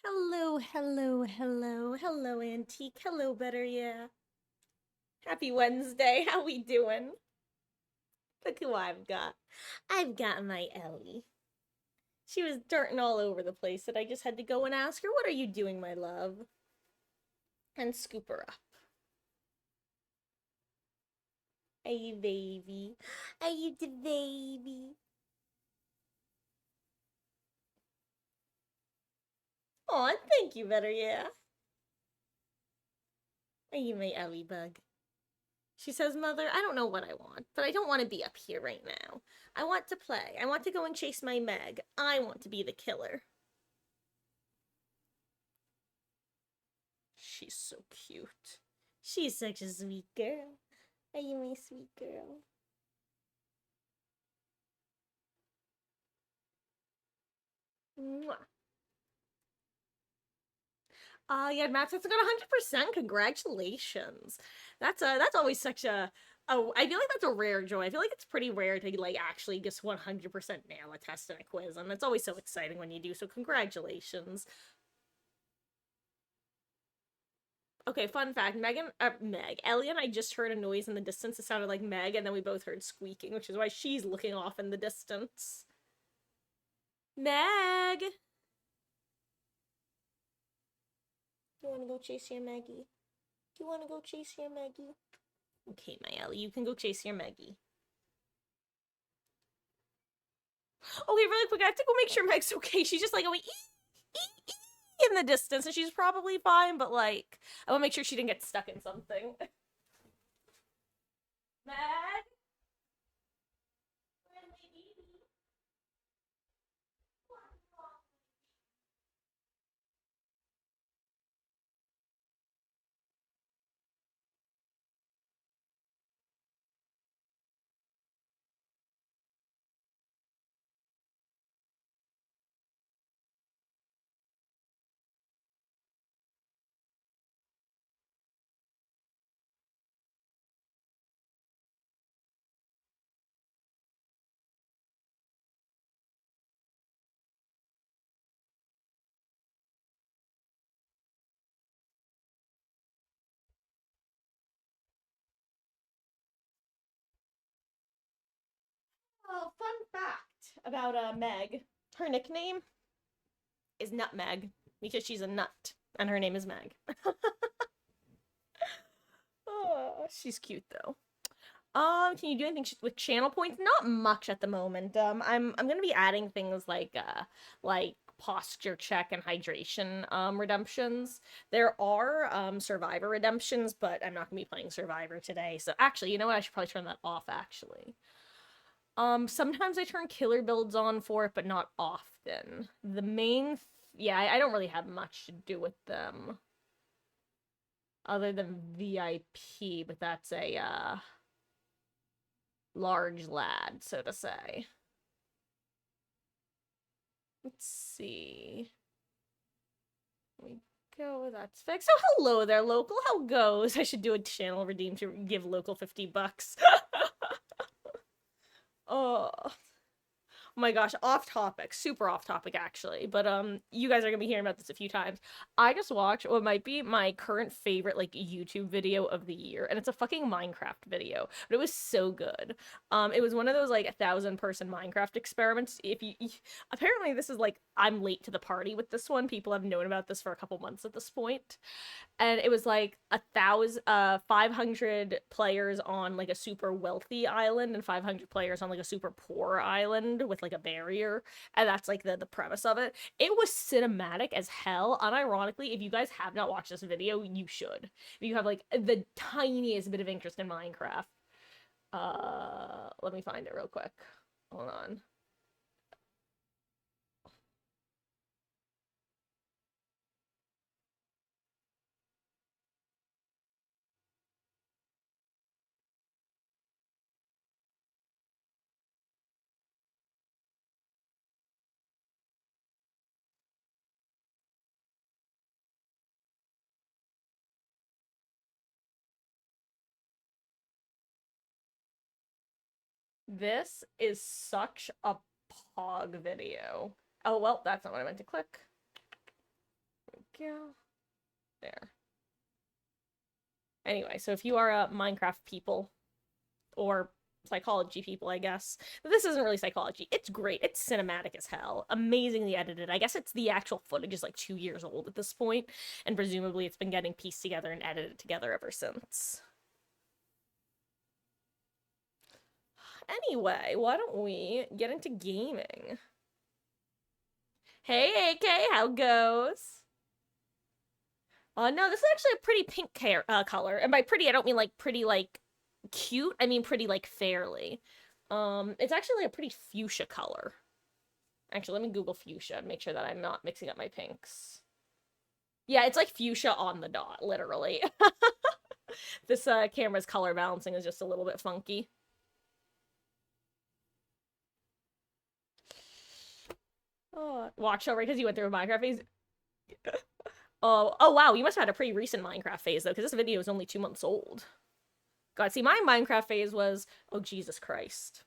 Hello, hello, hello, hello, Antique. Hello, Better Yeah. Happy Wednesday. How we doing? Look who I've got. I've got my Ellie. She was darting all over the place, and I just had to go and ask her, "What are you doing, my love?" And scoop her up. Hey, baby. Are you the baby? Aw, thank you, Better Yeah. Are you my Ellie bug? She says, "Mother, I don't know what I want, but I don't want to be up here right now. I want to play. I want to go and chase my Meg. I want to be the killer." She's so cute. She's such a sweet girl. Are you my sweet girl? Mwah. Yeah, Max, that's got 100%. Congratulations. That's always such a oh, I feel like that's a rare joy. I feel like it's pretty rare to like actually just 100% nail a test and a quiz, and it's always so exciting when you do. So congratulations. Okay, fun fact: Ellie and I just heard a noise in the distance. It sounded like Meg, and then we both heard squeaking, which is why she's looking off in the distance. Meg, do you want to go chase your Maggie? Do you want to go chase your Maggie? Okay, my Ellie, you can go chase your Maggie. Okay, really quick, I have to go make sure Meg's okay. She's just like going in the distance, and she's probably fine, but like, I want to make sure she didn't get stuck in something. Meg? Where's my baby? Oh, fun fact about Meg. Her nickname is Nutmeg because she's a nut, and her name is Meg. Oh, she's cute though. Can you do anything with channel points? Not much at the moment. I'm gonna be adding things like posture check and hydration redemptions. There are survivor redemptions, but I'm not gonna be playing survivor today. So actually, you know what? I should probably turn that off actually. Sometimes I turn killer builds on for it, but not often. The main, yeah, I don't really have much to do with them other than VIP, but that's a large lad, so to say. Let's see. We go. That's fixed. So hello there, local. How goes? I should do a channel redeem to give local 50 bucks. Oh, oh my gosh, off topic, super off topic actually. But you guys are gonna be hearing about this a few times. I just watched what might be my current favorite like YouTube video of the year, and it's a fucking Minecraft video. But it was so good. It was one of those like 1,000 person Minecraft experiments. If you apparently this is like I'm late to the party with this one. People have known about this for a couple months at this point, and it was like 500 players on like a super wealthy island and 500 players on like a super poor island with like a barrier, and that's like the premise of it. It was cinematic as hell. Unironically, if you guys have not watched this video, you should. If you have like the tiniest bit of interest in Minecraft, let me find it real quick. Hold on. This is such a pog video. Oh well, that's not what I meant to click. go. There. Anyway, so if you are a Minecraft people, or psychology people, I guess. This isn't really psychology. It's great. It's cinematic as hell. Amazingly edited. I guess it's the actual footage is like 2 years old at this point, and presumably it's been getting pieced together and edited together ever since. Anyway, why don't we get into gaming? Hey, AK, how goes? No, this is actually a pretty pink color. And by pretty, I don't mean like pretty like cute. I mean pretty like fairly. It's actually a pretty fuchsia color. Actually, let me Google fuchsia and make sure that I'm not mixing up my pinks. Yeah, it's like fuchsia on the dot, literally. This camera's color balancing is just a little bit funky. Oh, watch over because you went through a Minecraft phase. Oh wow, you must have had a pretty recent Minecraft phase though, because this video is only 2 months old. God, see, my Minecraft phase was, oh Jesus Christ.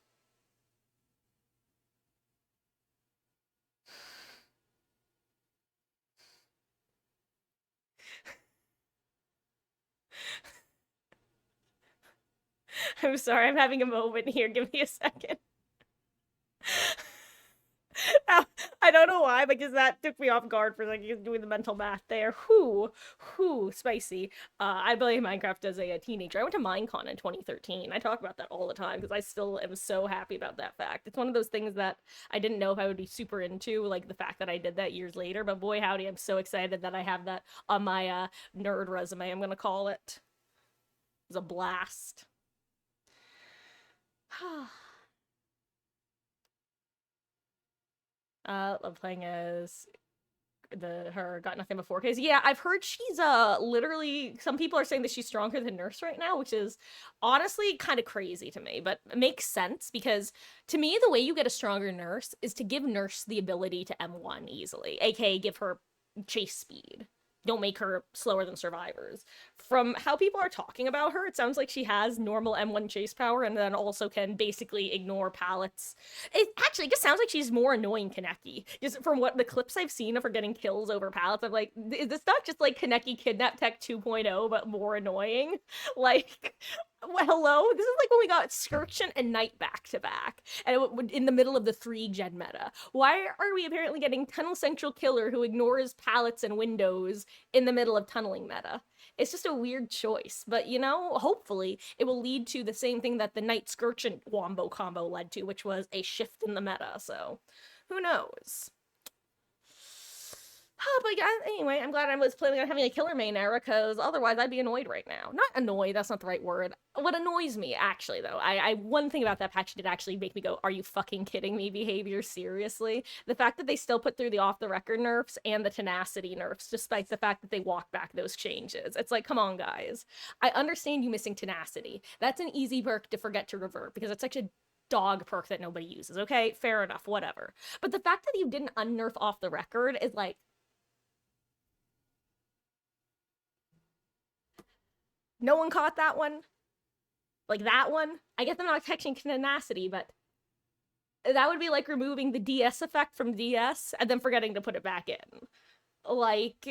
I'm sorry, I'm having a moment here. Give me a second. I don't know why, because that took me off guard for like doing the mental math there. Whoo, spicy. I blame Minecraft as a teenager. I went to Minecon in 2013. I talk about that all the time because I still am so happy about that fact. It's one of those things that I didn't know if I would be super into, like the fact that I did that years later. But boy, howdy, I'm so excited that I have that on my nerd resume. I'm gonna call it. It was a blast. Love playing as her got nothing before because yeah, I've heard she's literally some people are saying that she's stronger than Nurse right now, which is honestly kind of crazy to me, but it makes sense because to me the way you get a stronger Nurse is to give Nurse the ability to M1 easily, aka give her chase speed. Don't make her slower than survivors. From how people are talking about her, it sounds like she has normal M1 chase power and then also can basically ignore pallets. It actually just sounds like she's more annoying Kaneki. Just from what the clips I've seen of her getting kills over pallets, I'm like, is this not just like Kaneki Kidnap Tech 2.0, but more annoying? Like, well, hello? This is like when we got Skirchin and Knight back to back, and in the middle of the 3 gen meta. Why are we apparently getting Tunnel Central Killer who ignores pallets and windows in the middle of tunneling meta? It's just a weird choice, but you know, hopefully it will lead to the same thing that the Knight Skirchin Wombo combo led to, which was a shift in the meta, so who knows? But yeah, anyway, I'm glad I was planning on having a killer main era, because otherwise I'd be annoyed right now. Not annoyed, that's not the right word. What annoys me, actually, though, one thing about that patch did actually make me go, are you fucking kidding me behavior, seriously? The fact that they still put through the off-the-record nerfs and the tenacity nerfs, despite the fact that they walked back those changes. It's like, come on, guys. I understand you missing tenacity. That's an easy perk to forget to revert, because it's such a dog perk that nobody uses, okay? Fair enough, whatever. But the fact that you didn't unnerf off the record is like, no one caught that one. Like that one. I guess I'm not catching tenacity, but that would be like removing the DS effect from DS and then forgetting to put it back in. Like,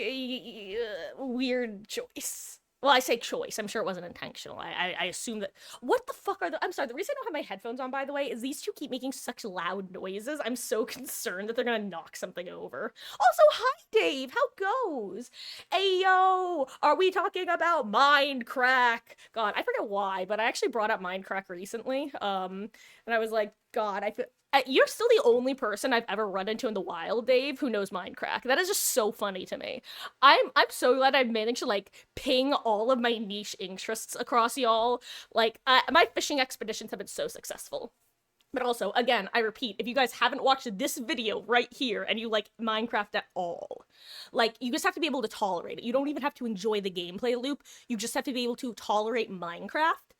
weird choice. Well, I say choice. I'm sure it wasn't intentional. I assume that. What the fuck are the. I'm sorry, the reason I don't have my headphones on, by the way, is these two keep making such loud noises. I'm so concerned that they're gonna knock something over. Also, hi, Dave. How goes? Ayo! Are we talking about Mindcrack? God, I forget why, but I actually brought up Mindcrack recently. And I was like, God, I feel. You're still the only person I've ever run into in the wild, Dave, who knows Minecraft. That is just so funny to me. I'm so glad I've managed to like ping all of my niche interests across y'all. Like my fishing expeditions have been so successful. But also, again, I repeat, if you guys haven't watched this video right here and you like Minecraft at all, like, you just have to be able to tolerate it. You don't even have to enjoy the gameplay loop. You just have to be able to tolerate Minecraft.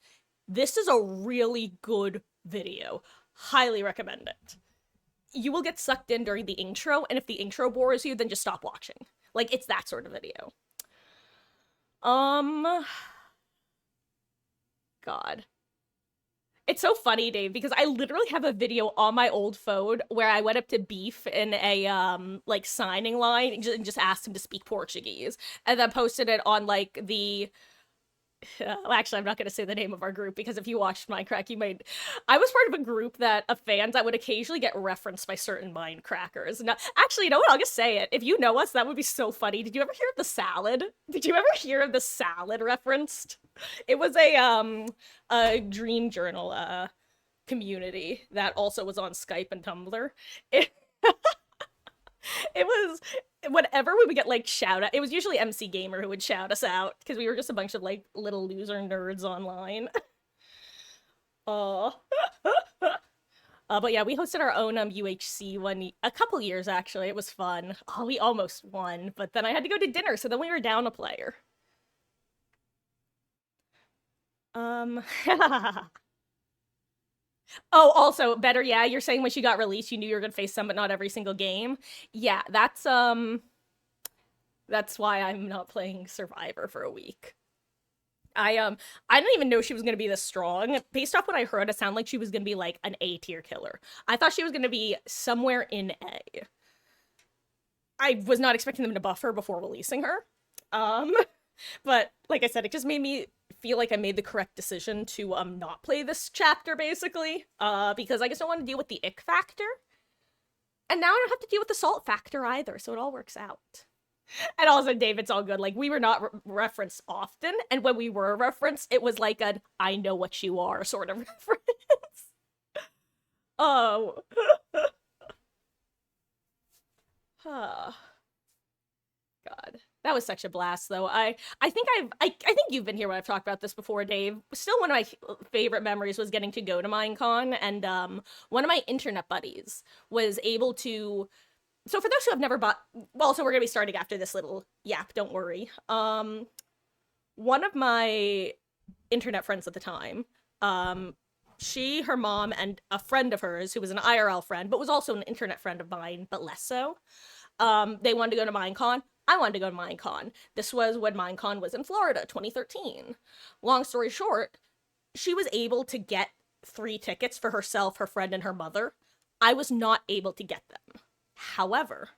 This is a really good video. Highly recommend it. You will get sucked in during the intro, and if the intro bores you, then just stop watching. Like, it's that sort of video. God. It's so funny, Dave, because I literally have a video on my old phone where I went up to Beef in a like signing line and just asked him to speak Portuguese, and then posted it on like the well, actually, I'm not going to say the name of our group because if you watched Minecraft, you might. I was part of a group that of fans that would occasionally get referenced by certain Minecrackers. Now, actually, you know what? I'll just say it. If you know us, that would be so funny. Did you ever hear of the salad? Did you ever hear of the salad referenced? It was a Dream Journal community that also was on Skype and Tumblr. It, it was whenever we would get like shout out, it was usually MC Gamer who would shout us out because we were just a bunch of like little loser nerds online. Oh. But yeah, we hosted our own UHC a couple years actually. It was fun. Oh, we almost won, but then I had to go to dinner, so then we were down a player. Um Oh, also better, yeah, you're saying when she got released, you knew you were gonna face some, but not every single game. Yeah, that's why I'm not playing Survivor for a week. I didn't even know she was gonna be this strong. Based off what I heard, it sounded like she was gonna be like an A tier killer. I thought she was gonna be somewhere in A. I was not expecting them to buff her before releasing her. Um, but like I said, it just made me feel like I made the correct decision to not play this chapter basically. Because I just don't want to deal with the ick factor. And now I don't have to deal with the salt factor either, so it all works out. And also, Dave, it's all good. Like, we were not referenced often, and when we were referenced, it was like an I know what you are sort of reference. Oh. Huh. God. That was such a blast, though. I think I think you've been here when I've talked about this before, Dave. Still, one of my favorite memories was getting to go to Minecon, and one of my internet buddies was able to. So for those who have never bought, well, so we're gonna be starting after this little yap. Don't worry. One of my internet friends at the time, she, her mom, and a friend of hers who was an IRL friend, but was also an internet friend of mine, but less so. They wanted to go to Minecon. I wanted to go to Minecon. This was when Minecon was in Florida, 2013. Long story short, she was able to get 3 tickets for herself, her friend, and her mother. I was not able to get them. However,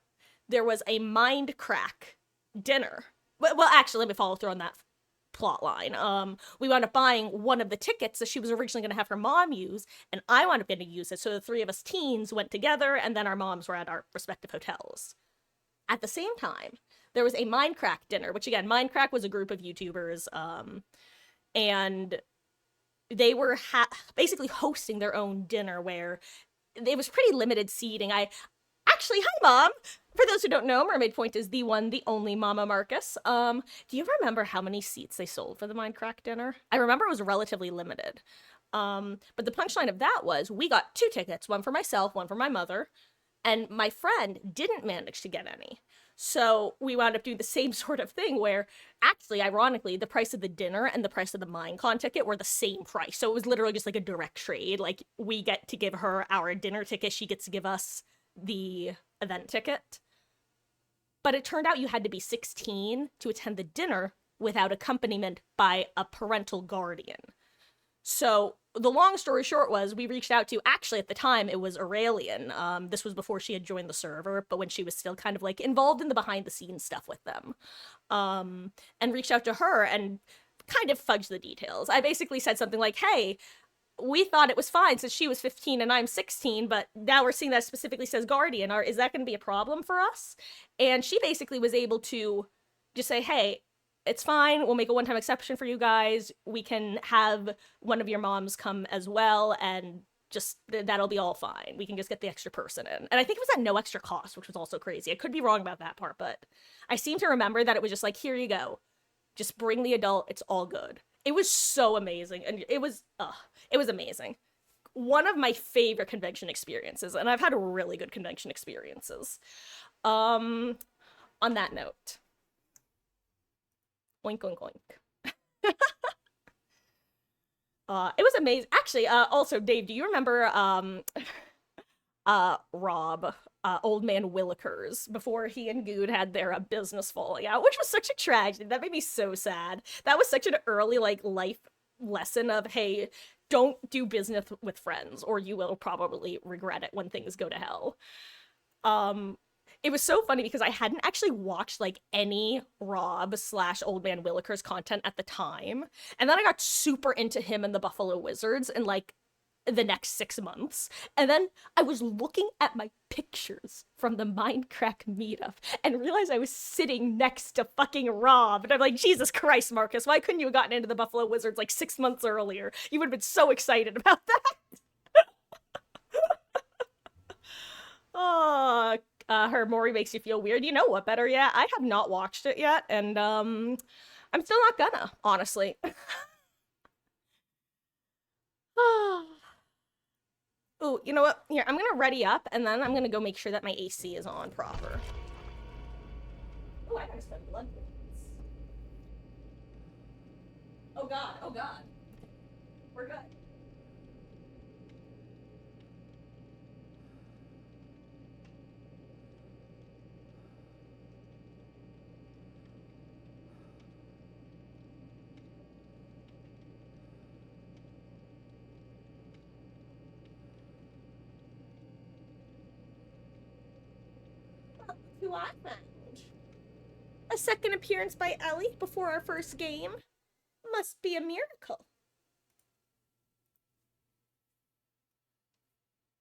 there was a mind crack dinner. Well, actually, let me follow through on that plot line. We wound up buying one of the tickets that she was originally going to have her mom use, and I wound up getting to use it. So the 3 of us teens went together, and then our moms were at our respective hotels. At the same time, there was a Minecraft dinner, which again, Minecraft was a group of YouTubers, and they were basically hosting their own dinner where it was pretty limited seating. Actually, hi, Mom! For those who don't know, Mermaid Point is the one, the only Mama Marcus. Do you remember how many seats they sold for the Minecraft dinner? I remember it was relatively limited. But the punchline of that was we got 2 tickets, one for myself, one for my mother, and my friend didn't manage to get any. So we wound up doing the same sort of thing where, actually, ironically, the price of the dinner and the price of the Minecon ticket were the same price. So it was literally just like a direct trade. Like, we get to give her our dinner ticket, she gets to give us the event ticket. But it turned out you had to be 16 to attend the dinner without accompaniment by a parental guardian. So the long story short was we reached out to, actually at the time it was Aurelian. This was before she had joined the server, but when she was still kind of like involved in the behind the scenes stuff with them. And reached out to her and kind of fudged the details. I basically said something like, hey, we thought it was fine since she was 15 and I'm 16, but now we're seeing that it specifically says guardian. Is that going to be a problem for us? And she basically was able to just say, hey, it's fine. We'll make a one-time exception for you guys. We can have one of your moms come as well, and just that'll be all fine. We can just get the extra person in. And I think it was at no extra cost, which was also crazy. I could be wrong about that part, but I seem to remember that it was just like, here you go. Just bring the adult. It's all good. It was so amazing. And it was amazing. One of my favorite convention experiences, and I've had really good convention experiences. On that note, oink, oink, oink. It was amazing. Actually, also, Dave, do you remember, Rob, Old Man Willikers, before he and Good had their business falling out, which was such a tragedy. That made me so sad. That was such an early, like, life lesson of, hey, don't do business with friends, or you will probably regret it when things go to hell. It was so funny because I hadn't actually watched like any Rob slash Old Man Willikers content at the time, and then I got super into him and the Buffalo Wizards in like the next 6 months. And then I was looking at my pictures from the Minecraft meetup and realized I was sitting next to fucking Rob. And I'm like, Jesus Christ, Marcus, why couldn't you have gotten into the Buffalo Wizards like 6 months earlier? You would have been so excited about that. Oh, her Maury makes you feel weird. You know what, better yet? I have not watched it yet, and I'm still not gonna, honestly. Oh, you know what? Here, I'm gonna ready up, and then I'm gonna go make sure that my AC is on proper. Oh, I gotta spend blood points. Oh god, oh god. We're good. Who I found. A second appearance by Ellie before our first game. Must be a miracle.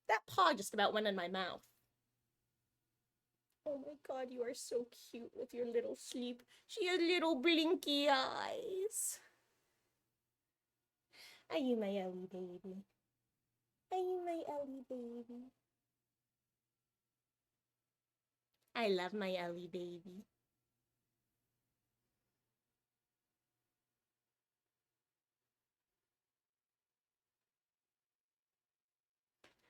That paw just about went in my mouth. Oh my god, you are so cute with your little sleep. She has little blinky eyes. Are you my Ellie baby? Are you my Ellie baby? I love my Ellie baby.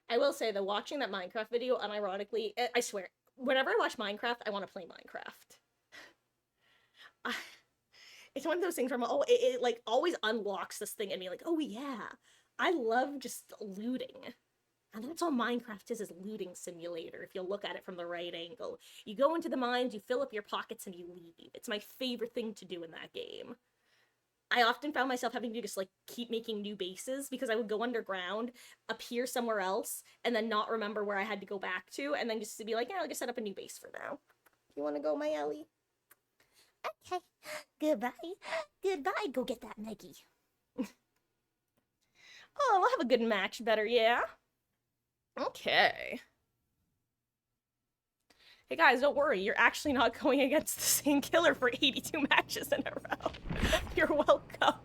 I will say, though, watching that Minecraft video, unironically, I swear, whenever I watch Minecraft, I want to play Minecraft. It's one of those things where it like always unlocks this thing in me, like, oh yeah, I love just looting. And that's all Minecraft is looting simulator, if you look at it from the right angle. You go into the mines, you fill up your pockets, and you leave. It's my favorite thing to do in that game. I often found myself having to just, like, keep making new bases, because I would go underground, appear somewhere else, and then not remember where I had to go back to, and then just to be like, yeah, I'll just set up a new base for now. You wanna go, my Ellie? Okay. Goodbye. Goodbye. Go get that Maggie. Oh, we'll have a good match, better, yeah? Okay. Hey guys, don't worry, you're actually not going against the same killer for 82 matches in a row. You're welcome.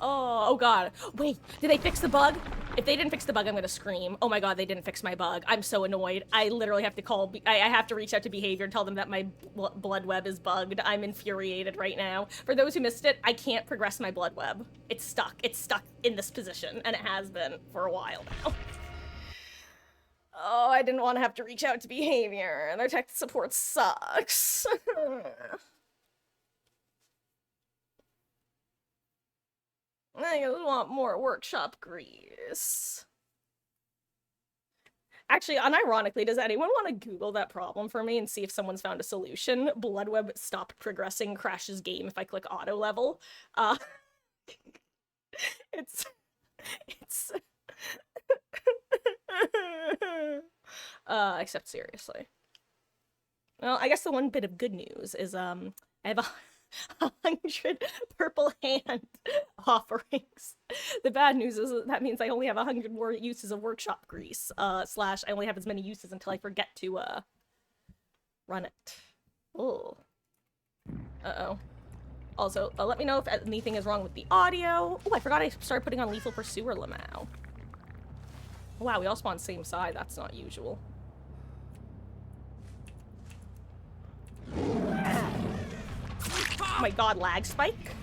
Oh god. Wait, did they fix the bug? If they didn't fix the bug, I'm gonna scream. Oh my god, they didn't fix my bug. I'm so annoyed. I literally have to call, I have to reach out to Behavior and tell them that my blood web is bugged. I'm infuriated right now. For those who missed it, I can't progress my blood web. It's stuck. It's stuck in this position, and it has been for a while now. Oh, I didn't want to have to reach out to Behavior, and their tech support sucks. I just want more workshop grease. Actually, unironically, does anyone want to Google that problem for me and see if someone's found a solution? Bloodweb stopped progressing, crashes game if I click auto level. It's except seriously. Well, I guess the one bit of good news is, I have 100 purple hand offerings. The bad news is that means I only have 100 more uses of workshop grease, slash I only have as many uses until I forget to, run it. Oh. Uh-oh. Also, let me know if anything is wrong with the audio. Oh, I forgot I started putting on Lethal Pursuer Lamau. Wow, we all spawn same side. That's not usual. Oh my god, lag spike.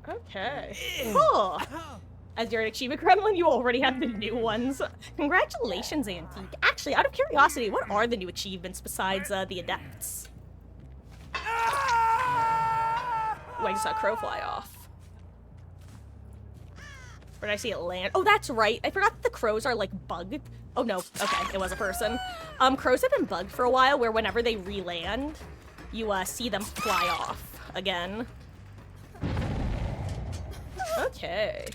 Okay. Oh. As you're an achievement gremlin, you already have the new ones. Congratulations, Antique. Actually, out of curiosity, what are the new achievements besides the adepts? Ooh, I just saw a crow fly off. Where did I see it land? Oh, that's right. I forgot that the crows are, like, bugged. Oh, no. Okay, it was a person. Crows have been bugged for a while, where whenever they re-land, you, see them fly off again. Okay.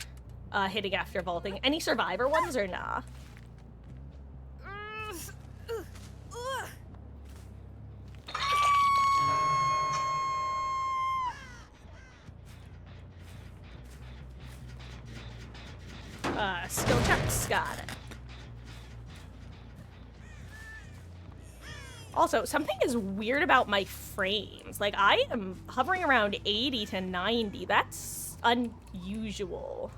Hitting after vaulting. Any survivor ones or nah? Skill checks, got it. Also, something is weird about my frames. Like, I am hovering around 80 to 90. That's unusual.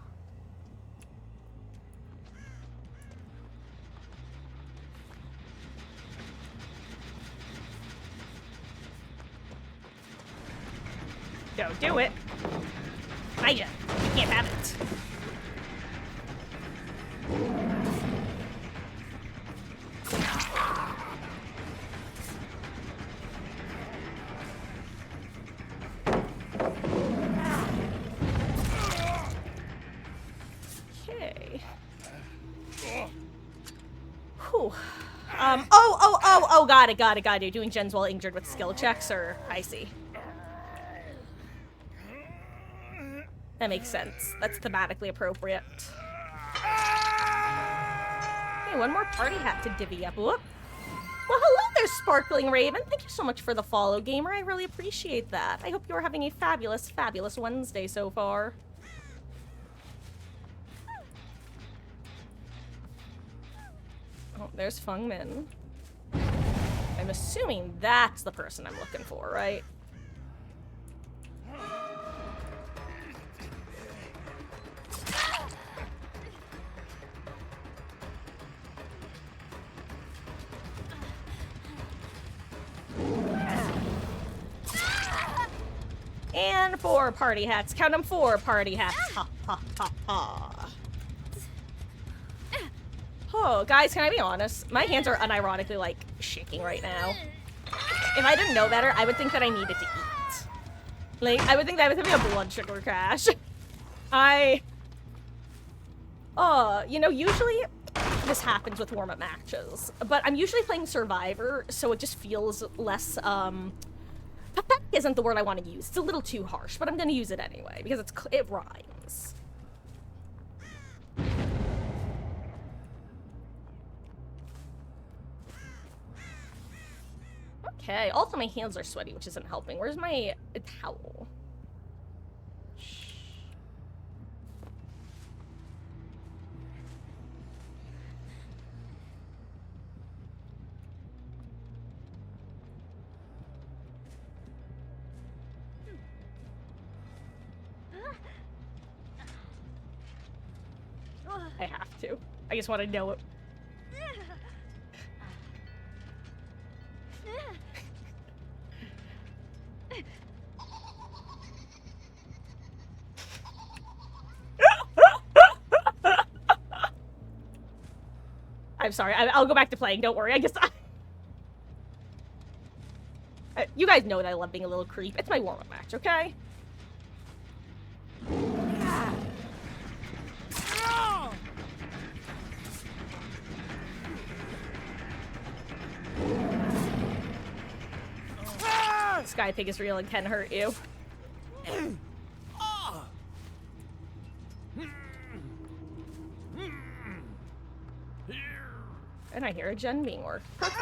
Don't do it. Elijah, you can't have it. Okay. Whew. Oh, got it. Doing gens while injured with skill checks, or I see. That makes sense. That's thematically appropriate. Hey, one more party hat to divvy up. Whoop. Well, hello there, Sparkling Raven. Thank you so much for the follow, gamer. I really appreciate that. I hope you're having a fabulous, fabulous Wednesday so far. Oh, there's Feng Min. I'm assuming that's the person I'm looking for, right? And 4 party hats. Count them, 4 party hats. Ha, ha, ha, ha. Oh, guys, can I be honest? My hands are unironically, like, shaking right now. If I didn't know better, I would think that I needed to eat. Like, I would think that I was having a blood sugar crash. You know, usually this happens with warm-up matches, but I'm usually playing Survivor, so it just feels less, pathetic isn't the word I want to use. It's a little too harsh, but I'm gonna use it anyway, because it rhymes. Okay, also my hands are sweaty, which isn't helping. Where's my towel? I have to. I just want to know it. I'm sorry. I'll go back to playing. Don't worry. I guess you guys know that I love being a little creep. It's my warm-up match, okay? Sky Pig is real and can hurt you. And I hear a gen being worked. Perfect.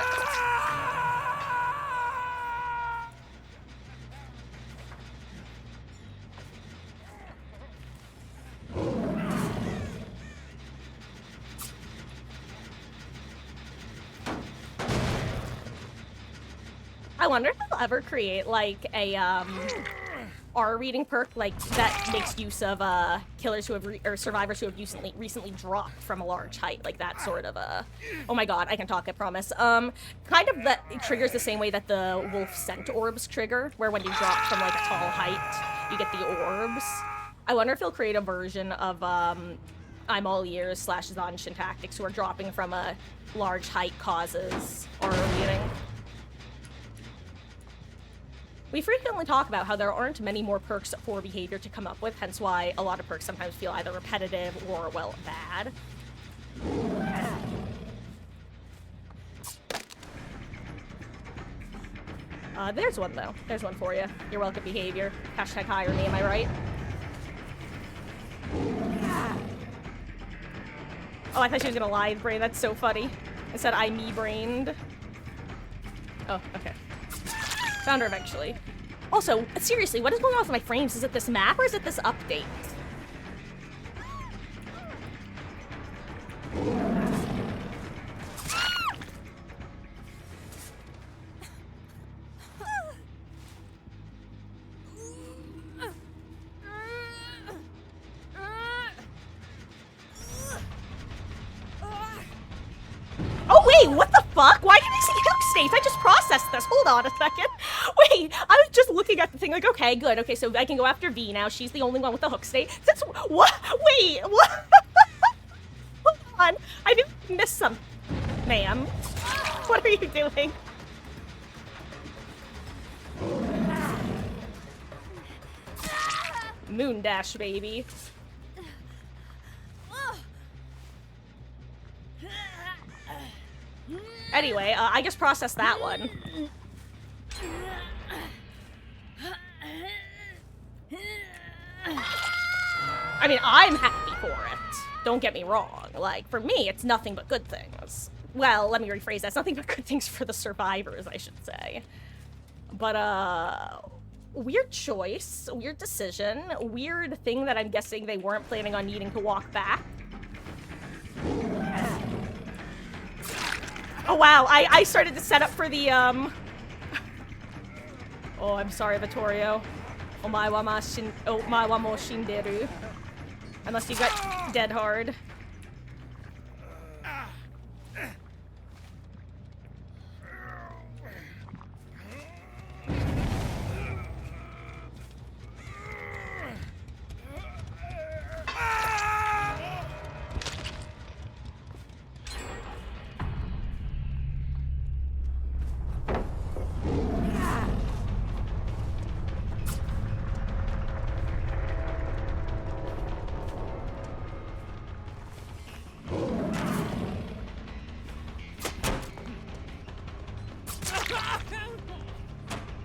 I wonder if they'll ever create, like, a, R reading perk, like, that makes use of, killers who have, or survivors who have recently dropped from a large height, like that sort of, oh my god, I can talk, I promise. Kind of that, it triggers the same way that the wolf scent orbs trigger, where when you drop from, like, a tall height, you get the orbs. I wonder if they'll create a version of, I'm All Ears / Zanshin Tactics, who are dropping from a large height causes R reading. We frequently talk about how there aren't many more perks for behavior to come up with, hence why a lot of perks sometimes feel either repetitive or, well, bad. There's one, though. There's one for you. You're welcome, behavior. Hashtag hire me, am I right? Oh, I thought she was gonna lie, brain. That's so funny. I said I me-brained. Oh, okay. Found her eventually. Also, seriously, what is going on with my frames? Is it this map or is it this update? Oh wait, what the fuck? Why did I see hook states? I just processed this. Hold on a second. Wait, I was just looking at the thing like, okay, good. Okay, so I can go after V now. She's the only one with the hook state. That's what? Wait, what? Hold on. I didn't miss some, ma'am. What are you doing? Moon dash, baby. Anyway, I just processed that one. I mean, I'm happy for it. Don't get me wrong. Like, for me, it's nothing but good things. Well, let me rephrase that. It's nothing but good things for the survivors, I should say. But, weird choice, weird decision, weird thing that I'm guessing they weren't planning on needing to walk back. Oh wow, I started to set up for the, Oh, I'm sorry, Vittorio. Omae wa mo shinderu. Unless you got dead hard.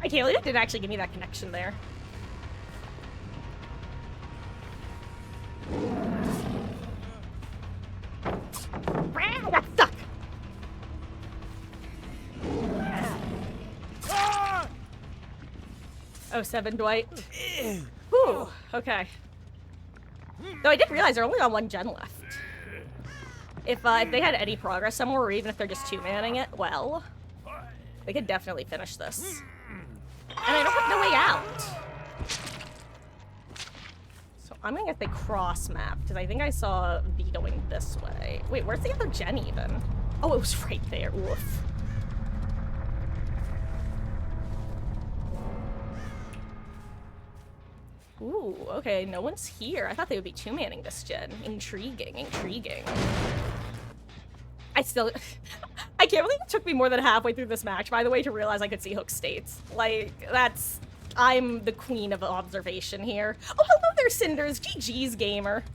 I can't believe it didn't actually give me that connection there. I got stuck. Oh, 7, Dwight. Whew, okay. Though I did realize they're only on 1 gen left. If they had any progress somewhere, or even if they're just 2-manning it, well, they could definitely finish this. And I don't have no way out. So I'm gonna get the cross map, because I think I saw V going this way. Wait, where's the other gen even? Oh, it was right there. Woof. Ooh, okay, no one's here. I thought they would be 2-manning this gen. Intriguing, intriguing. I can't believe it took me more than halfway through this match, by the way, to realize I could see hook states. Like, I'm the queen of observation here. Oh, hello there, Cinders. GG's, gamer.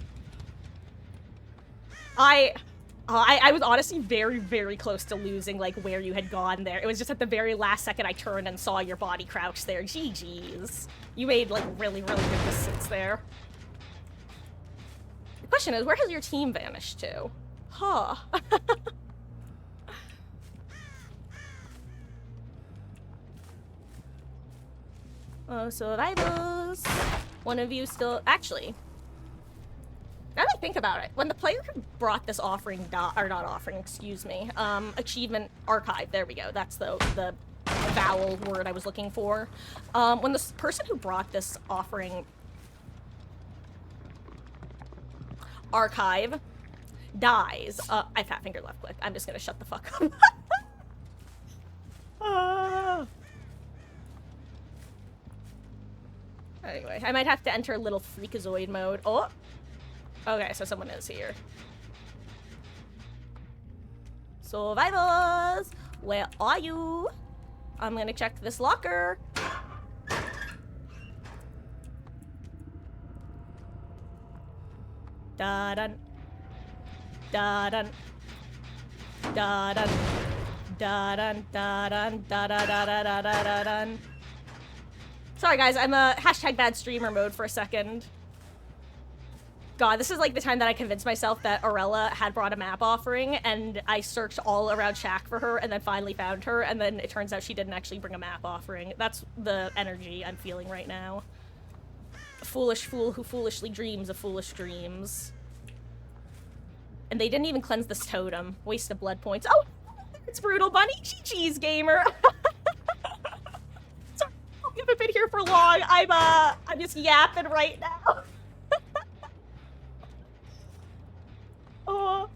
I was honestly very, very close to losing, like, where you had gone there. It was just at the very last second I turned and saw your body crouch there. GG's. You made, like, really, really good distance there. The question is, where has your team vanished to? Huh. Oh, survivors. One of you still... Actually, now that I think about it, when the player who brought this offering, or not offering, excuse me, achievement archive, there we go, that's the vowel word I was looking for. When the person who brought this offering archive dies, I fat finger left click. I'm just gonna shut the fuck up. Anyway, I might have to enter little freakazoid mode. Oh! Okay, so someone is here. Survivors! Where are you? I'm gonna check this locker. da dun, da dun, da dun, da dun, da dun, da da da da da da da dun. Sorry guys, I'm a #bad streamer mode for a second. God, this is like the time that I convinced myself that Aurella had brought a map offering, and I searched all around Shack for her, and then finally found her, and then it turns out she didn't actually bring a map offering. That's the energy I'm feeling right now. A foolish fool who foolishly dreams of foolish dreams. And they didn't even cleanse this totem. Waste of blood points. Oh, it's Brutal Bunny. GG's, gamer. Sorry, I haven't been here for long. I'm just yapping right now. Oh,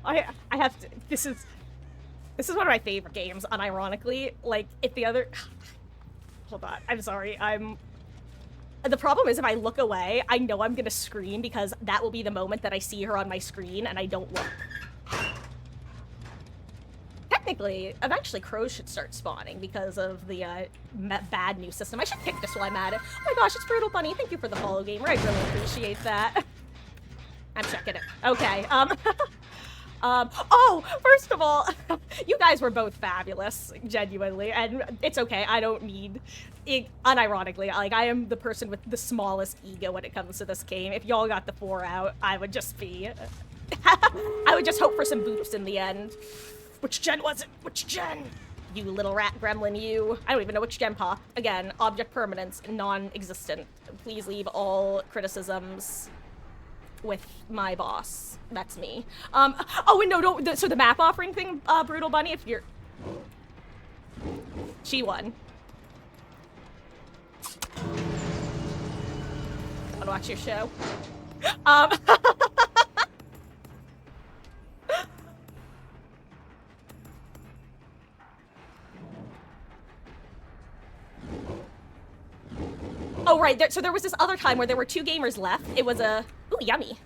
I have to. This is one of my favorite games. Unironically, like if the other. Hold on. I'm sorry. The problem is if I look away, I know I'm gonna scream because that will be the moment that I see her on my screen and I don't look. Technically, eventually crows should start spawning because of the bad new system. I should pick this while I'm at it. Oh my gosh, it's Brutal Bunny. Thank you for the follow, gamer. I really appreciate that. I'm checking it. Okay. Oh, first of all, you guys were both fabulous, genuinely, and it's okay. I don't need it. Unironically, like, I am the person with the smallest ego when it comes to this game. If y'all got the 4 out, I would just be... I would just hope for some boosts in the end. Which gen was it? Which gen? You little rat gremlin, you. I don't even know which gen, Pa. Again, object permanence, non-existent. Please leave all criticisms with my boss. That's me. Oh, and no, don't, so the map offering thing, Brutal Bunny, if you're... She won. Wanna watch your show? Oh, right, so there was this other time where there were 2 gamers left. It was a... Ooh, yummy.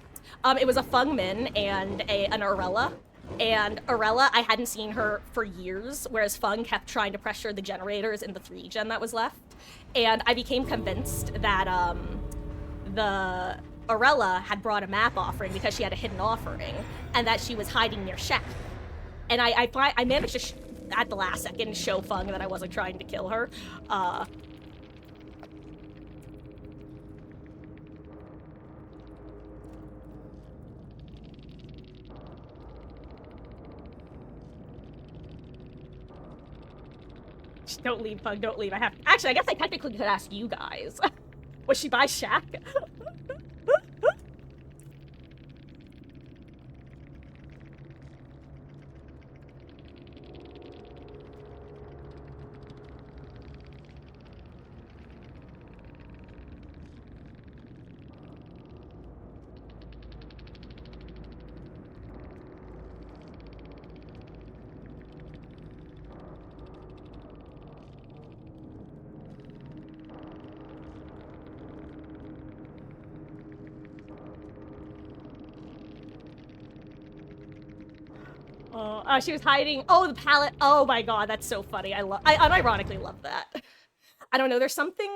It was a Feng Min and an Aurella. And Aurella, I hadn't seen her for years, whereas Feng kept trying to pressure the generators in the 3 gen that was left. And I became convinced that the Aurella had brought a map offering because she had a hidden offering, and that she was hiding near Shek. And I managed to, at the last second, show Feng that I wasn't trying to kill her. Don't leave, Pug, don't leave. Actually, I guess I technically could ask you guys. Was she by Shaq? She was hiding. Oh, the palette. Oh my god, that's so funny. I unironically love that. I don't know, there's something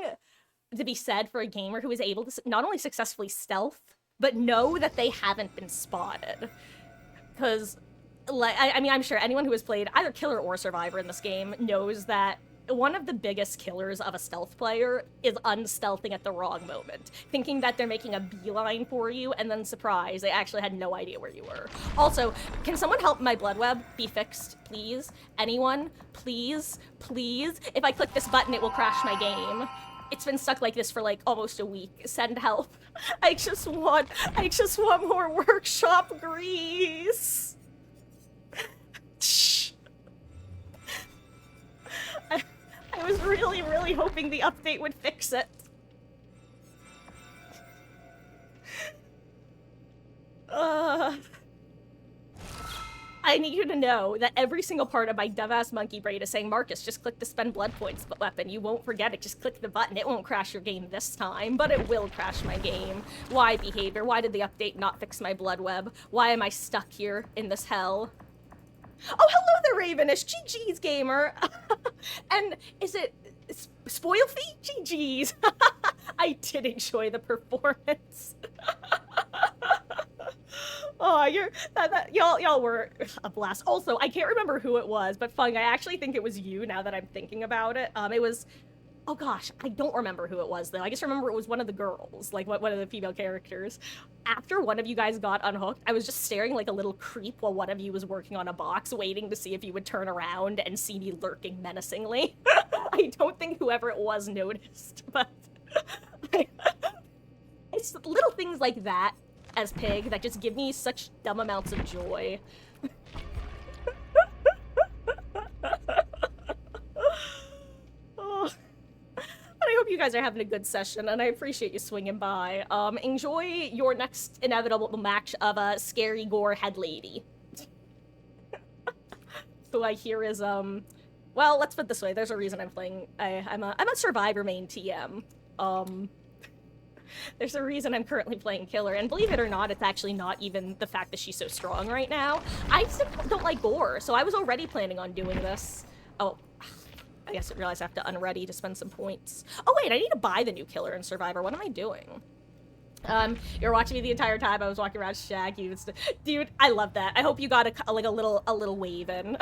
to be said for a gamer who is able to not only successfully stealth, but know that they haven't been spotted. Because, like, I mean, I'm sure anyone who has played either Killer or Survivor in this game knows that one of the biggest killers of a stealth player is unstealthing at the wrong moment, thinking that they're making a beeline for you, and then surprise, they actually had no idea where you were. Also, can someone help my blood web be fixed, please? Anyone? Please? Please? If I click this button, it will crash my game. It's been stuck like this for like almost a week. Send help. I just want more workshop grease. I was really, really hoping the update would fix it. I need you to know that every single part of my dumbass monkey brain is saying, Marcus, just click the spend blood points weapon. You won't forget it. Just click the button. It won't crash your game this time, but it will crash my game. Why, behavior? Why did the update not fix my blood web? Why am I stuck here in this hell? Oh, hello there, Ravenish. GG's, gamer. And is it Spoil Fee? GG's. I did enjoy the performance. Oh, y'all were a blast. Also, I can't remember who it was, but Fung, I actually think it was you now that I'm thinking about it. It was, oh gosh, I don't remember who it was though. I just remember it was one of the girls, like one of the female characters. After one of you guys got unhooked, I was just staring like a little creep while one of you was working on a box, waiting to see if you would turn around and see me lurking menacingly. I don't think whoever it was noticed, but it's little things like that as Pig that just give me such dumb amounts of joy. Oh. I hope you guys are having a good session, and I appreciate you swinging by. Enjoy your next inevitable match of a scary gore head lady. So I hear is well, let's put it this way. There's a reason I'm playing. I'm a Survivor main TM. There's a reason I'm currently playing Killer, and believe it or not, it's actually not even the fact that she's so strong right now. I just don't like gore, so I was already planning on doing this. Oh, I guess I realized I have to unready to spend some points. Oh wait, I need to buy the new Killer in Survivor. What am I doing? You're watching me the entire time. I was walking around Shaggy. Dude, I love that. I hope you got a little wave in.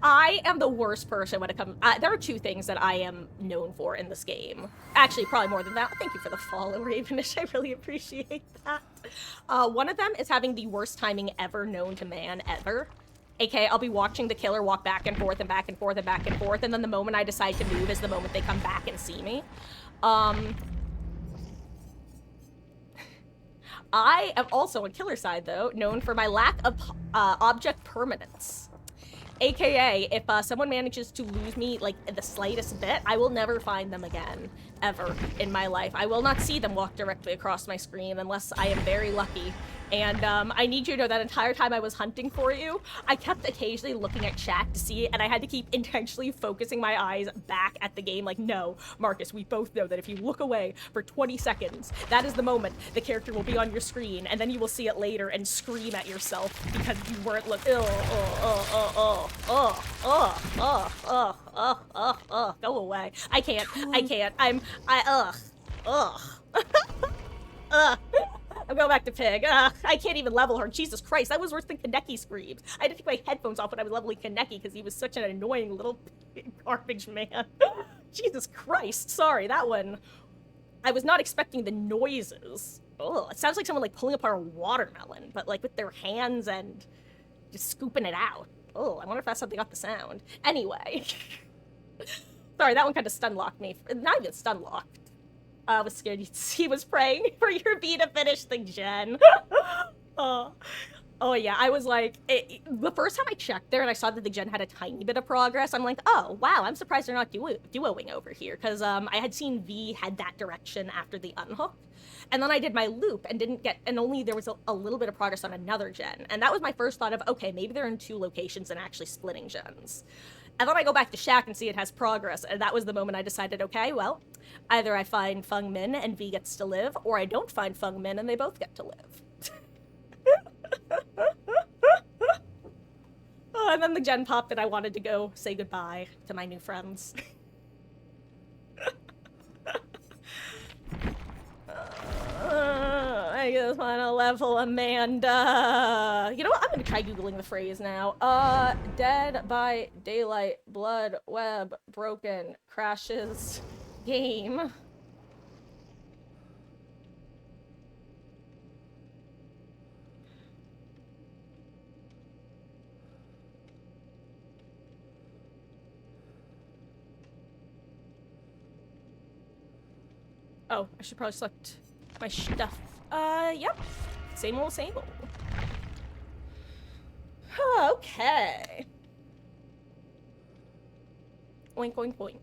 I am the worst person when it comes. There are two things that I am known for in this game. Actually, probably more than that. Thank you for the follow, Ravenish. I really appreciate that. One of them is having the worst timing ever known to man ever. AKA, I'll be watching the Killer walk back and forth and back and forth and back and forth, and then the moment I decide to move is the moment they come back and see me. I am also on Killer side, though, known for my lack of object permanence. AKA, if someone manages to lose me, like, the slightest bit, I will never find them again, ever, in my life. I will not see them walk directly across my screen unless I am very lucky. And I need you to know that entire time I was hunting for you, I kept occasionally looking at chat to see it, and I had to keep intentionally focusing my eyes back at the game. Like, no, Marcus, we both know that if you look away for 20 seconds, that is the moment the character will be on your screen, and then you will see it later and scream at yourself because you weren't looking. Go away. I can't. I'm going back to Pig. I can't even level her. Jesus Christ, that was worse than Kaneki screams. I had to take my headphones off when I was leveling Kaneki because he was such an annoying little garbage man. Jesus Christ, sorry, that one. I was not expecting the noises. Ugh, it sounds like someone like pulling apart a watermelon, but like with their hands and just scooping it out. Oh, I wonder if that's something off the sound. Anyway. Sorry, that one kind of stun-locked me. Not even stun-locked. I was scared he was praying for your B to finish the gen. Oh yeah, I was like, the first time I checked there and I saw that the gen had a tiny bit of progress, I'm like, oh wow, I'm surprised they're not duoing over here, because I had seen V head that direction after the unhook, and then I did my loop and didn't get, and only there was a little bit of progress on another gen, and that was my first thought of, okay, maybe they're in two locations and actually splitting gens. And then I go back to Shack and see it has progress, and that was the moment I decided, okay, well, either I find Fung Min and V gets to live, or I don't find Fung Min and they both get to live. Oh, and then the gen popped and I wanted to go say goodbye to my new friends. I just want to level Amanda. You know what? I'm going to try Googling the phrase now. Dead by daylight, blood, web, broken, crashes, game. Oh, I should probably select my stuff. Yep. Same old, same old. Okay. Oink, oink, oink.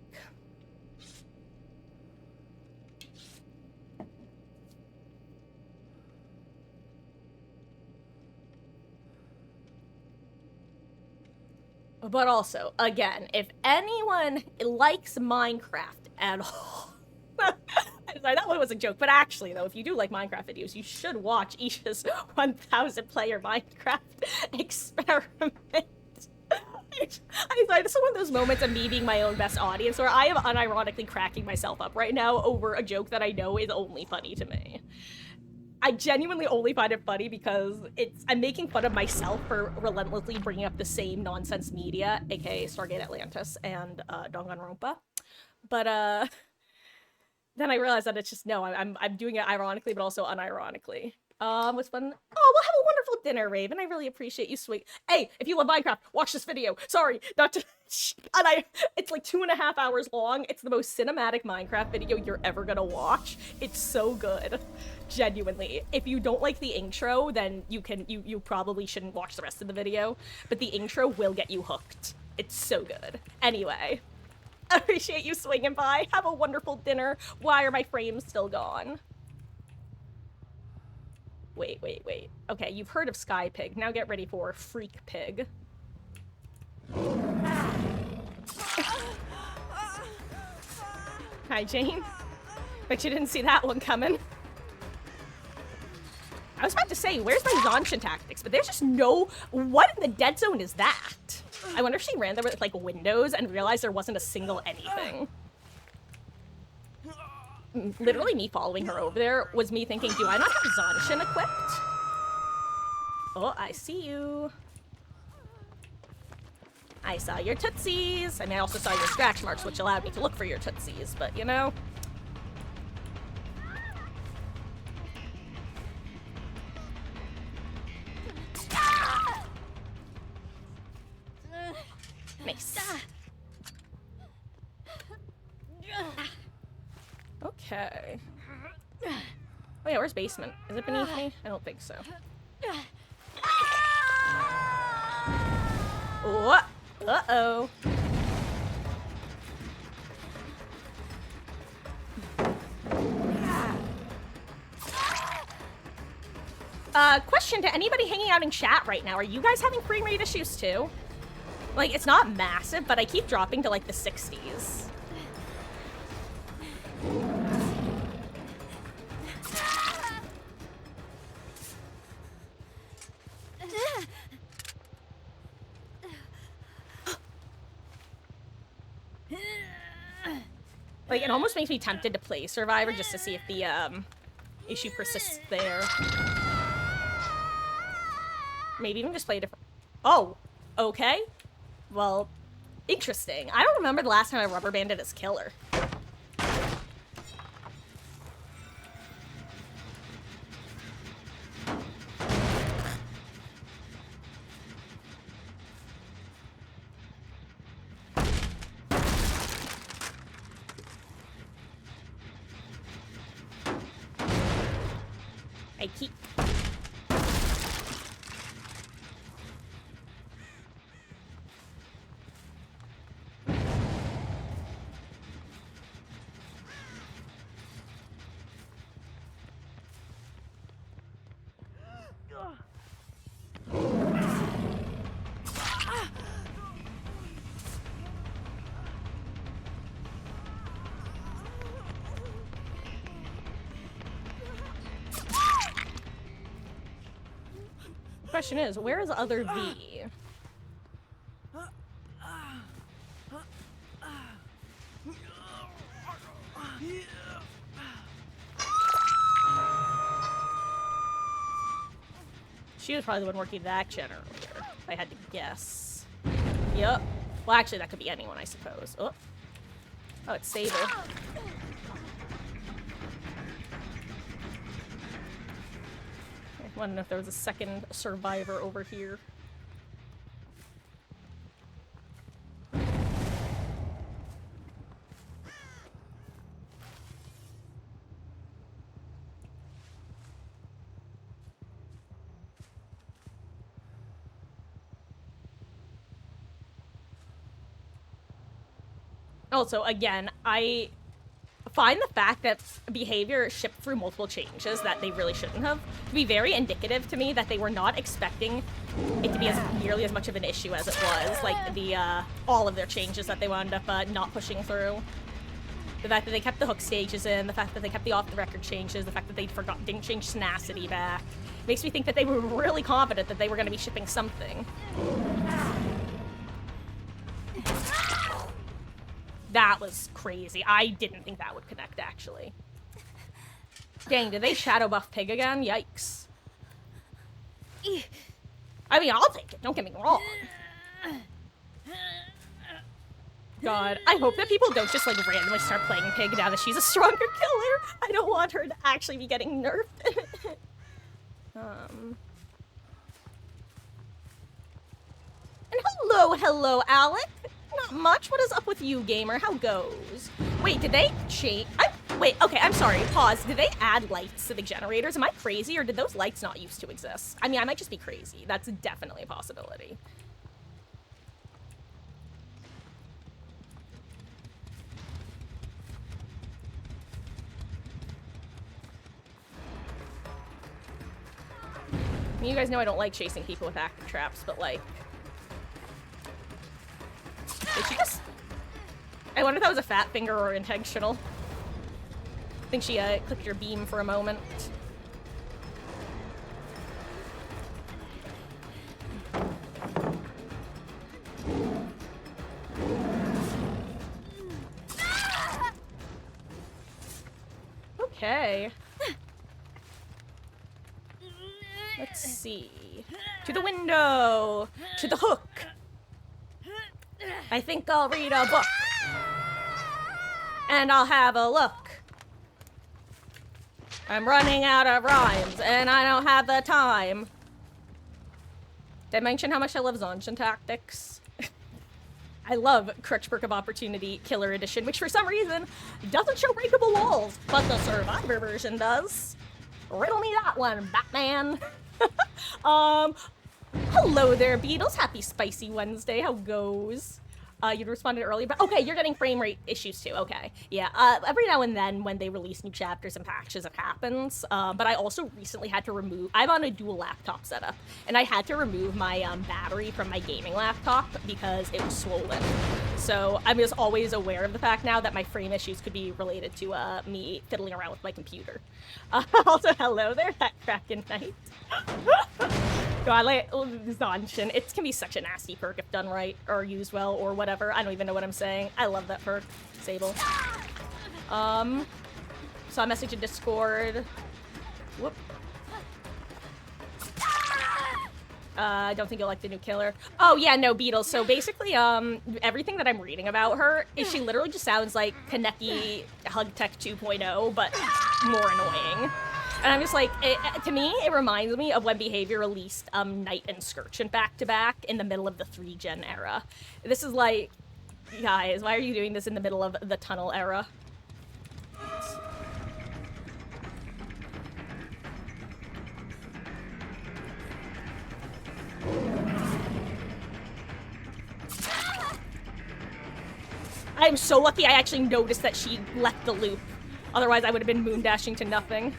But also, again, if anyone likes Minecraft at all, sorry, that one was a joke, but actually, though, if you do like Minecraft videos, you should watch Isha's 1,000 player Minecraft experiment. This is one of those moments of me being my own best audience where I am unironically cracking myself up right now over a joke that I know is only funny to me. I genuinely only find it funny because I'm making fun of myself for relentlessly bringing up the same nonsense media, aka Stargate Atlantis and Danganronpa. But then I realized that it's just no, I'm doing it ironically, but also unironically. What's fun? Oh, we'll have a wonderful dinner, Raven. I really appreciate you, sweet. Hey, if you love Minecraft, watch this video. Sorry, not to. It's like 2.5 hours long. It's the most cinematic Minecraft video you're ever gonna watch. It's so good, genuinely. If you don't like the intro, then you probably shouldn't watch the rest of the video. But the intro will get you hooked. It's so good. Anyway. Appreciate you swinging by. Have a wonderful dinner. Why are my frames still gone? Wait. Okay, you've heard of Sky Pig. Now get ready for Freak Pig. Hi, Jane. Bet you didn't see that one coming. I was about to say, where's my Zanshin tactics? But there's just no... What in the dead zone is that? I wonder if she ran there with, like, windows and realized there wasn't a single anything. Literally me following her over there was me thinking, do I not have Zanshin equipped? Oh, I see you. I saw your tootsies. I mean, I also saw your scratch marks, which allowed me to look for your tootsies, but, you know... Nice. Okay. Oh yeah, where's basement? Is it beneath me? I don't think so. Oh, uh-oh. Question to anybody hanging out in chat right now. Are you guys having frame rate issues too? Like, it's not massive, but I keep dropping to, like, the 60s. Like, it almost makes me tempted to play Survivor just to see if the, issue persists there. Maybe even just play a different... Oh! Okay. Well, interesting. I don't remember the last time I rubber banded as killer. I keep... Question is, where is other V? She was probably the one working that generator, if I had to guess. Yep. Well, actually, that could be anyone, I suppose. Oh, oh, it's Sable. I wonder if there was a second survivor over here. Also, again, I find the fact that behavior shipped through multiple changes that they really shouldn't have to be very indicative to me that they were not expecting it to be nearly as much of an issue as it was. Like, the, all of their changes that they wound up not pushing through. The fact that they kept the hook stages in, the fact that they kept the off-the-record changes, the fact that they didn't change tenacity back. Makes me think that they were really confident that they were going to be shipping something. That was crazy. I didn't think that would connect, actually. Dang, did they shadow buff Pig again? Yikes. I mean, I'll take it, don't get me wrong. God, I hope that people don't just, like, randomly start playing Pig now that she's a stronger killer. I don't want her to actually be getting nerfed. And hello, Alec. Not much. What is up with you, gamer? How goes? Wait, did they change? Wait, okay, I'm sorry. Pause. Did they add lights to the generators? Am I crazy, or did those lights not used to exist? I mean, I might just be crazy. That's definitely a possibility. I mean, you guys know I don't like chasing people with active traps, but, like... Did she just... I wonder if that was a fat finger or intentional. I think she, clicked your beam for a moment. Okay. Let's see. To the window! To the hook! I think I'll read a book. And I'll have a look. I'm running out of rhymes, and I don't have the time. Did I mention how much I love Zanshin Tactics? I love Crutch Perk of Opportunity Killer Edition, which for some reason doesn't show breakable walls, but the Survivor version does. Riddle me that one, Batman. Hello there, Beatles. Happy Spicy Wednesday. How goes? You responded earlier, but okay, you're getting frame rate issues too. Okay, yeah. Every now and then when they release new chapters and patches, it happens. But I also recently had to remove. I'm on a dual laptop setup, and I had to remove my battery from my gaming laptop because it was swollen. So I'm just always aware of the fact now that my frame issues could be related to me fiddling around with my computer. Also, hello there, that Kraken Knight. God, like, Zanshin, it can be such a nasty perk if done right, or used well, or whatever. I don't even know what I'm saying. I love that perk. Sable. Saw a message in Discord. Whoop. I don't think you'll like the new killer. Oh, yeah, no, Beatles. So basically, everything that I'm reading about her is she literally just sounds like Kaneki Hugtech 2.0, but more annoying. And I'm just like, to me, it reminds me of when Behavior released Knight and Scourgeon back-to-back in the middle of the 3-gen era. This is like, guys, why are you doing this in the middle of the tunnel era? I'm so lucky I actually noticed that she left the loop. Otherwise, I would have been moon dashing to nothing.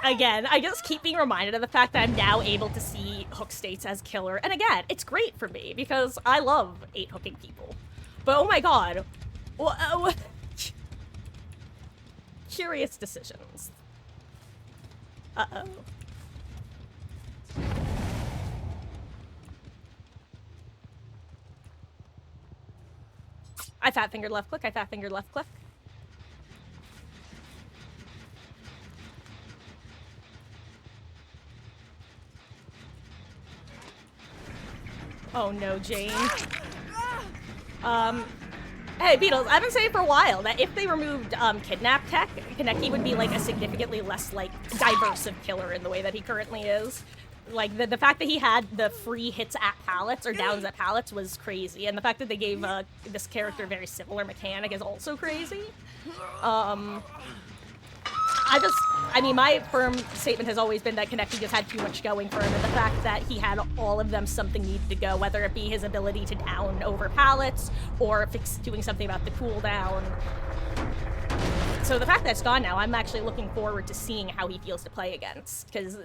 Again, I just keep being reminded of the fact that I'm now able to see hook states as killer. And again, it's great for me because I love 8-hooking people. But oh my god. Curious decisions. Uh-oh. I fat-fingered left click, I fat-fingered left click. Oh no, Jane. Hey, Beatles, I've been saying for a while that if they removed, Kidnap Tech, Kaneki would be, like, a significantly less, like, diverse killer in the way that he currently is. Like, the fact that he had the free hits at pallets, or downs at pallets, was crazy. And the fact that they gave, this character a very similar mechanic is also crazy. I mean, my firm statement has always been that Connecting just had too much going for him, and the fact that he had all of them, something needed to go, whether it be his ability to down over pallets, or doing something about the cooldown. So the fact that it's gone now, I'm actually looking forward to seeing how he feels to play against, because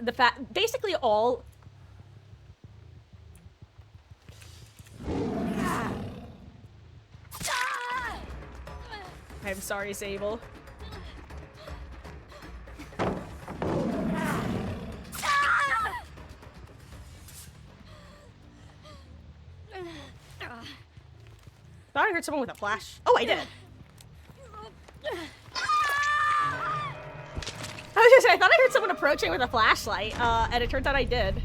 basically all... I'm sorry, Sable. Thought I heard someone with a flash. Oh, I did. I thought I heard someone approaching with a flashlight, and it turns out I did.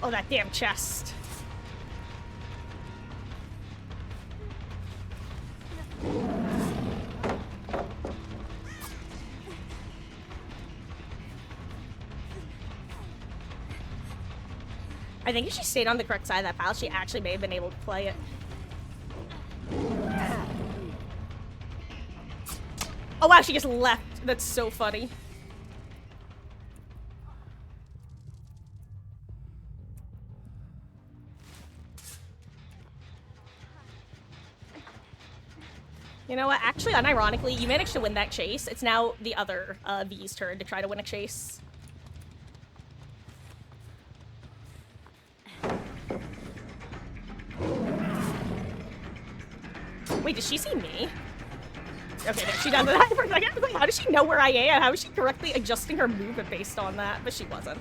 Oh, that damn chest. I think if she stayed on the correct side of that pile, she actually may have been able to play it. Oh wow, she just left. That's so funny. You know what? Actually, unironically, you managed to win that chase. It's now the other V's turn to try to win a chase. Wait, does she see me? Okay, no, she doesn't. For a second, I was like, how does she know where I am? How is she correctly adjusting her movement based on that? But she wasn't.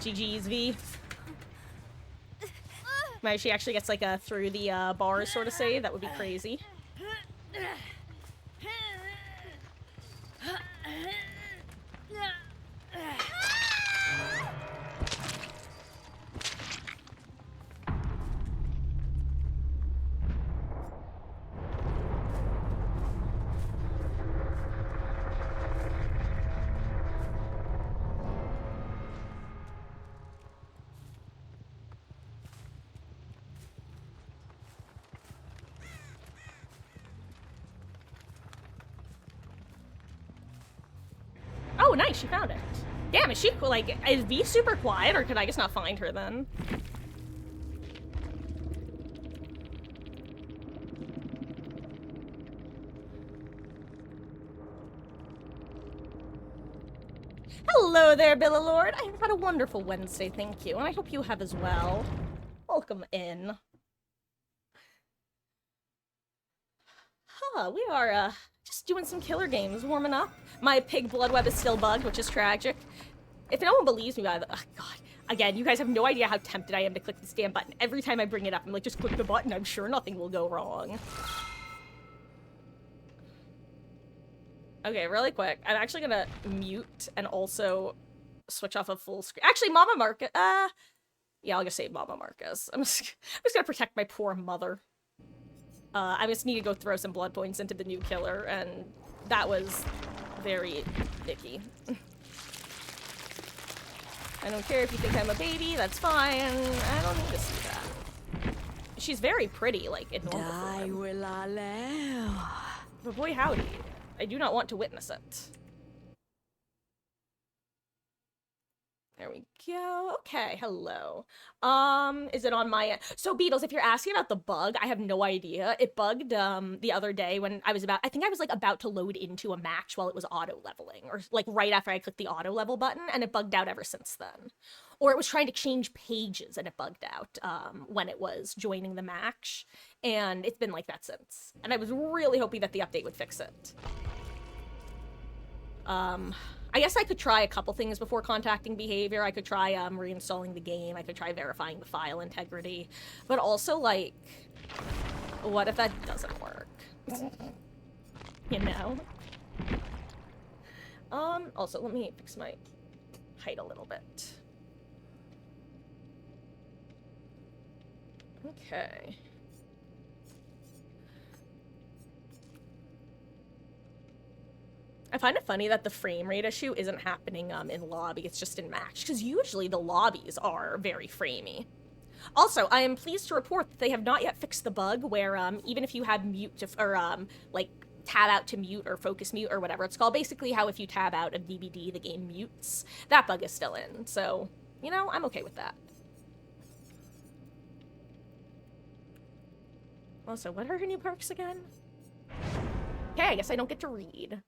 GG's V. Maybe she actually gets like a through the bars sort of save. That would be crazy. Oh, nice, she found it. Damn, is she, like, is V super quiet, or could I just not find her then? Hello there, Billalord. I've had a wonderful Wednesday, thank you, and I hope you have as well. Welcome in. Huh, we are, just doing some killer games, warming up. My pig blood web is still bugged, which is tragic. If no one believes me by the- oh, God. Again, you guys have no idea how tempted I am to click this damn button. Every time I bring it up, I'm like, just click the button, I'm sure nothing will go wrong. Okay, really quick. I'm actually gonna mute and also switch off of full screen. Actually, Mama Marcus, yeah, I'll just say Mama Marcus. I'm just gonna protect my poor mother. I just need to go throw some blood points into the new killer, and that was very icky. I don't care if you think I'm a baby, that's fine. I don't need to see that. She's very pretty, like, in normal form. But boy howdy, I do not want to witness it. There we go. Okay, hello. Is it on my end? So, Beatles, if you're asking about the bug, I have no idea. It bugged, the other day when I was I think I was, like, about to load into a match while it was auto-leveling, or, like, right after I clicked the auto-level button, and it bugged out ever since then. Or it was trying to change pages, and it bugged out, when it was joining the match, and it's been like that since. And I was really hoping that the update would fix it. I guess I could try a couple things before contacting behavior. I could try, reinstalling the game. I could try verifying the file integrity. But also, like, what if that doesn't work? You know? Also, let me fix my height a little bit. Okay. I find it funny that the frame rate issue isn't happening in lobby, it's just in match, because usually the lobbies are very framey. Also, I am pleased to report that they have not yet fixed the bug where even if you have mute to, or like tab out to mute or focus mute or whatever it's called, basically how if you tab out of DBD the game mutes, that bug is still in. So, you know, I'm okay with that. Also, what are her new perks again? Okay, I guess I don't get to read.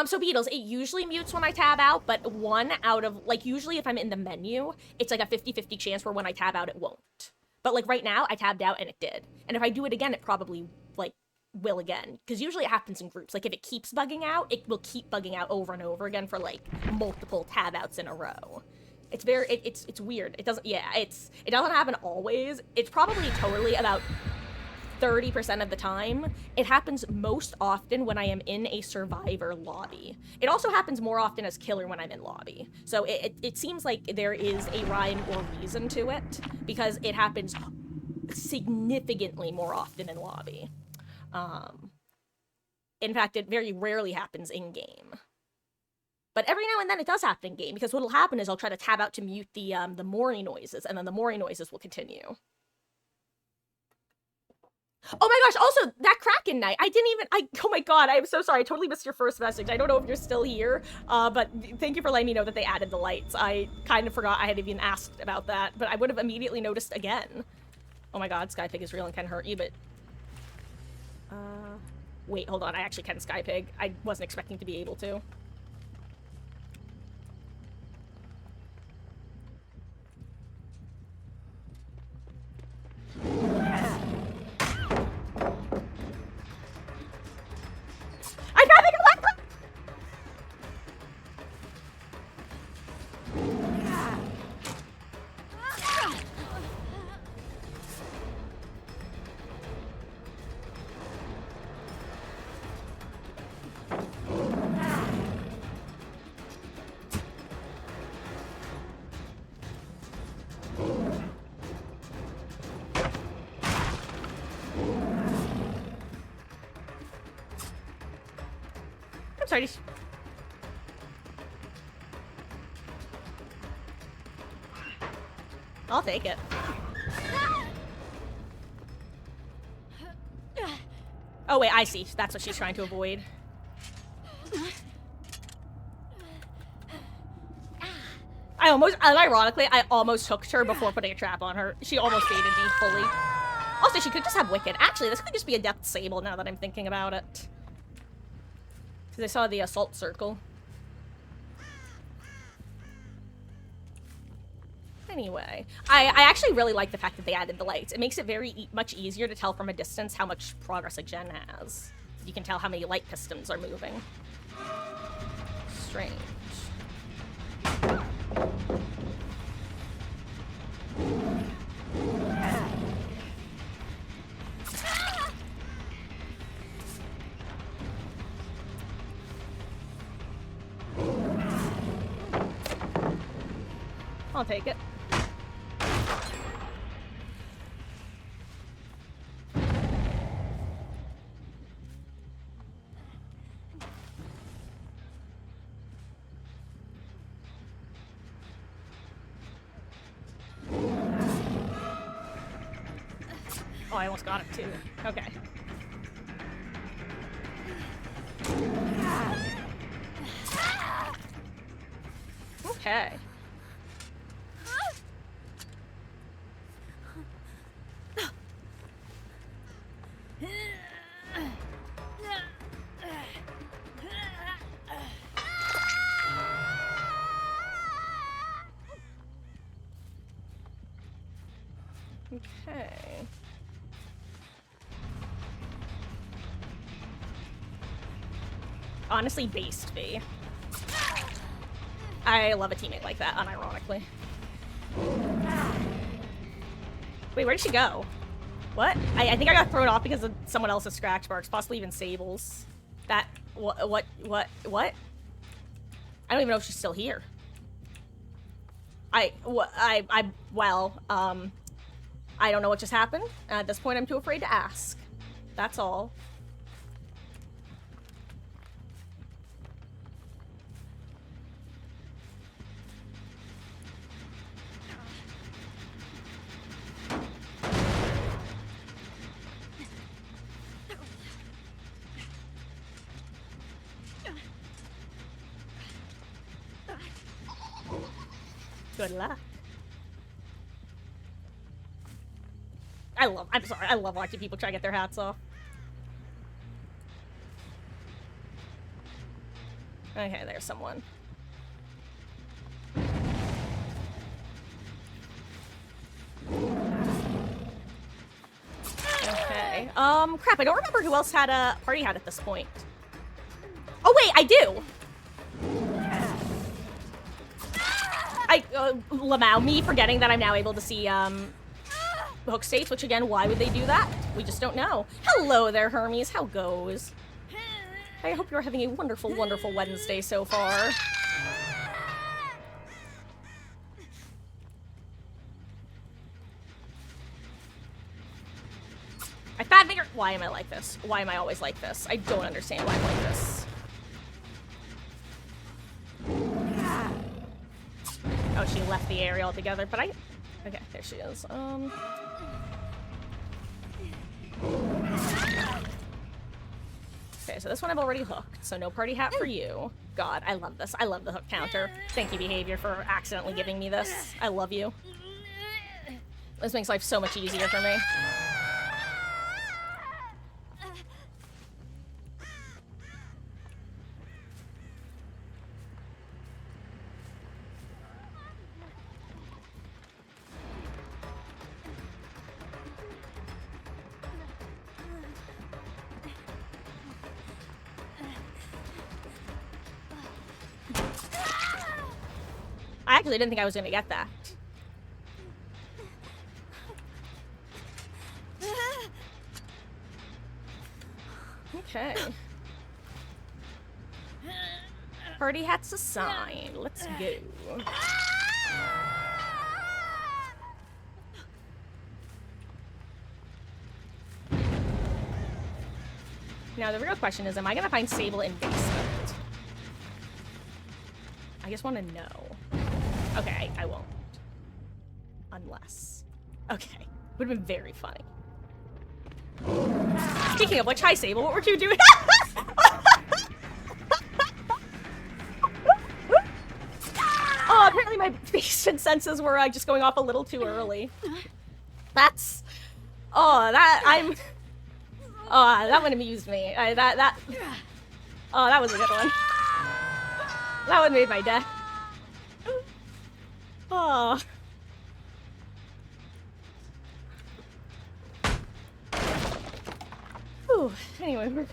So Beatles, it usually mutes when I tab out, but 1 out of, like, usually if I'm in the menu, it's like a 50-50 chance where when I tab out, it won't. But, like, right now, I tabbed out and it did. And if I do it again, it probably, like, will again. Because usually it happens in groups. Like, if it keeps bugging out, it will keep bugging out over and over again for, like, multiple tab outs in a row. It's very, it's weird. It doesn't, yeah, it doesn't happen always. It's probably totally about 30% of the time. It happens most often when I am in a survivor lobby. It also happens more often as killer when I'm in lobby. So it seems like there is a rhyme or reason to it, because it happens significantly more often in lobby. In fact, it very rarely happens in-game. But every now and then it does happen in-game, because what'll happen is I'll try to tab out to mute the Mori noises, and then the Mori noises will continue. Oh my gosh, also, that Kraken night, oh my god, I'm so sorry, I totally missed your first message. I don't know if you're still here, but thank you for letting me know that they added the lights. I kind of forgot I had even asked about that, but I would have immediately noticed again. Oh my god, Skypig is real and can hurt you, but... wait, hold on, I actually can Skypig. I wasn't expecting to be able to. I can't think of that! I'm sorry. I'll take it. Oh wait, I see. That's what she's trying to avoid. Ironically, I almost hooked her before putting a trap on her. She almost baited me fully. Also, she could just have Wicked. Actually, this could just be a Death Sable now that I'm thinking about it. Because I saw the Assault Circle. Anyway, I actually really like the fact that they added the lights. It makes it very much easier to tell from a distance how much progress a gen has. You can tell how many light pistons are moving. Strange. I'll take it. Oh, I almost got it too. Okay. Okay. Okay. Honestly, based V. I love a teammate like that, unironically. Wait, where did she go? What? I think I got thrown off because of someone else's scratch marks, possibly even Sables. That, what? I don't even know if she's still here. Well, I don't know what just happened. At this point, I'm too afraid to ask. That's all. Good luck. I love watching people try to get their hats off. Okay, there's someone. Okay. Crap, I don't remember who else had a party hat at this point. Oh wait, I do! Lamau, me forgetting that I'm now able to see, hook states, which again, why would they do that? We just don't know. Hello there, Hermes. How goes? I hope you're having a wonderful, wonderful Wednesday so far. I fat finger. Why am I like this? Why am I always like this? I don't understand why I'm like this. Oh, she left the area altogether, but I... Okay, there she is. Okay, so this one I've already hooked, so no party hat for you. God, I love this. I love the hook counter. Thank you, Behavior, for accidentally giving me this. I love you. This makes life so much easier for me. I actually didn't think I was gonna get that. Okay. Party hats assigned. Let's go. Now the real question is, am I gonna find Sable in basement? I just want to know. Okay, I won't. Unless. Okay. Would have been very funny. Speaking of which, hi Sable, what were you doing? Oh, apparently my basement senses were just going off a little too early. That's... Oh, that... I'm... Oh, that one amused me. Oh, that was a good one. That one made my day. Oh. Whew. Anyway, we're...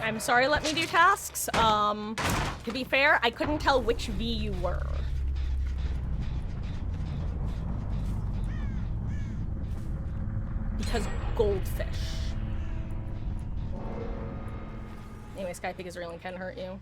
I'm sorry, let me do tasks. To be fair, I couldn't tell which V you were. Because goldfish. Anyway, Skypig is real and can hurt you.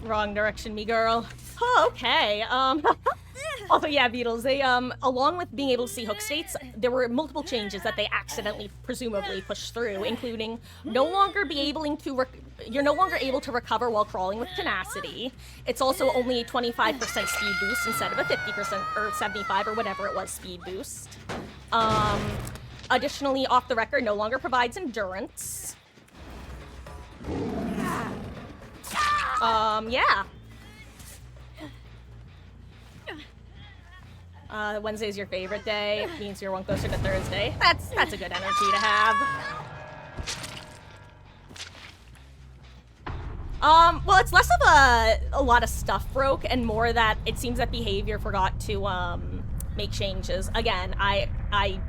Wrong direction, me girl. Oh, okay. Also, yeah, Beatles, they, along with being able to see hook states, there were multiple changes that they accidentally, presumably, pushed through, including no longer be able to, you're no longer able to recover while crawling with tenacity. It's also only a 25% speed boost instead of a 50% or 75 or whatever it was speed boost. Additionally, off the record no longer provides endurance. Yeah. Wednesday's your favorite day. It means you're one closer to Thursday. That's a good energy to have. Well, it's less of a lot of stuff broke and more that it seems that behavior forgot to, make changes. Again, I'm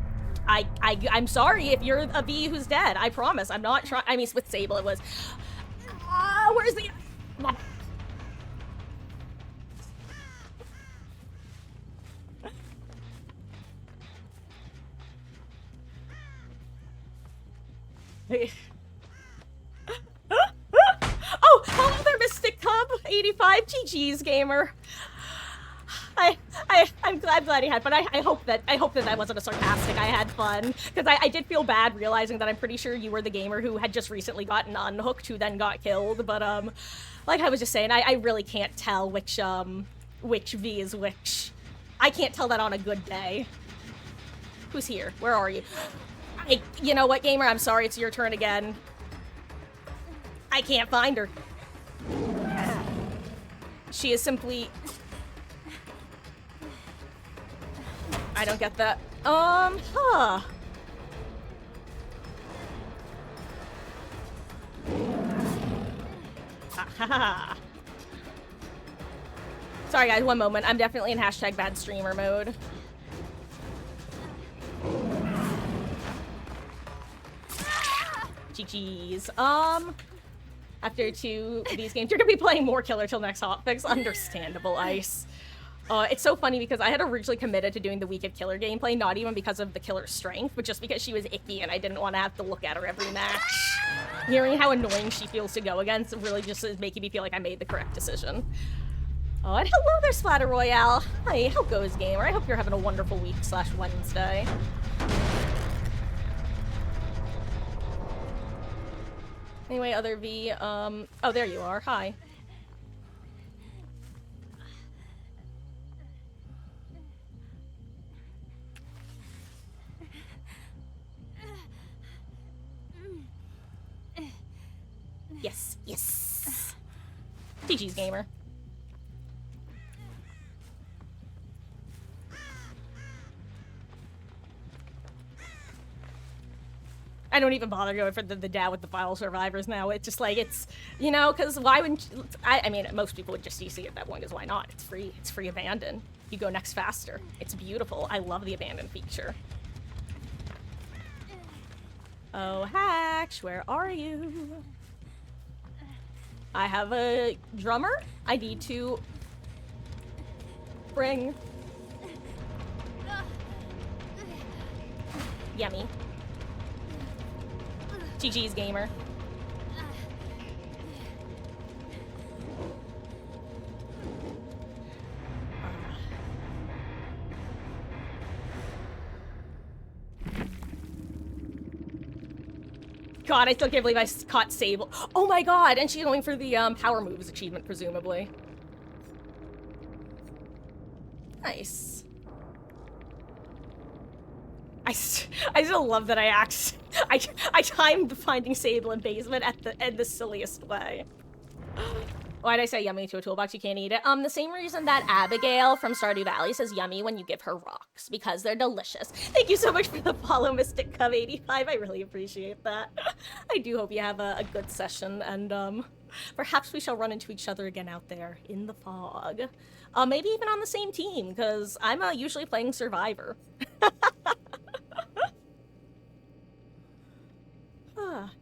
sorry if you're a V who's dead. I promise. I'm not trying. I mean, with Sable, it was. Where's the. Oh, hello there, Mystic Cub 85. GG's, gamer. I'm glad he had fun. I hope that wasn't a sarcastic. I had fun because I did feel bad realizing that I'm pretty sure you were the gamer who had just recently gotten unhooked who then got killed. But like I was just saying, I really can't tell which V is which. I can't tell that on a good day. Who's here? Where are you? You know what, gamer? I'm sorry. It's your turn again. I can't find her. She is simply. I don't get that. Huh. Sorry guys, one moment. I'm definitely in hashtag bad streamer mode. GG's. After 2 of these games, you're gonna be playing more Killer till next hotfix. Understandable, Ice. It's so funny because I had originally committed to doing the Week of Killer gameplay, not even because of the killer's strength, but just because she was icky and I didn't want to have to look at her every match. Hearing how annoying she feels to go against really just is making me feel like I made the correct decision. Oh, and hello there, Splatter Royale. Hi, how goes, gamer? I hope you're having a wonderful week / Wednesday. Anyway, other V, oh, there you are. Hi. Yes, yes. GG's, gamer. I don't even bother going for the dad with the file survivors now. It's just like, it's, you know, because why wouldn't you, I mean, most people would just see at that point because why not? It's free. It's free abandon. You go next faster. It's beautiful. I love the abandon feature. Oh, Hatch, where are you? I have a drummer. I need to bring. Yummy. GG's, gamer. God, I still can't believe I caught Sable. Oh my god, and she's going for the power moves achievement, presumably. Nice. I still love that I timed finding Sable in basement in the silliest way. Why'd I say yummy to a toolbox? You can't eat it. The same reason that Abigail from Stardew Valley says yummy when you give her rocks, because they're delicious. Thank you so much for the follow, Mystic Cub 85. I really appreciate that. I do hope you have a good session, and perhaps we shall run into each other again out there in the fog. Maybe even on the same team, because I'm usually playing Survivor.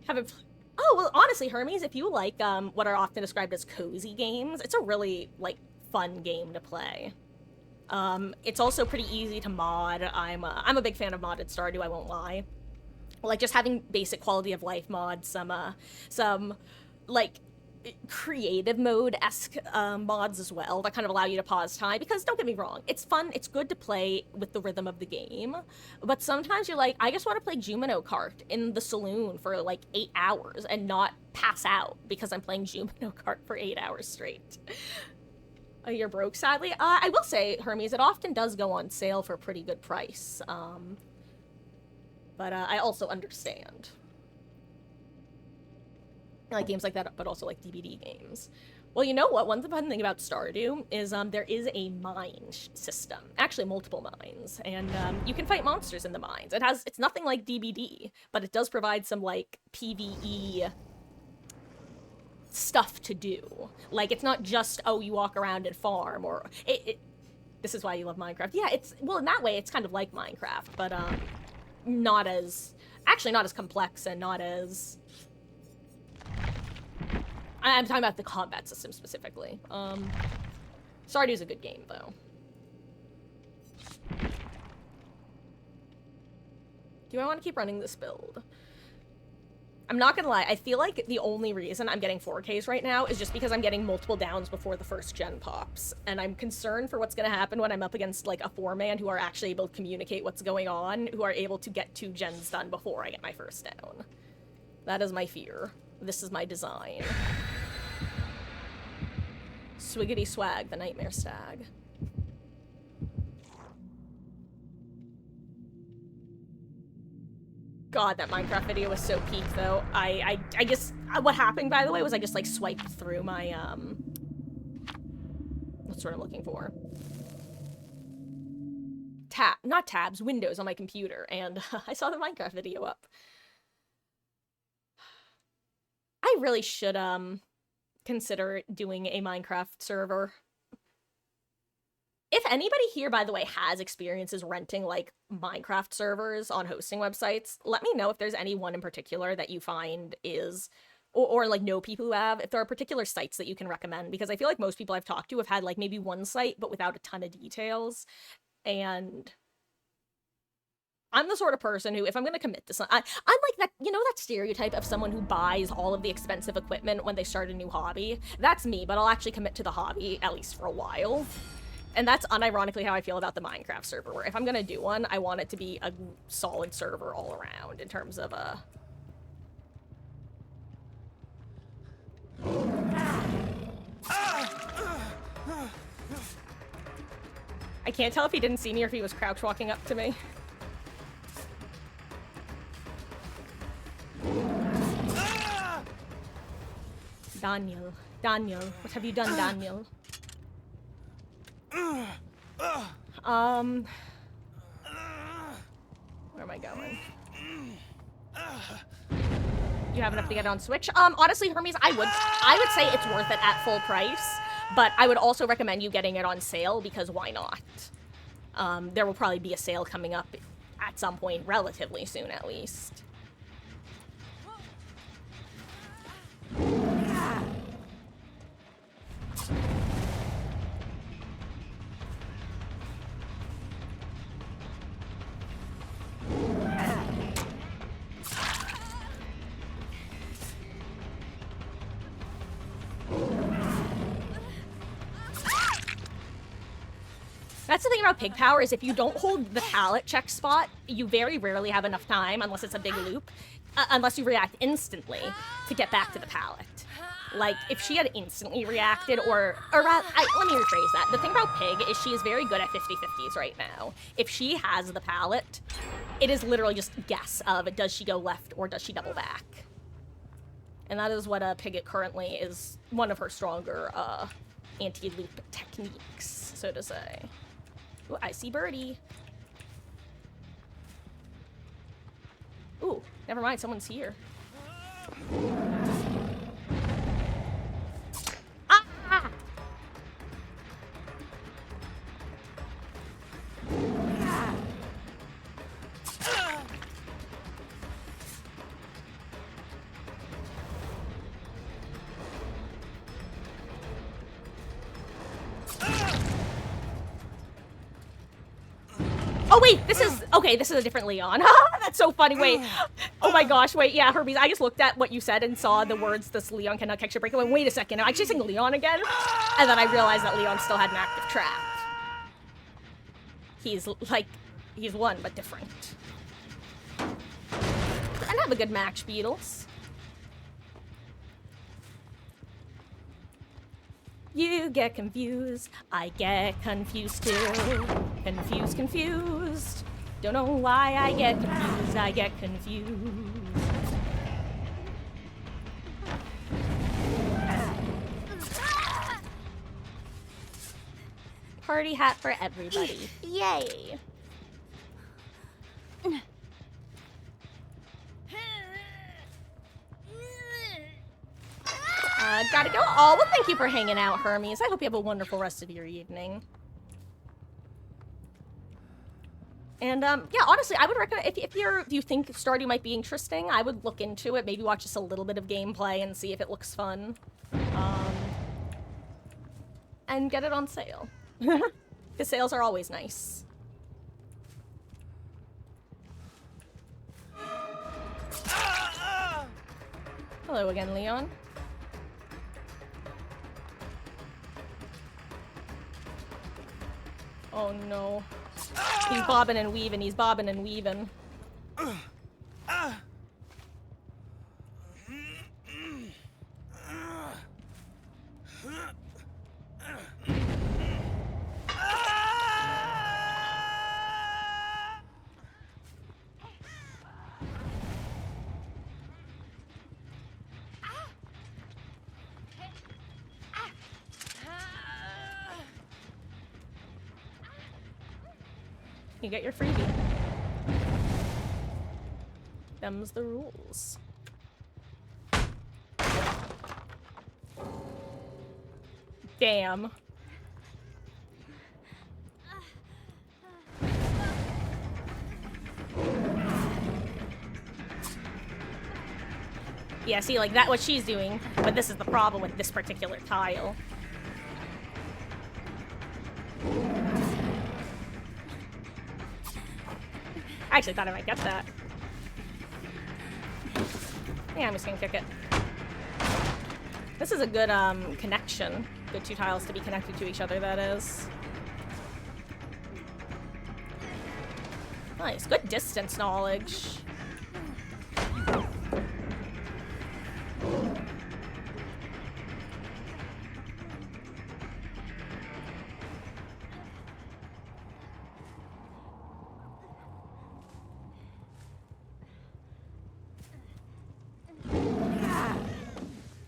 Haven't. Oh, well, honestly, Hermes, if you like what are often described as cozy games, it's a really, like, fun game to play. It's also pretty easy to mod. I'm a big fan of modded Stardew, I won't lie. Like, just having basic quality of life mods, some like, creative mode-esque mods as well that kind of allow you to pause time, because don't get me wrong, it's fun, it's good to play with the rhythm of the game, but sometimes you're like, I just want to play Jumino Kart in the saloon for like 8 hours and not pass out because I'm playing Jumino Kart for 8 hours straight. You're broke, sadly. I will say, Hermes, it often does go on sale for a pretty good price, but I also understand. I like games like that, but also like DBD games. Well, you know what? One fun thing about Stardew is there is a mine system. Actually, multiple mines. And you can fight monsters in the mines. It's nothing like DBD, but it does provide some, like, PvE stuff to do. Like, it's not just, oh, you walk around and farm, or... This is why you love Minecraft. Yeah, well, in that way, it's kind of like Minecraft, but not as... Actually, not as complex and not as... I'm talking about the combat system specifically. Stardew's a good game, though. Do I want to keep running this build? I'm not gonna lie, I feel like the only reason I'm getting 4Ks right now is just because I'm getting multiple downs before the first gen pops. And I'm concerned for what's gonna happen when I'm up against, like, a 4-man who are actually able to communicate what's going on, who are able to get 2 gens done before I get my first down. That is my fear. This is my design. Swiggity swag, the nightmare stag. God, that Minecraft video was so peak, though. I guess what happened, by the way, was I just, like, swiped through my, what's what I'm looking for? Not tabs, windows on my computer, and I saw the Minecraft video up. I really should, consider doing a Minecraft server. If anybody here, by the way, has experiences renting, like, Minecraft servers on hosting websites, let me know if there's any one in particular that you find is, or like, know people who have, if there are particular sites that you can recommend, because I feel like most people I've talked to have had, like, maybe one site, but without a ton of details, and... I'm the sort of person who, if I'm gonna commit to something, I'm like that, you know, that stereotype of someone who buys all of the expensive equipment when they start a new hobby? That's me, but I'll actually commit to the hobby, at least for a while. And that's unironically how I feel about the Minecraft server, where if I'm gonna do one, I want it to be a solid server all around, in terms of, I can't tell if he didn't see me or if he was crouch walking up to me. Daniel, what have you done, Daniel? Where am I going? You have enough to get it on Switch? Honestly, Hermes, I would say it's worth it at full price, but I would also recommend you getting it on sale, because why not? There will probably be a sale coming up at some point, relatively soon at least. That's the thing about pig power, is if you don't hold the pallet check spot, you very rarely have enough time, unless it's a big loop, unless you react instantly, to get back to the pallet. Like, if she had instantly reacted, let me rephrase that. The thing about Pig is she is very good at 50-50s right now. If she has the pallet, it is literally just guess of, does she go left or does she double back? And that is what Pig currently is one of her stronger anti-loop techniques, so to say. Ooh, I see Birdie. Ooh, never mind, someone's here. Ah! Oh wait, this is a different Leon. That's so funny. Wait. Oh my gosh, wait, yeah, Hermes, I just looked at what you said and saw the words, this Leon cannot catch a break. I went, wait a second, am I chasing Leon again? And then I realized that Leon still had an active trap. He's, like, he's one, but different. And have a good match, Beatles. You get confused, I get confused too. Confused. Don't know why I get confused. Party hat for everybody. Yay. Gotta go. Oh, well, thank you for hanging out, Hermes. I hope you have a wonderful rest of your evening. And, yeah, honestly, I would recommend, if you think Stardew might be interesting, I would look into it, maybe watch just a little bit of gameplay and see if it looks fun. And get it on sale. Because sales are always nice. Hello again, Leon. Oh no. He's bobbing and weaving, he's bobbing and weaving. You get your freebie. Them's the rules. Damn. Yeah, see, like, that's what she's doing, but this is the problem with this particular tile. I actually thought I might get that. Yeah, I'm just gonna kick it. This is a good, connection. Good two tiles to be connected to each other, that is. Nice. Good distance knowledge.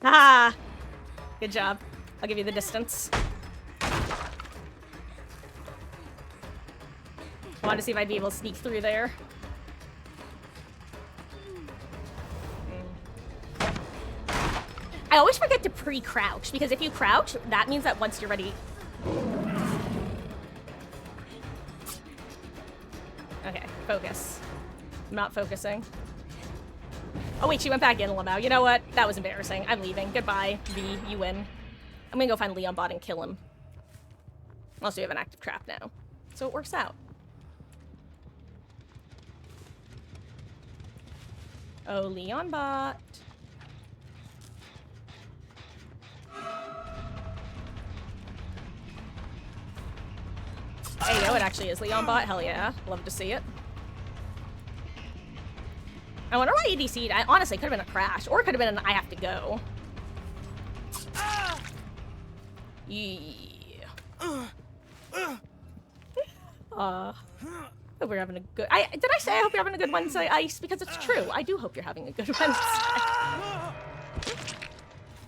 Ah! Good job. I'll give you the distance. Wanted to see if I'd be able to sneak through there. I always forget to pre-crouch, because if you crouch, that means that once you're ready... Okay, focus. I'm not focusing. Oh wait, she went back in, Lamau. You know what? That was embarrassing. I'm leaving. Goodbye, V. You win. I'm gonna go find Leon Bot and kill him. Unless we have an active trap now. So it works out. Oh, Leon Bot. There you go, it actually is Leon Bot. Hell yeah. Love to see it. I wonder why ADC'd. Honestly, it could have been a crash. Or it could have been an I have to go. Yeah. Hope we're having a good... Did I say I hope you're having a good Wednesday, Ice? Because it's true. I do hope you're having a good Wednesday.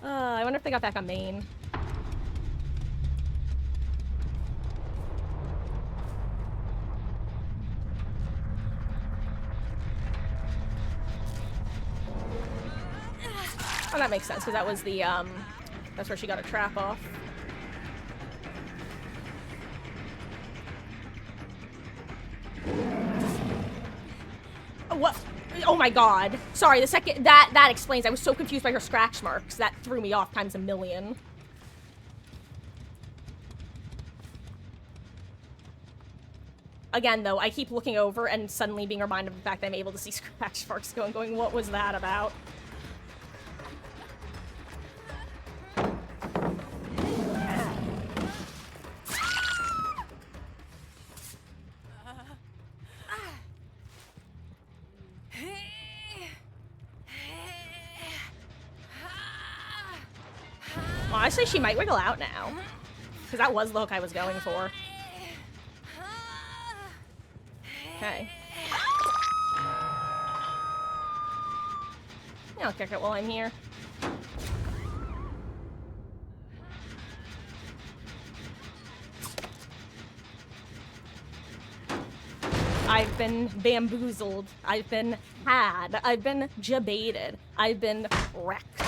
I wonder if they got back on main. Oh, that makes sense, because that was the, that's where she got a trap off. Oh, what? Oh my god. Sorry, the second, that explains. I was so confused by her scratch marks. That threw me off times a million. Again, though, I keep looking over and suddenly being reminded of the fact that I'm able to see scratch marks going, what was that about? Honestly, she might wiggle out now. Because that was the hook I was going for. Okay. I'll kick it while I'm here. I've been bamboozled. I've been had. I've been jebaited. I've been wrecked.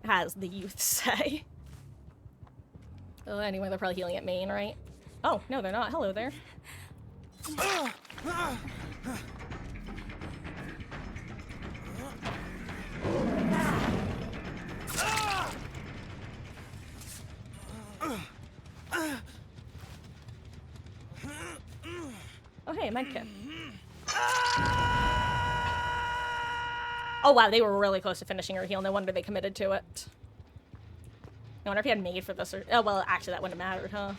As the youth say. Oh, anyway, they're probably healing at main, right? Oh, no, they're not. Hello there. Oh, hey, medkit. Oh, wow, they were really close to finishing her heal. No wonder they committed to it. I wonder if he had made for this or... Oh, well, actually, that wouldn't have mattered, huh?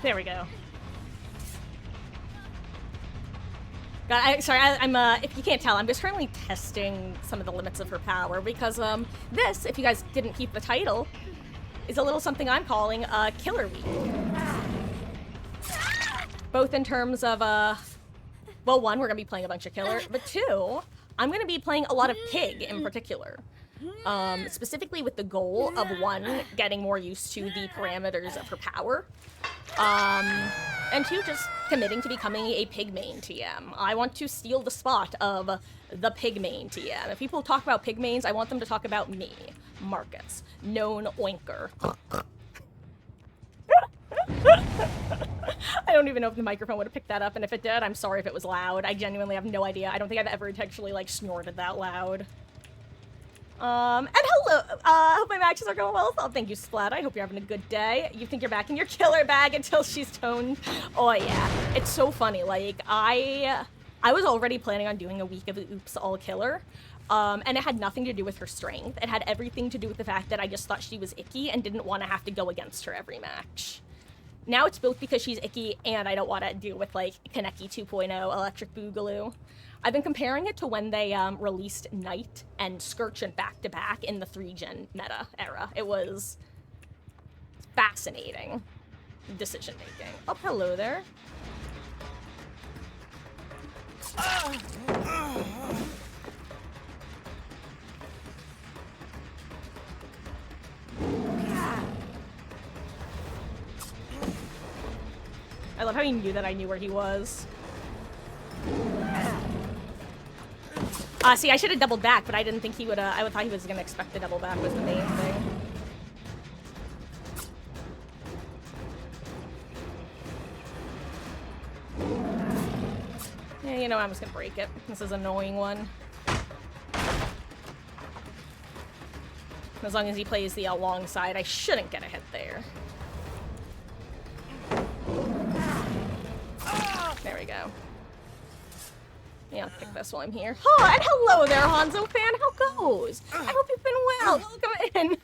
There we go. God, if you can't tell, I'm just currently testing some of the limits of her power because, this, if you guys didn't keep the title, is a little something I'm calling, Killer Week. Both in terms of, well, one, we're gonna be playing a bunch of killer, but two, I'm gonna be playing a lot of pig in particular. Specifically with the goal of, one, getting more used to the parameters of her power, and two, just committing to becoming a pig main TM. I want to steal the spot of the pig main TM. If people talk about pig mains, I want them to talk about me, Marcus, known oinker. I don't even know if the microphone would have picked that up, and if it did, I'm sorry if it was loud. I genuinely have no idea. I don't think I've ever intentionally, like, snorted that loud. And hello, hope my matches are going well. Oh, thank you, Splat. I hope you're having a good day. You think you're back in your killer bag until she's toned. Oh, yeah. It's so funny. Like, I was already planning on doing a week of Oops All Killer. And it had nothing to do with her strength. It had everything to do with the fact that I just thought she was icky and didn't want to have to go against her every match. Now it's both because she's icky and I don't want to deal with, like, Kaneki 2.0 Electric Boogaloo. I've been comparing it to when they released Knight and Scourgeon back-to-back in the 3-gen meta era. It was fascinating decision-making. Oh, hello there. I love how he knew that I knew where he was. See, I should have doubled back, but I didn't think he would, I thought he was gonna expect the double back was the main thing. Yeah, you know, I'm just gonna break it. This is an annoying one. As long as he plays the long side, I shouldn't get a hit there. There we go. Yeah, I'll pick this while I'm here. Oh, and hello there, Hanzo fan. How goes? I hope you've been well. Welcome in.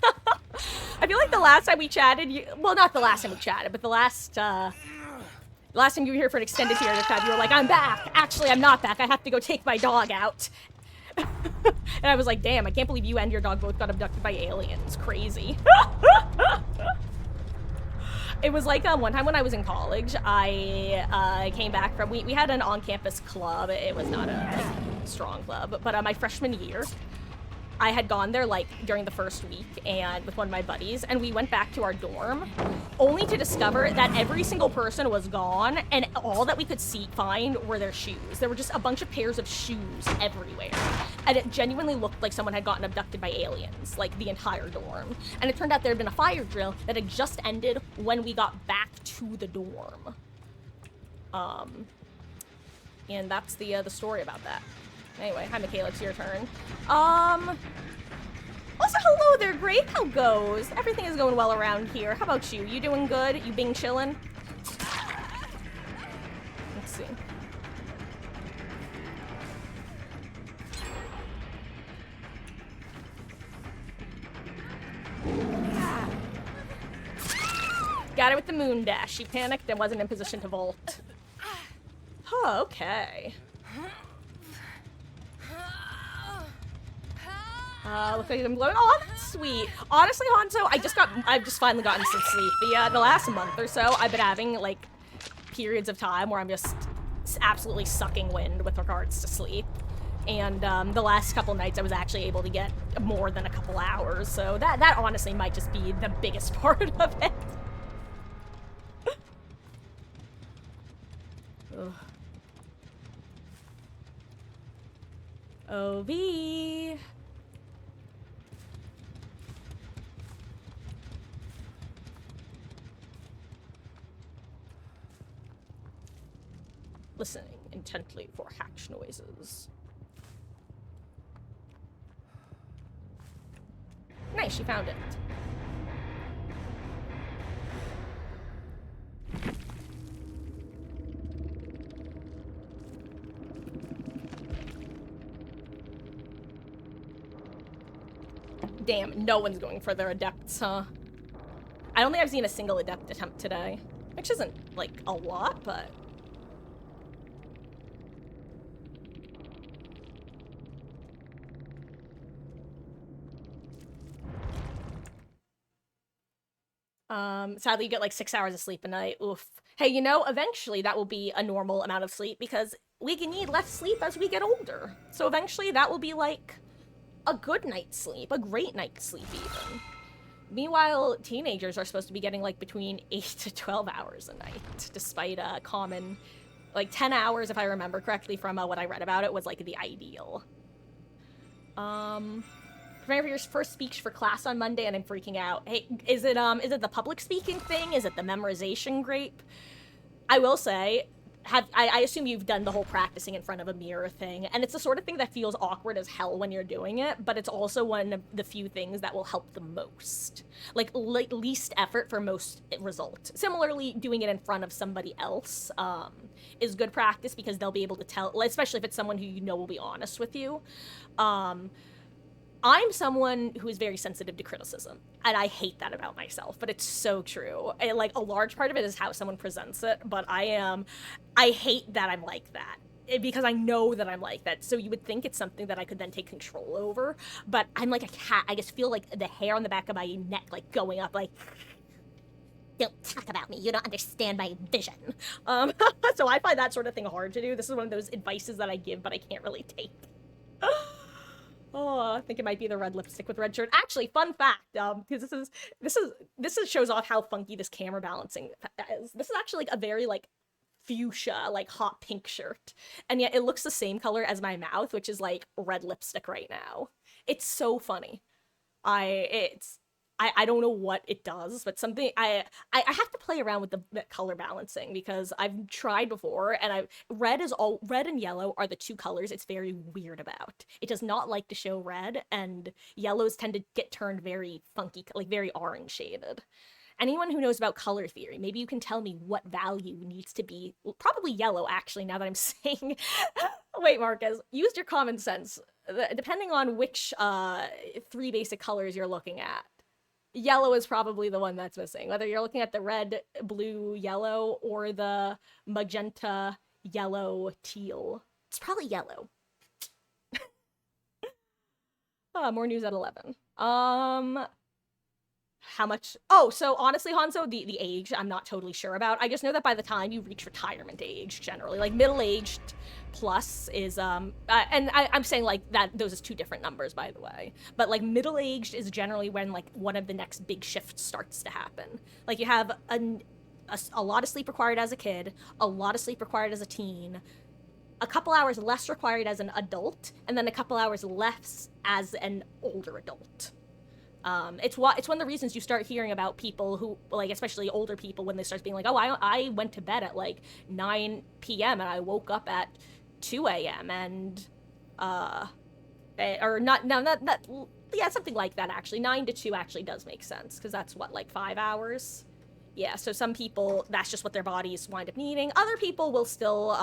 I feel like the last time we chatted, well, not the last time we chatted, but the last time you were here for an extended period of time, you were like, I'm back. Actually, I'm not back. I have to go take my dog out. And I was like, damn, I can't believe you and your dog both got abducted by aliens. Crazy. It was like one time when I was in college, I came back from, we had an on-campus club. It was not a strong club, but my freshman year, I had gone there like during the first week and with one of my buddies, and we went back to our dorm only to discover that every single person was gone, and all that we could find were their shoes. There were just a bunch of pairs of shoes everywhere, and it genuinely looked like someone had gotten abducted by aliens, like the entire dorm. And it turned out there had been a fire drill that had just ended when we got back to the dorm. And that's the story about that. Anyway, hi Michaela, it's your turn. Also, hello there, Grape. How goes? Everything is going well around here. How about you? You doing good? You being chillin'? Let's see. Got it with the moon dash. She panicked and wasn't in position to vault. Oh, okay. Looks like I'm glowing. Oh, that's sweet. Honestly, Hanzo, I've just finally gotten some sleep. The last month or so, I've been having, like, periods of time where I'm just absolutely sucking wind with regards to sleep. And, the last couple nights I was actually able to get more than a couple hours, so that honestly might just be the biggest part of it. Ugh. OV. Listening intently for hatch noises. Nice, she found it. Damn, no one's going for their adepts, huh? I don't think I've seen a single adept attempt today. Which isn't, like, a lot, but... Sadly you get like 6 hours of sleep a night. Oof. Hey, you know, eventually that will be a normal amount of sleep because we can need less sleep as we get older. So eventually that will be like a good night's sleep, a great night's sleep even. Meanwhile, teenagers are supposed to be getting like between 8 to 12 hours a night, despite a common, like 10 hours, if I remember correctly from what I read about it, was like the ideal. Preparing for your first speech for class on Monday, and I'm freaking out. Hey, is it the public speaking thing? Is it the memorization grape? I will say, I assume you've done the whole practicing in front of a mirror thing, and it's the sort of thing that feels awkward as hell when you're doing it, but it's also one of the few things that will help the most. Like least effort for most result. Similarly, doing it in front of somebody else is good practice because they'll be able to tell, especially if it's someone who you know will be honest with you. I'm someone who is very sensitive to criticism, and I hate that about myself, but it's so true. And, like, a large part of it is how someone presents it, but I hate that I'm like that, because I know that I'm like that, so you would think it's something that I could then take control over, but I'm like a cat. I just feel like the hair on the back of my neck, like, going up, like, don't talk about me, you don't understand my vision. So I find that sort of thing hard to do. This is one of those advices that I give, but I can't really take. Oh, I think it might be the red lipstick with red shirt. Actually, fun fact, because this shows off how funky this camera balancing is. This is actually like a very like fuchsia, like hot pink shirt, and yet it looks the same color as my mouth, which is like red lipstick right now. It's so funny. I don't know what it does, but something I have to play around with the color balancing because I've tried before, and red and yellow are the two colors it's very weird about. It does not like to show red, and yellows tend to get turned very funky, like very orange shaded. Anyone who knows about color theory, maybe you can tell me what value needs to be, probably yellow actually, now that I'm saying. Wait, Marcus, use your common sense. Depending on which 3 basic colors you're looking at. Yellow is probably the one that's missing. Whether you're looking at the red, blue, yellow, or the magenta, yellow, teal. It's probably yellow. More news at 11. How much? Oh, so honestly, Hanzo, the age I'm not totally sure about. I just know that by the time you reach retirement age, generally, like middle-aged plus is and I'm saying like that those is two different numbers, by the way. But like middle-aged is generally when like one of the next big shifts starts to happen. Like you have a lot of sleep required as a kid, a lot of sleep required as a teen, a couple hours less required as an adult, and then a couple hours less as an older adult. It's one of the reasons you start hearing about people who, like, especially older people, when they start being like, oh, I went to bed at like 9 p.m. and I woke up at 2 a.m. and or not, no, not yeah, something like that. Actually, 9 to 2 actually does make sense because that's what, like 5 hours. Yeah, so some people, that's just what their bodies wind up needing. Other people will still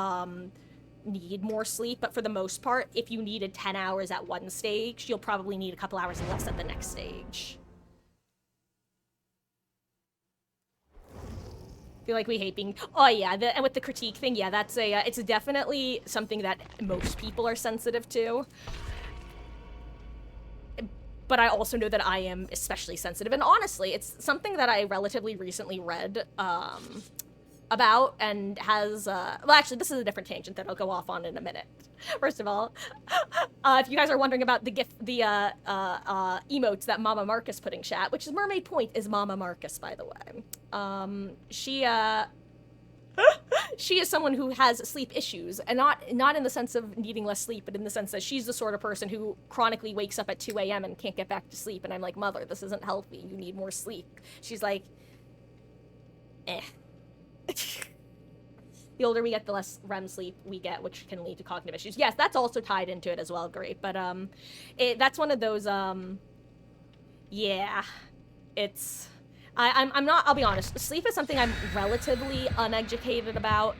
need more sleep, but for the most part, if you needed 10 hours at one stage, you'll probably need a couple hours less at the next stage. I feel like we hate being... Oh yeah, and with the critique thing, yeah, that's a... it's definitely something that most people are sensitive to. But I also know that I am especially sensitive, and honestly, it's something that I relatively recently read, about and has well, actually, this is a different tangent that I'll go off on in a minute. First of all, if you guys are wondering about the emotes that Mama Marcus put in chat, which is Mermaid Point is Mama Marcus, by the way. She is someone who has sleep issues, and not in the sense of needing less sleep, but in the sense that she's the sort of person who chronically wakes up at 2 a.m. and can't get back to sleep, and I'm like, mother, this isn't healthy, you need more sleep. She's like, eh. The older we get, the less REM sleep we get, which can lead to cognitive issues. Yes, that's also tied into it as well, great. But that's one of those yeah, it's I'm not, I'll be honest, sleep is something I'm relatively uneducated about,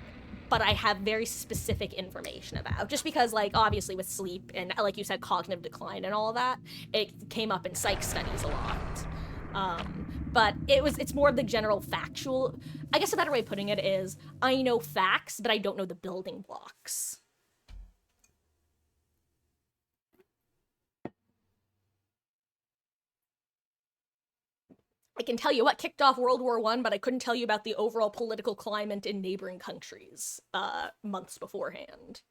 but I have very specific information about. Just because, like, obviously with sleep and, like you said, cognitive decline and all that, it came up in psych studies a lot. But it's more of the general factual. I guess a better way of putting it is, I know facts, but I don't know the building blocks. I can tell you what kicked off World War I, but I couldn't tell you about the overall political climate in neighboring countries, months beforehand.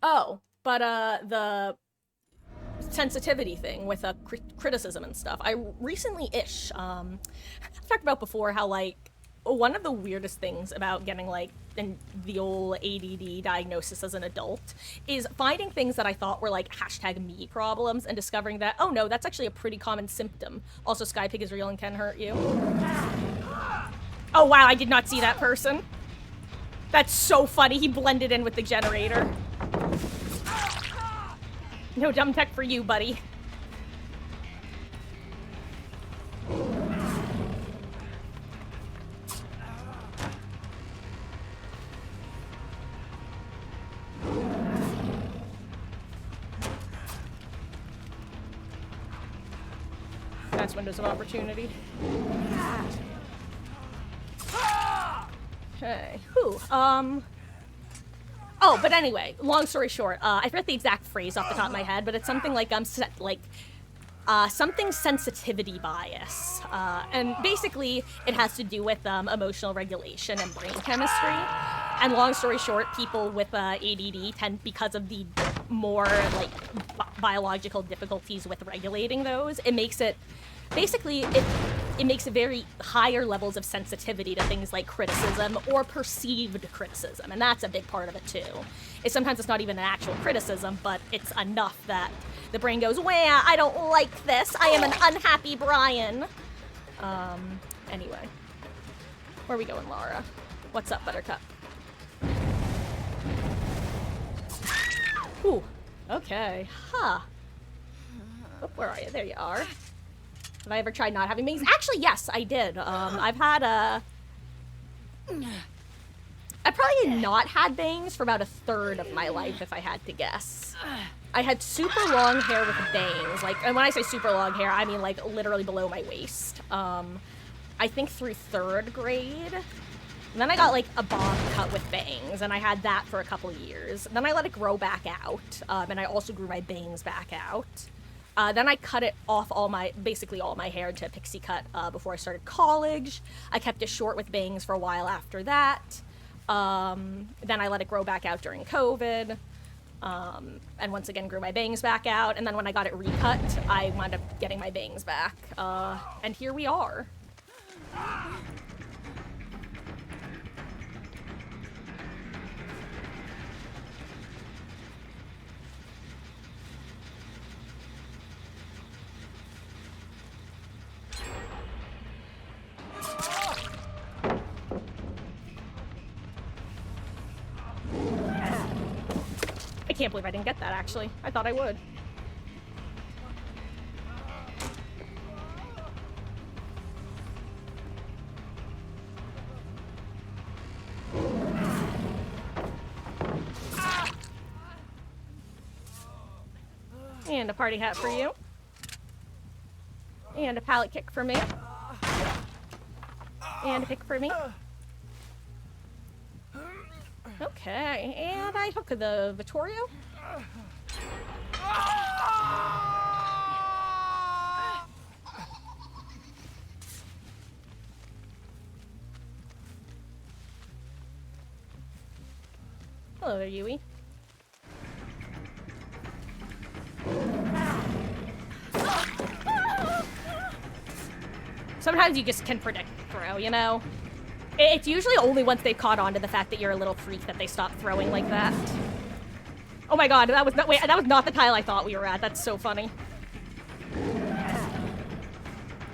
Oh, but, the sensitivity thing with criticism and stuff. I recently-ish, I've talked about before how, like, one of the weirdest things about getting, like, the old ADD diagnosis as an adult is finding things that I thought were, like, #me problems and discovering that, oh no, that's actually a pretty common symptom. Also, Skypig is real and can hurt you. Oh wow, I did not see that person. That's so funny, he blended in with the generator. No dumb tech for you, buddy. That's windows of opportunity. Okay. Whew. Oh, but anyway, long story short, I forget the exact phrase off the top of my head, but it's something like something sensitivity bias, and basically it has to do with emotional regulation and brain chemistry. And long story short, people with ADD tend, because of the more like biological difficulties with regulating those, it makes it basically it makes it very higher levels of sensitivity to things like criticism or perceived criticism, and that's a big part of it too. Sometimes it's not even an actual criticism, but it's enough that the brain goes, "Wah, I don't like this. I am an unhappy Brian." Anyway, where are we going, Laura? What's up, Buttercup? Ooh, okay, huh? Oh, where are you? There you are. Have I ever tried not having bangs? Actually, yes, I did. I've probably not had bangs for about a third of my life, if I had to guess. I had super long hair with bangs. Like, and when I say super long hair, I mean like literally below my waist. I think through 3rd grade. And then I got, like, a bob cut with bangs, and I had that for a couple years. Then I let it grow back out, and I also grew my bangs back out. Then I cut it off basically all my hair into a pixie cut before I started college. I kept it short with bangs for a while after that. Then I let it grow back out during COVID. And once again grew my bangs back out. And then when I got it recut, I wound up getting my bangs back. And here we are. I can't believe I didn't get that, actually. I thought I would. And a party hat for you. And a pallet kick for me. And a pick for me. Okay, and I hook the Vittorio. Hello there, Yui. Sometimes you just can predict throw, you know? It's usually only once they've caught on to the fact that you're a little freak that they stop throwing like that. Oh my god, that was not the tile I thought we were at. That's so funny.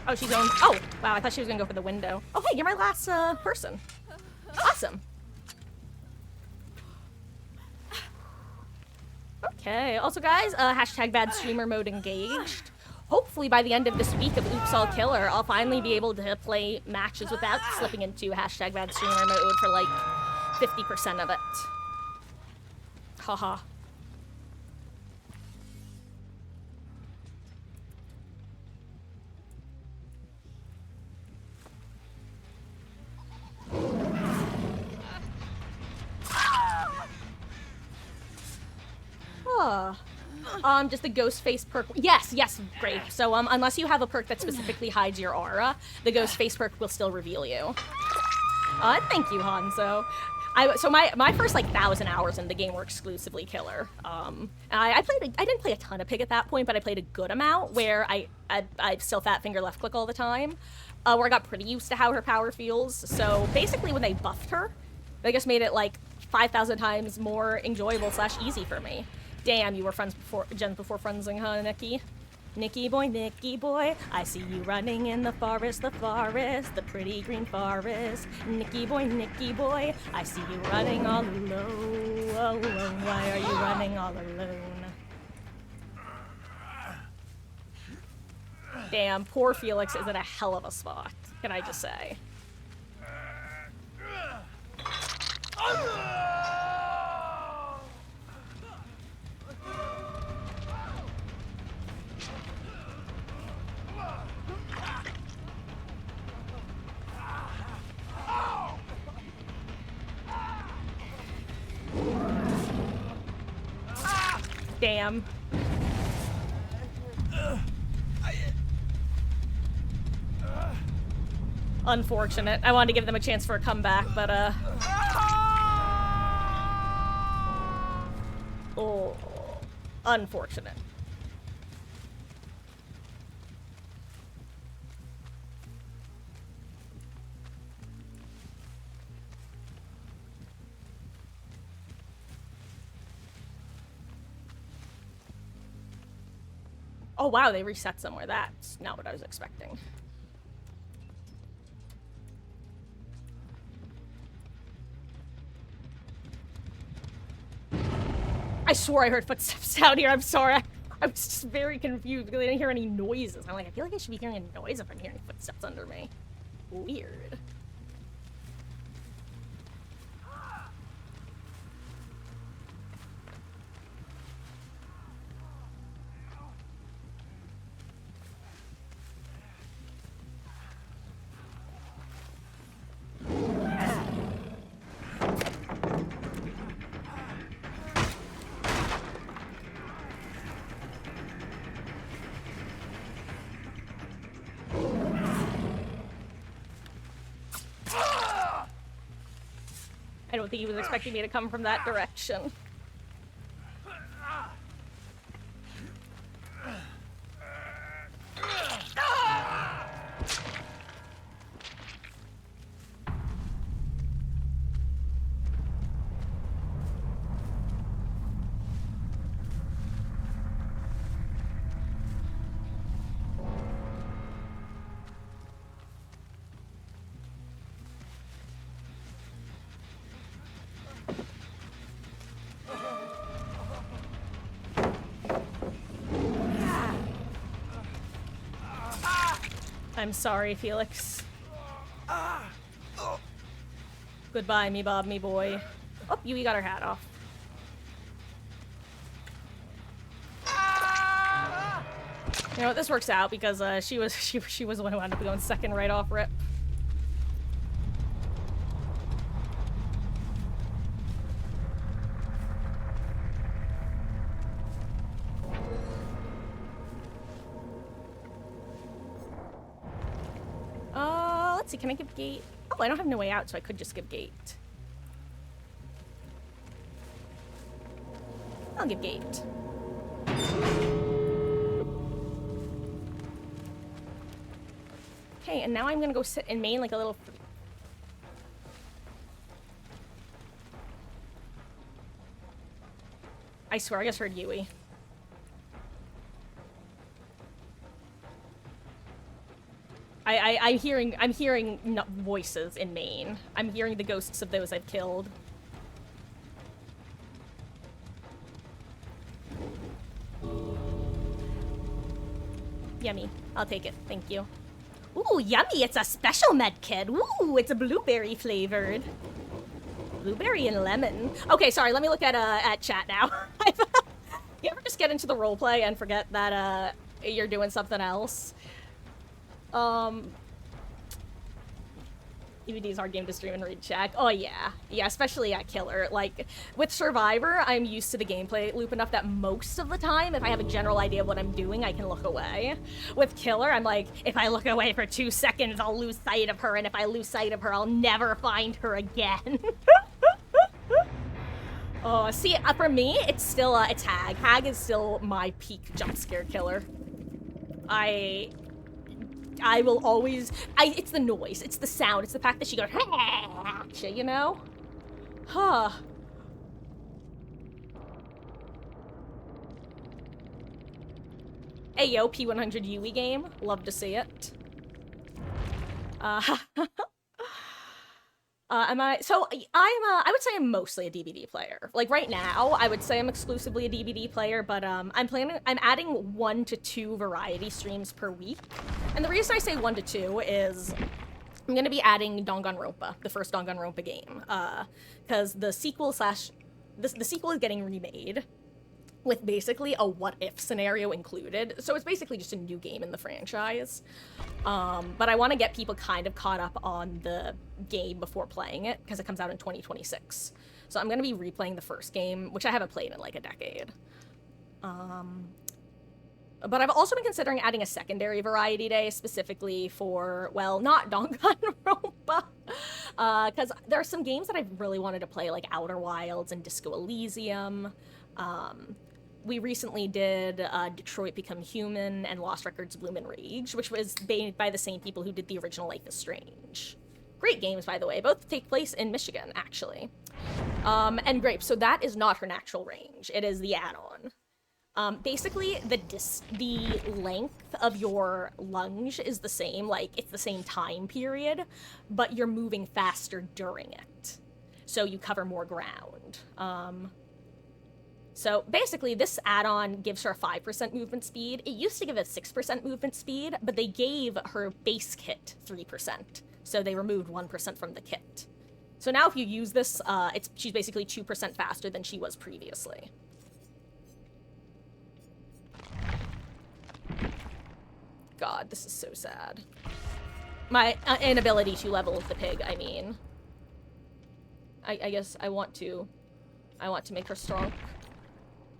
Oh, she's going. Oh, wow, I thought she was gonna go for the window. Oh, hey, you're my last person. Awesome. Okay, also guys, hashtag bad streamer mode engaged. Hopefully by the end of this week of Oops All Killer, I'll finally be able to play matches without slipping into hashtag bad streamer mode for like 50% of it. Haha. Just the ghost face perk. Yes, great. So, unless you have a perk that specifically hides your aura, the ghost face perk will still reveal you. Thank you, Hanzo. So my first, like, 1,000 hours in the game were exclusively killer. And I didn't play a ton of pig at that point, but I played a good amount where I still fat finger left click all the time, where I got pretty used to how her power feels. So, basically, when they buffed her, they just made it, like, 5,000 times more enjoyable / easy for me. Damn, you were friends before, Jen before friendsing, huh, Nikki? Nicky boy, I see you running in the forest, the pretty green forest. Nicky boy, I see you running all alone. Why are you running all alone? Damn, poor Felix is in a hell of a spot, can I just say. Damn. Unfortunate. I wanted to give them a chance for a comeback, but, oh, unfortunate. Oh wow, they reset somewhere. That's not what I was expecting. I swore I heard footsteps down here. I'm sorry. I was just very confused because I didn't hear any noises. I'm like, I feel like I should be hearing a noise if I'm hearing footsteps under me. Weird. I don't think he was expecting me to come from that direction. I'm sorry, Felix. Goodbye, me Bob, me boy. Oh, Yui got her hat off. You know what, this works out because she was the one who ended up going second right off rip. Let's see, can I give gate? Oh, I don't have no way out, so I could just give gate. I'll give gate. Okay, and now I'm gonna go sit in main like a little... I swear, I just heard Yui. I'm hearing voices in main. I'm hearing the ghosts of those I've killed. Yummy. I'll take it. Thank you. Ooh, yummy! It's a special med kit. Ooh, it's a blueberry flavored. Blueberry and lemon. Okay, sorry. Let me look at chat now. You ever just get into the roleplay and forget that you're doing something else? EVD's hard game to stream and read chat. Oh yeah. Yeah, especially at Killer. Like, with Survivor, I'm used to the gameplay loop enough that most of the time, if I have a general idea of what I'm doing, I can look away. With Killer, I'm like, if I look away for 2 seconds, I'll lose sight of her, and if I lose sight of her, I'll never find her again. Oh, see, for me, it's still, it's Hag. Hag is still my peak jump scare killer. I will always... it's the noise. It's the sound. It's the fact that she goes... You know? Huh. Hey, yo, P100 Yui game. Love to see it. I would say I'm mostly a DBD player. Like, right now, I would say I'm exclusively a DBD player, but, I'm adding 1 to 2 variety streams per week. And the reason I say 1 to 2 is I'm gonna be adding Danganronpa, the first Danganronpa game, because the sequel is getting remade with basically a what-if scenario included. So it's basically just a new game in the franchise. But I want to get people kind of caught up on the game before playing it, because it comes out in 2026. So I'm going to be replaying the first game, which I haven't played in like a decade. But I've also been considering adding a secondary variety day specifically for, well, not Danganronpa, because there are some games that I've really wanted to play, like Outer Wilds and Disco Elysium. We recently did Detroit Become Human and Lost Records Bloom and Rage, which was made by the same people who did the original Life is Strange. Great games, by the way. Both take place in Michigan, actually. And great, so that is not her natural range. It is the add-on. Basically, the length of your lunge is the same, like, it's the same time period, but you're moving faster during it. So you cover more ground. So basically, this add-on gives her a 5% movement speed. It used to give a 6% movement speed, but they gave her base kit 3%. So they removed 1% from the kit. So now if you use this, she's basically 2% faster than she was previously. God, this is so sad. My inability to level the pig, I mean. I guess I want to make her strong.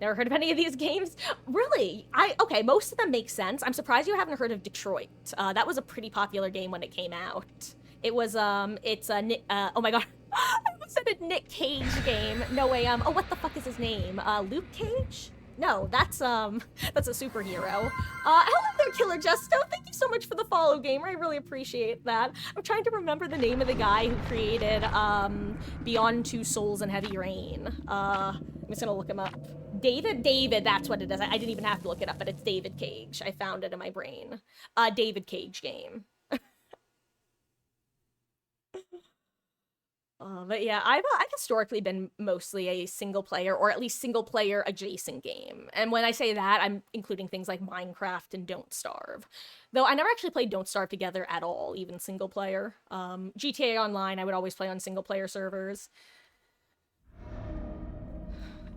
Never heard of any of these games? Really? Okay, most of them make sense. I'm surprised you haven't heard of Detroit. That was a pretty popular game when it came out. It was, oh my god. I was Said a Nick Cage game. No way. Oh, what the fuck is his name? Luke Cage? No, that's a superhero. Hello there, Killer Justo. Thank you so much for the follow, gamer. I really appreciate that. I'm trying to remember the name of the guy who created Beyond Two Souls and Heavy Rain. I'm just gonna look him up. David, that's what it is. I didn't even have to look it up, but it's David Cage. I found it in my brain. David Cage game. But yeah, I've historically been mostly a single player, or at least single player adjacent game. And when I say that, I'm including things like Minecraft and Don't Starve. Though I never actually played Don't Starve together at all, even single player. GTA Online, I would always play on single player servers.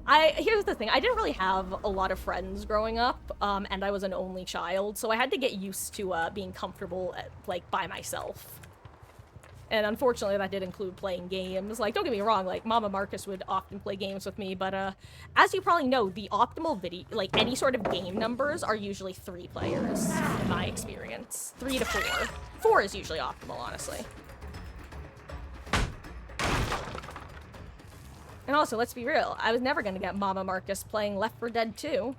Here's the thing, I didn't really have a lot of friends growing up, and I was an only child, so I had to get used to being comfortable like by myself. And unfortunately, that did include playing games. Like, don't get me wrong, like, Mama Marcus would often play games with me, but, as you probably know, the optimal video, like, any sort of game numbers are usually 3 players, in my experience. 3 to 4. 4 is usually optimal, honestly. And also, let's be real, I was never gonna get Mama Marcus playing Left 4 Dead 2.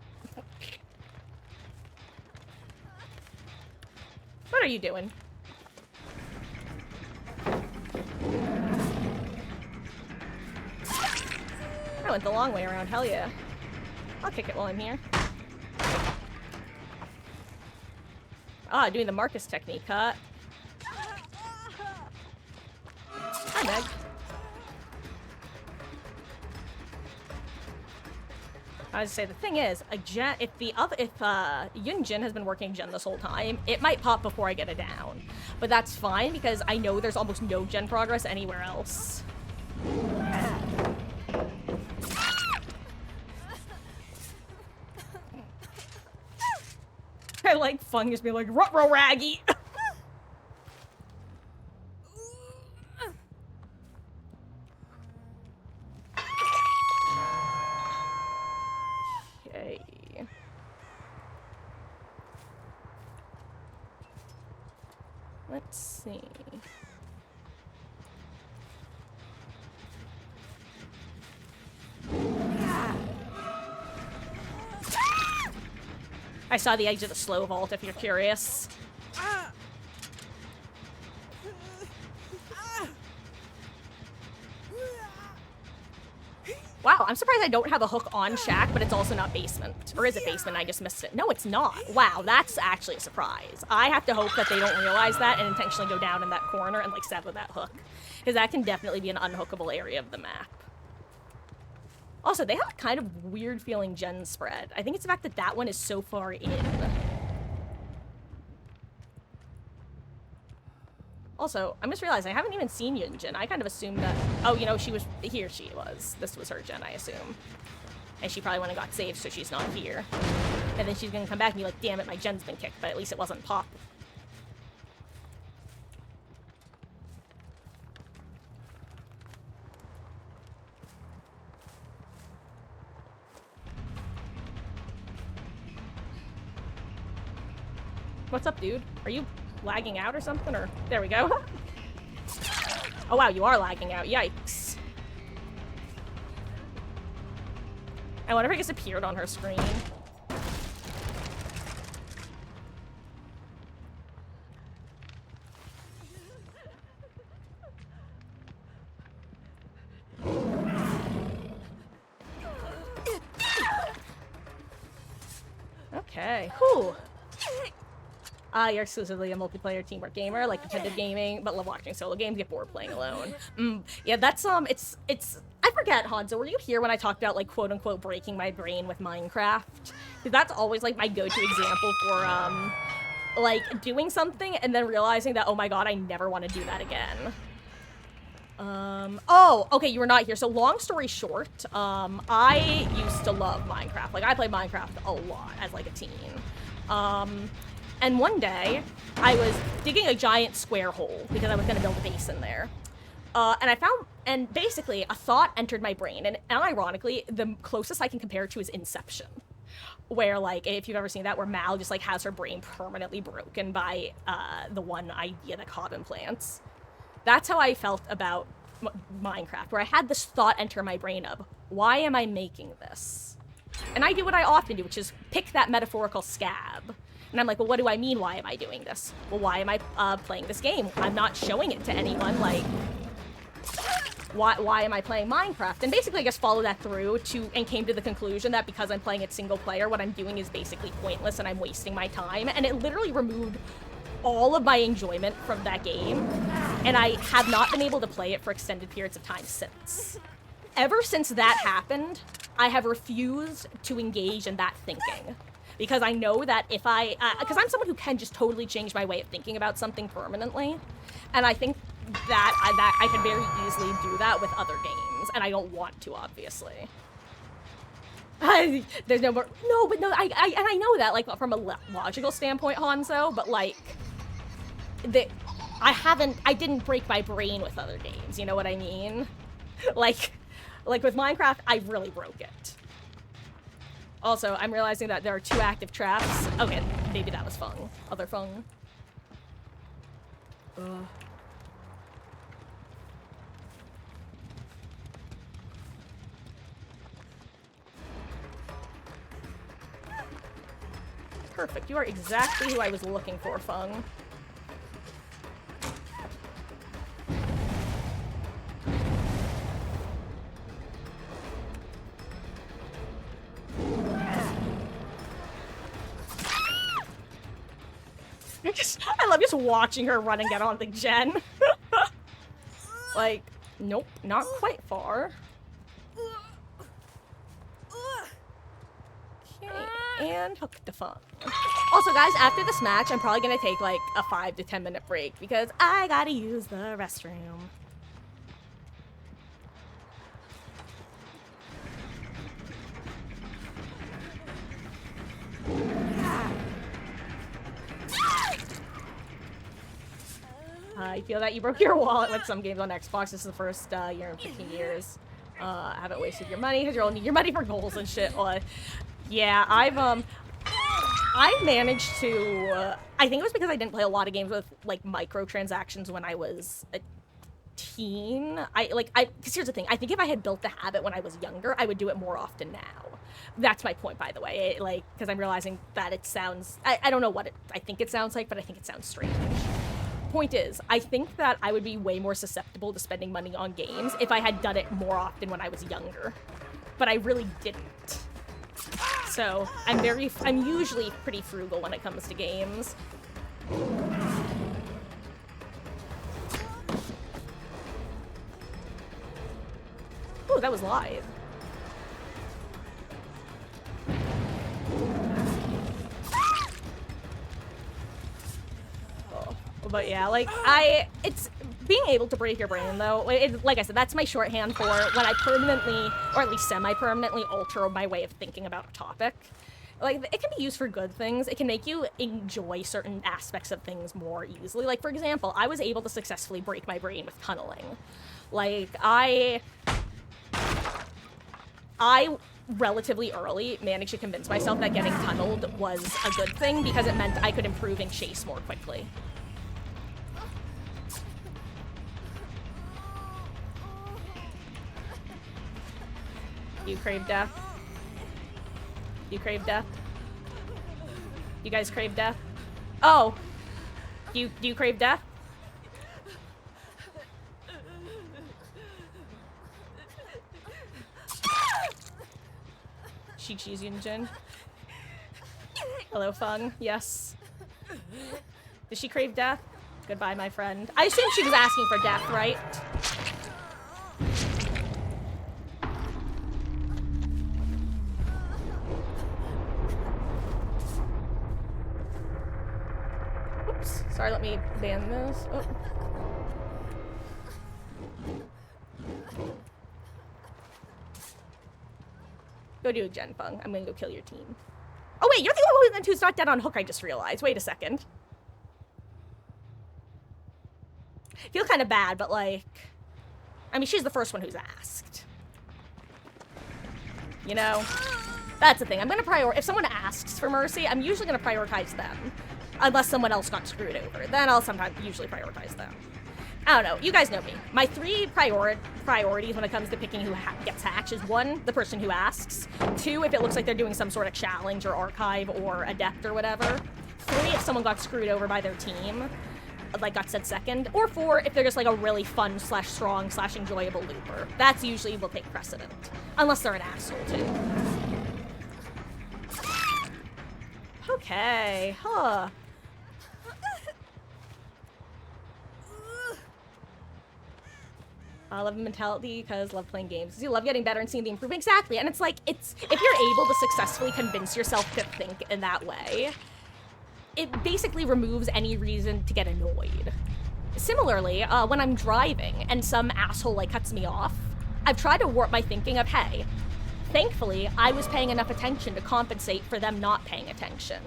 What are you doing? I went the long way around, hell yeah. I'll kick it while I'm here. Ah, doing the Marcus technique, huh? Hi, Meg. I was gonna say, the thing is, if Yunjin has been working gen this whole time, it might pop before I get it down. But that's fine, because I know there's almost no gen progress anywhere else. I like Fungus being like, ruh-roh raggy! Okay. Let's see. I saw the edge of the slow vault, if you're curious. Wow, I'm surprised I don't have a hook on Shack, but it's also not basement. Or is it basement? I just missed it. No, it's not. Wow, that's actually a surprise. I have to hope that they don't realize that and intentionally go down in that corner and, like, sever that hook. Because that can definitely be an unhookable area of the map. Also, they have a kind of weird feeling gen spread. I think it's the fact that that one is so far in. Also, I just realized I haven't even seen Yunjin. I kind of assumed that... Oh, you know, she was... Here she was. This was her gen, I assume. And she probably went and got saved, so she's not here. And then she's gonna come back and be like, damn it, my gen's been kicked, but at least it wasn't Pop. What's up, dude? Are you lagging out or something? Or there we go. Oh wow, you are lagging out. Yikes. I wonder if it just appeared on her screen. Okay. Whew. You're exclusively a multiplayer teamwork gamer, like competitive gaming, but love watching solo games, get bored playing alone. Yeah, that's, it's, I forget, Hanzo, were you here when I talked about, like, quote-unquote breaking my brain with Minecraft? Because that's always, like, my go-to example for, like, doing something and then realizing that, oh my god, I never want to do that again. Oh, okay, you were not here. So long story short, I used to love Minecraft. Like, I played Minecraft a lot as, like, a teen. And one day, I was digging a giant square hole because I was going to build a base in there. And basically, a thought entered my brain, and ironically, the closest I can compare it to is Inception. Where, like, if you've ever seen that, where Mal just, like, has her brain permanently broken by, the one idea that Cobb implants. That's how I felt about Minecraft, where I had this thought enter my brain of, why am I making this? And I do what I often do, which is pick that metaphorical scab. And I'm like, well, what do I mean, why am I doing this? Well, why am I playing this game? I'm not showing it to anyone, like, why am I playing Minecraft? And basically, I guess, followed that through and came to the conclusion that because I'm playing it single player, what I'm doing is basically pointless and I'm wasting my time. And it literally removed all of my enjoyment from that game. And I have not been able to play it for extended periods of time since. Ever since that happened, I have refused to engage in that thinking. Because I know that if because I'm someone who can just totally change my way of thinking about something permanently. And I think that I can very easily do that with other games, and I don't want to, obviously. There's no more. No, but no, and I know that, like, from a logical standpoint, Hanzo, but like, I didn't break my brain with other games. You know what I mean? like with Minecraft, I really broke it. Also, I'm realizing that there are 2 active traps. Okay, maybe that was Fung. Other Fung. Ugh. Perfect. You are exactly who I was looking for, Fung. I love just watching her run and get on the gen. Like, nope, not quite far. Okay, and hook the Fung. Also, guys, after this match, I'm probably gonna take like a 5 to 10 minute break because I gotta use the restroom. I feel that you broke your wallet with some games on Xbox. This is the first year in 15 years. Haven't wasted your money because you only need your money for goals and shit. Yeah, I managed to, I think it was because I didn't play a lot of games with, like, microtransactions when I was a teen. Because here's the thing, I think if I had built the habit when I was younger, I would do it more often now. That's my point, by the way, because I'm realizing that it sounds, I don't know what I think it sounds like, but I think it sounds strange. Point is, I think that I would be way more susceptible to spending money on games if I had done it more often when I was younger. But I really didn't. So, I'm usually pretty frugal when it comes to games. Ooh, that was live. But yeah, like, it's being able to break your brain, though. Like I said, that's my shorthand for when I permanently, or at least semi-permanently, alter my way of thinking about a topic. Like, it can be used for good things. It can make you enjoy certain aspects of things more easily. Like, for example, I was able to successfully break my brain with tunneling. Like, I relatively early managed to convince myself that getting tunneled was a good thing because it meant I could improve and chase more quickly. You crave death? You crave death? You guys crave death? Oh! Do you crave death? Chi-Chi's Yunjin. Hello, Fung. Yes. Does she crave death? Goodbye, my friend. I assume she was asking for death, right? Oops. Sorry, let me ban this. Oh. Go do a gen, Fung. I'm gonna go kill your team. Oh wait, you're the only one who's not dead on hook, I just realized. Wait a second. I feel kind of bad, but like... I mean, she's the first one who's asked. You know? That's the thing. I'm gonna prioritize... If someone asks for mercy, I'm usually gonna prioritize them. Unless someone else got screwed over. Then I'll sometimes usually prioritize them. I don't know. You guys know me. My three priorities when it comes to picking who gets hatch is one, the person who asks. Two, if it looks like they're doing some sort of challenge or archive or adept or whatever. Three, if someone got screwed over by their team, like got sent second. Or four, if they're just like a really fun / strong / enjoyable looper. That's usually will take precedent. Unless they're an asshole too. Okay, huh. I love mentality because love playing games. You love getting better and seeing the improvement. Exactly. And it's like, if you're able to successfully convince yourself to think in that way, it basically removes any reason to get annoyed. Similarly, when I'm driving and some asshole like cuts me off, I've tried to warp my thinking of, hey, thankfully, I was paying enough attention to compensate for them not paying attention.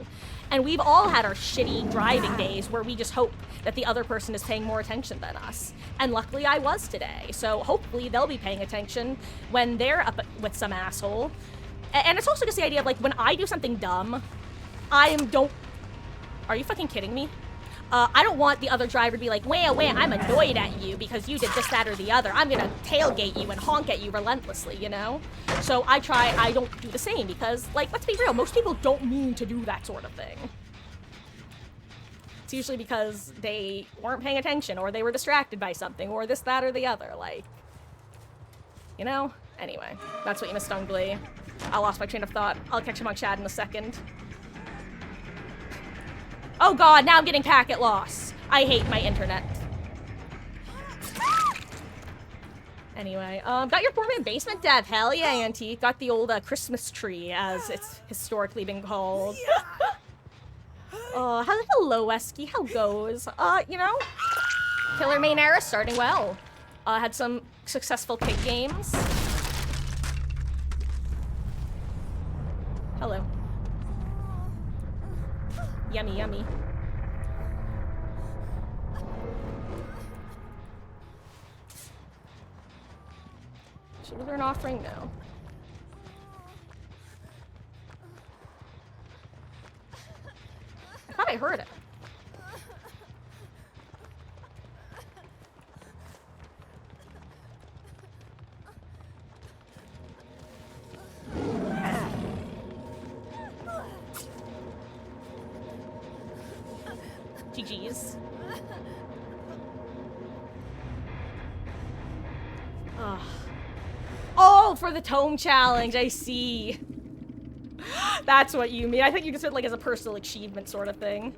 And we've all had our shitty driving days where we just hope that the other person is paying more attention than us. And luckily I was today. So hopefully they'll be paying attention when they're up with some asshole. And it's also just the idea of like, when I do something dumb, are you fucking kidding me? I don't want the other driver to be like, wait, I'm annoyed at you because you did this, that, or the other. I'm gonna tailgate you and honk at you relentlessly, you know? So I don't do the same because, like, let's be real, most people don't mean to do that sort of thing. It's usually because they weren't paying attention or they were distracted by something or this, that, or the other, like, you know? Anyway, that's what you missed on Glee. I lost my train of thought. I'll catch him on chat in a second. Oh god, now I'm getting packet loss. I hate my internet. Anyway, got your poor man basement dev. Hell yeah, Auntie. Got the old Christmas tree, as it's historically been called. Hello, Esky. How goes? You know, Killer Main era starting well. Had some successful pig games. Hello. Yummy, yummy. Was there an offering? No. I thought I heard it. GG's. Ugh. Oh, for the tome challenge, I see. That's what you mean. I think you just meant like as a personal achievement sort of thing.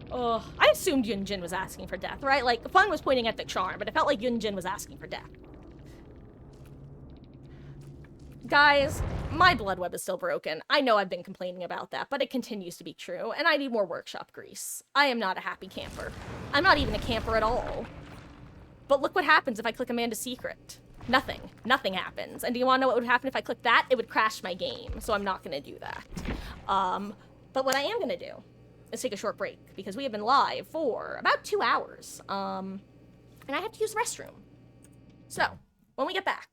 Oh, I assumed Yunjin was asking for death, right? Like, Fun was pointing at the charm, but it felt like Yunjin was asking for death. Guys, my blood web is still broken. I know I've been complaining about that, but it continues to be true, and I need more workshop grease. I am not a happy camper. I'm not even a camper at all. But look what happens if I click Amanda's Secret. Nothing. Nothing happens. And do you want to know what would happen if I clicked that? It would crash my game, so I'm not going to do that. But what I am going to do is take a short break, because we have been live for about 2 hours. And I have to use the restroom. So, when we get back,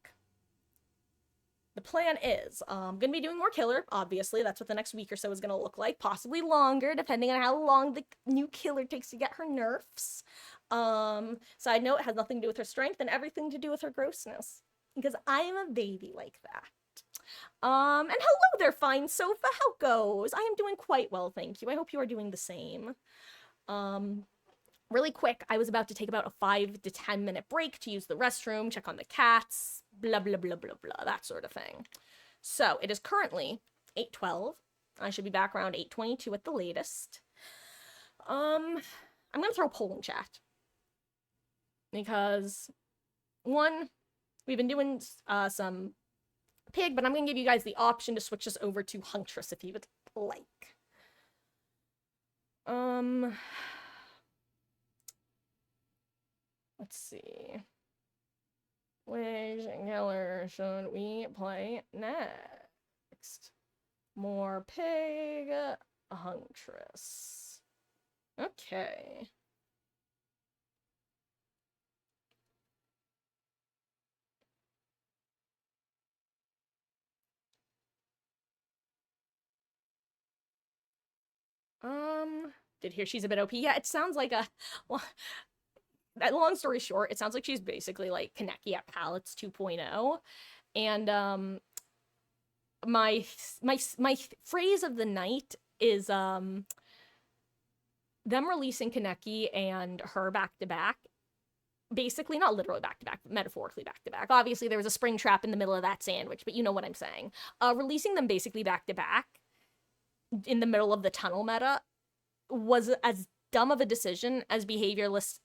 the plan is, I'm going to be doing more killer, obviously. That's what the next week or so is going to look like. Possibly longer, depending on how long the new killer takes to get her nerfs. Side note, it has nothing to do with her strength and everything to do with her grossness. Because I am a baby like that. And hello there, fine sofa. How goes? I am doing quite well, thank you. I hope you are doing the same. Really quick, I was about to take about a 5 to 10 minute break to use the restroom, check on the cats, blah, blah, blah, blah, blah, that sort of thing. So, it is currently 8:12. I should be back around 8:22 at the latest. I'm gonna throw a poll in chat. Because, one, we've been doing some pig, but I'm gonna give you guys the option to switch us over to Huntress if you would like. Let's see. Which killer should we play next? More pig, Huntress. Okay. did hear she's a bit OP. Yeah, it sounds like a well, long story short, it sounds like she's basically like Kaneki at Palettes 2.0. And my phrase of the night is them releasing Kaneki and her back to back. Basically, not literally back to back, but metaphorically back to back. Obviously, there was a spring trap in the middle of that sandwich, but you know what I'm saying. Releasing them basically back to back in the middle of the tunnel meta was as dumb of a decision as behaviorless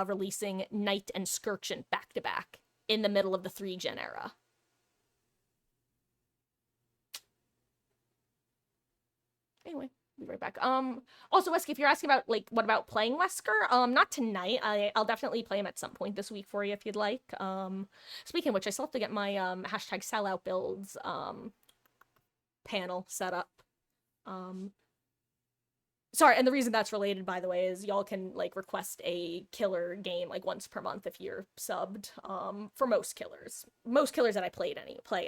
releasing Knight and Skirchin back to back in the middle of the 3-gen era. Anyway, be right back. Also, Wesker, if you're asking about like what about playing Wesker, not tonight. I'll definitely play him at some point this week for you if you'd like. Speaking of which, I still have to get my hashtag sellout builds panel set up. Sorry, and the reason that's related, by the way, is y'all can like request a killer game like once per month if you're subbed. For most killers that I play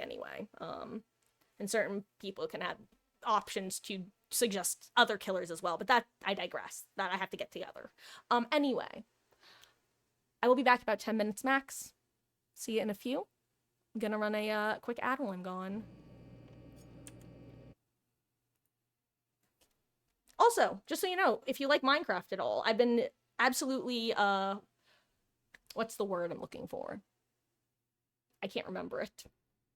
anyway. And certain people can have options to suggest other killers as well, but that I digress. That I have to get together. Anyway, I will be back about 10 minutes max. See you in a few. I'm gonna run a quick ad while I'm gone. Also, just so you know, if you like Minecraft at all, I've been absolutely, what's the word I'm looking for? I can't remember it.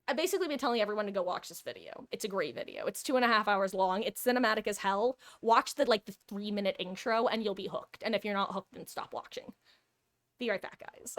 I've basically been telling everyone to go watch this video. It's a great video. It's 2.5 hours long. It's cinematic as hell. Watch the 3-minute intro and you'll be hooked. And if you're not hooked, then stop watching. Be right back, guys.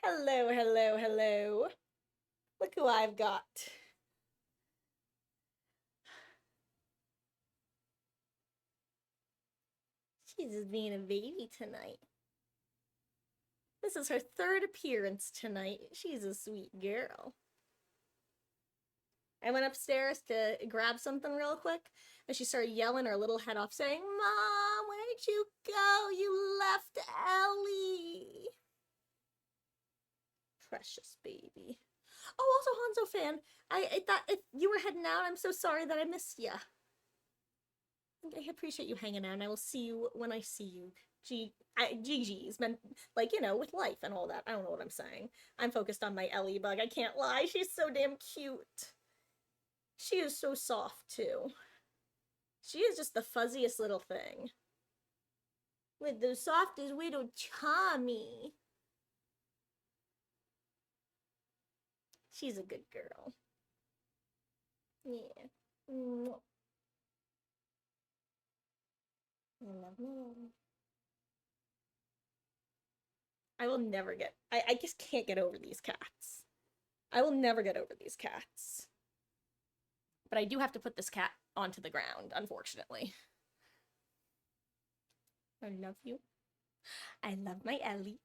Hello, hello, hello. Look who I've got. She's just being a baby tonight. This is her third appearance tonight. She's a sweet girl. I went upstairs to grab something real quick, and she started yelling her little head off, saying, "Mom, where'd you go? You left Ellie." Precious baby. Oh, also Hanzo fan. I thought if you were heading out, I'm so sorry that I missed you. I appreciate you hanging out, and I will see you when I see you. GG's meant, like, you know, with life and all that. I don't know what I'm saying. I'm focused on my Ellie bug. I can't lie. She's so damn cute. She is so soft, too. She is just the fuzziest little thing. With the softest little tummy. She's a good girl. Yeah. I love mom. I will never get... I just can't get over these cats. I will never get over these cats. But I do have to put this cat onto the ground, unfortunately. I love you. I love my Ellie.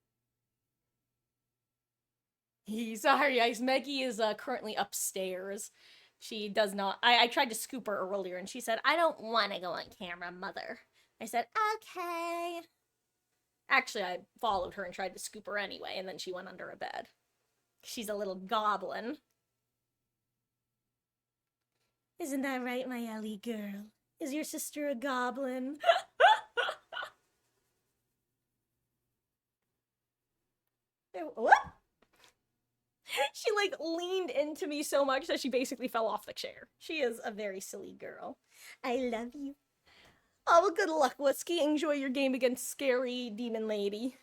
Sorry, guys. Meggie is currently upstairs. She does not... I tried to scoop her earlier, and she said, "I don't want to go on camera, mother." I said, "Okay." Actually, I followed her and tried to scoop her anyway, and then she went under a bed. She's a little goblin. Isn't that right, my Ellie girl? Is your sister a goblin? What? She, like, leaned into me so much that she basically fell off the chair. She is a very silly girl. I love you. Oh, well, good luck, Whisky. Enjoy your game against Scary Demon Lady.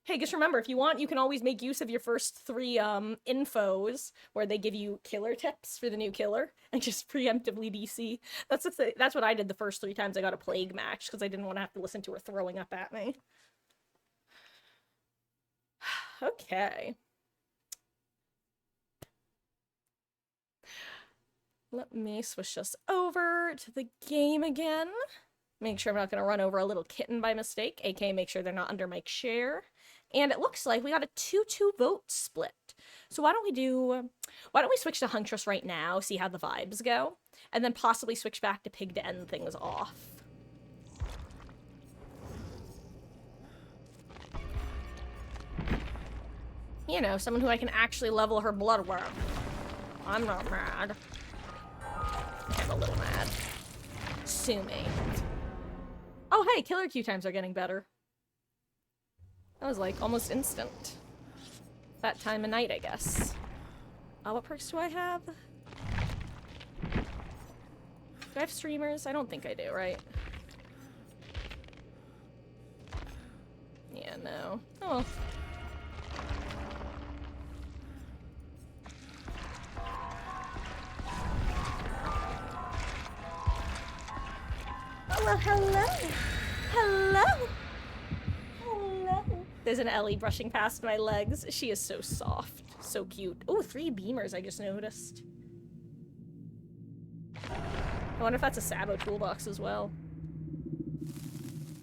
Hey, just remember, if you want, you can always make use of your first 3 infos where they give you killer tips for the new killer and just preemptively DC. That's what I did the first 3 times I got a plague match because I didn't want to have to listen to her throwing up at me. Okay. Let me switch us over to the game again. Make sure I'm not going to run over a little kitten by mistake, aka make sure they're not under my chair. And it looks like we got a 2-2 vote split. So why don't we switch to Huntress right now, see how the vibes go, and then possibly switch back to Pig to end things off. You know, someone who I can actually level her blood with. I'm not mad. I'm a little mad. Sue me. Oh, hey, killer Q times are getting better. That was, like, almost instant. That time of night, I guess. Oh, what perks do I have? Do I have streamers? I don't think I do, right? Yeah, no. Oh. Oh, well, hello. Hello. Hello. There's an Ellie brushing past my legs. She is so soft. So cute. Oh, 3 beamers I just noticed. I wonder if that's a Sabo toolbox as well.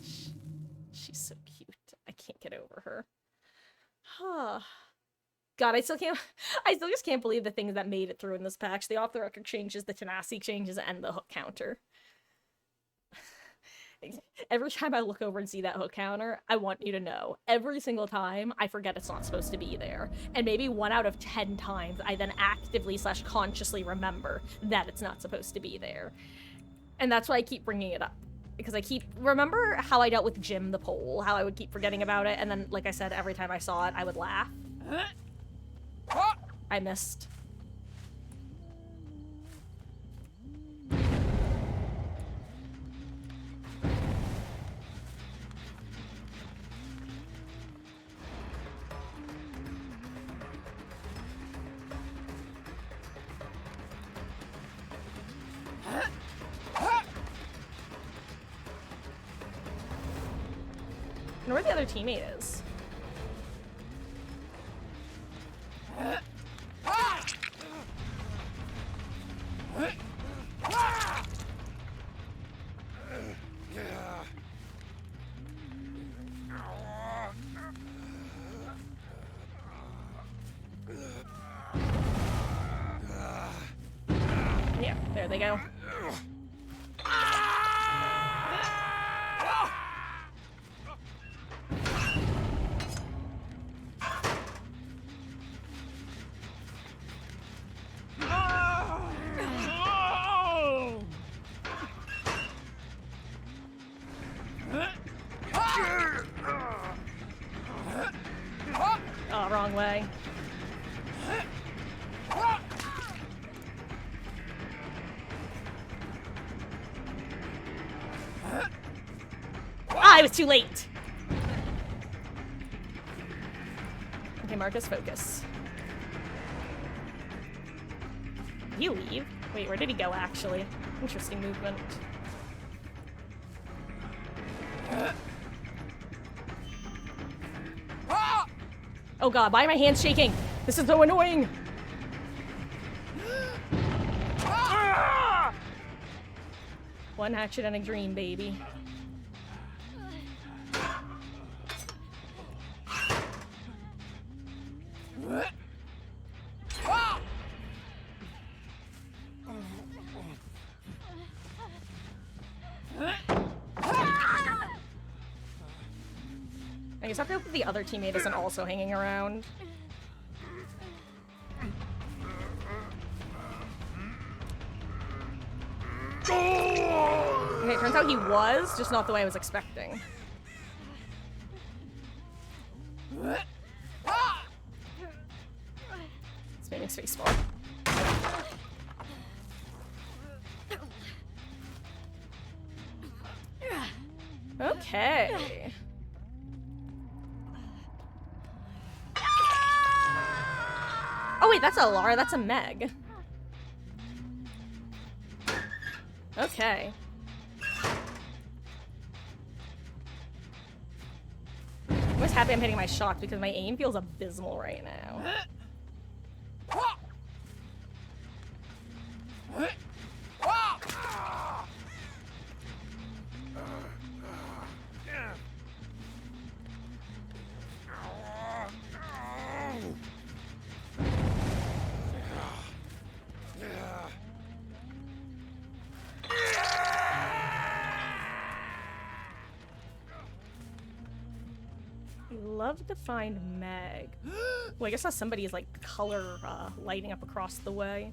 She's so cute. I can't get over her. God, I still just can't believe the things that made it through in this patch. The off-the-record changes, the tenacity changes, and the hook counter. Every time I look over and see that hook counter, I want you to know, every single time, I forget it's not supposed to be there. And maybe 1 out of 10 times, I then actively/consciously remember that it's not supposed to be there. And that's why I keep bringing it up. Because remember how I dealt with Jim the Pole? How I would keep forgetting about it, and then, like I said, every time I saw it, I would laugh? I missed. I wonder where the other teammate is. Yeah, there they go. Oh, wrong way. Ah, I was too late. Okay, Marcus, focus. Did you leave? Wait, where did he go, actually? Interesting movement. Oh god, why are my hands shaking? This is so annoying! One hatchet and a dream, baby. I guess I have to hope that the other teammate isn't also hanging around. Okay, it turns out he was, just not the way I was expecting. Spamming spacebar. Okay. Oh wait, that's a Lara, that's a Meg. Okay. I'm just happy I'm hitting my shots because my aim feels abysmal right now. Love to find Meg. Well, I guess that's somebody's like color lighting up across the way.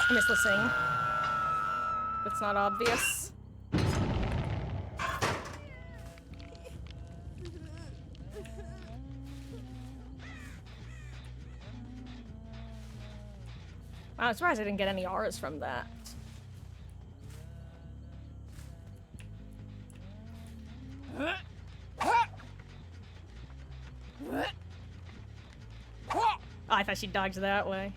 I miss listening. That's not obvious. Wow, I'm surprised I didn't get any R's from that. Oh, I thought she dodged that way.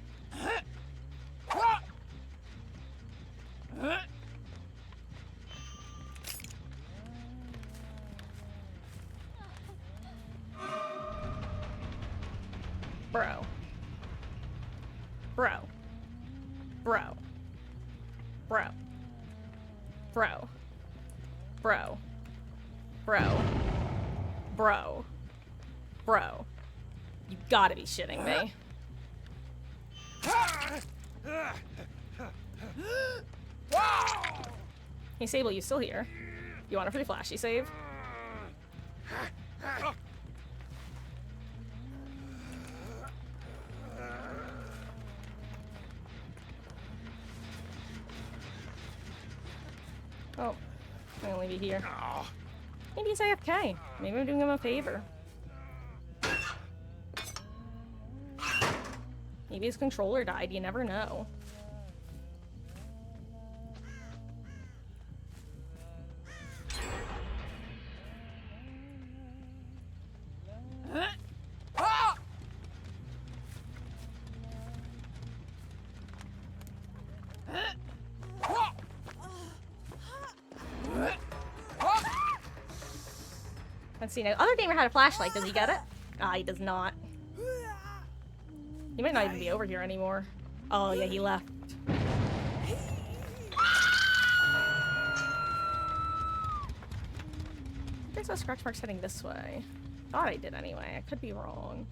Bro. Bro. Bro. Bro. Bro. Bro. Bro. Bro. Bro. You gotta be shitting me. Hey Sable, you still here? You want a free flashy save? Oh, I'll only be here. Maybe he's AFK. Maybe I'm doing him a favor. Maybe his controller died, you never know. Let's see now. Other gamer had a flashlight. Does he get it? Ah, he does not. He might not even be over here anymore. Oh, yeah, he left. I saw scratch marks heading this way. Thought I did anyway. I could be wrong.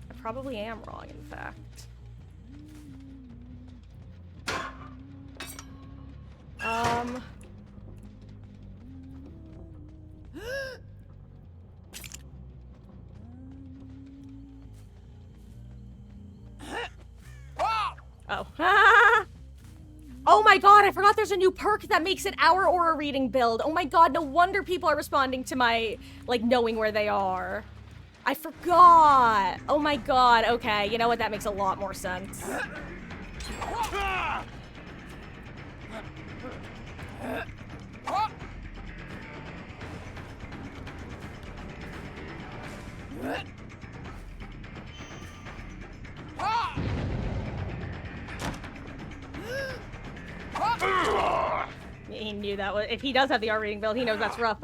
I probably am wrong, in fact. Oh. Oh my god, I forgot there's a new perk that makes it our aura reading build. Oh my god, no wonder people are responding to my, like, knowing where they are. I forgot. Oh my god, okay. You know what? That makes a lot more sense. He knew that was, if he does have the R-rating build, he knows that's rough.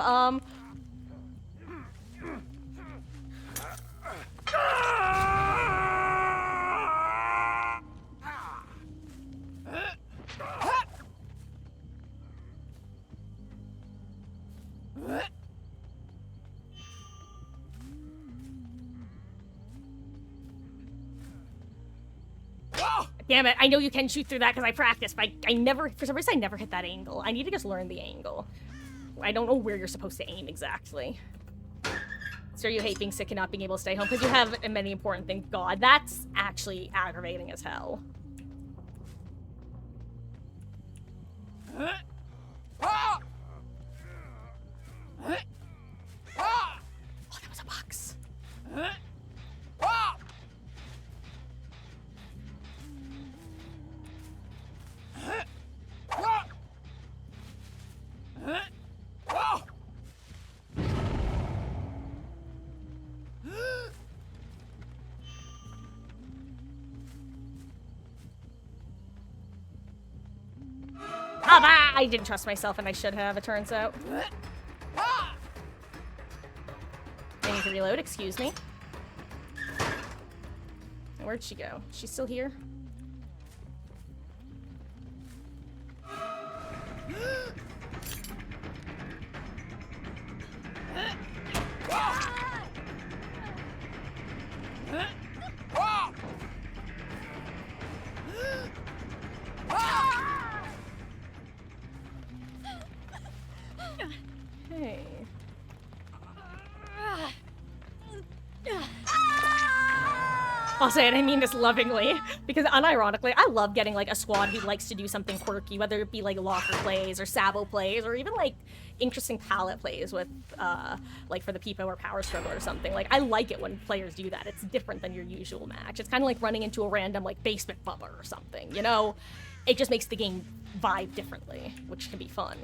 Damn it, I know you can shoot through that because I practiced, but I never, for some reason, I never hit that angle. I need to just learn the angle. I don't know where you're supposed to aim exactly. So you hate being sick and not being able to stay home because you have many important things. God, that's actually aggravating as hell. Oh, that was a box. I didn't trust myself and I should have, it turns out. I need to reload, excuse me. Where'd she go? She's still here? Hey. I'll say it, I mean this lovingly, because unironically, I love getting like a squad who likes to do something quirky, whether it be like locker plays or Sabo plays, or even like interesting palette plays with, like for the Peepo or Power Struggle or something. Like, I like it when players do that. It's different than your usual match. It's kind of like running into a random like basement bubba or something, you know? It just makes the game vibe differently, which can be fun.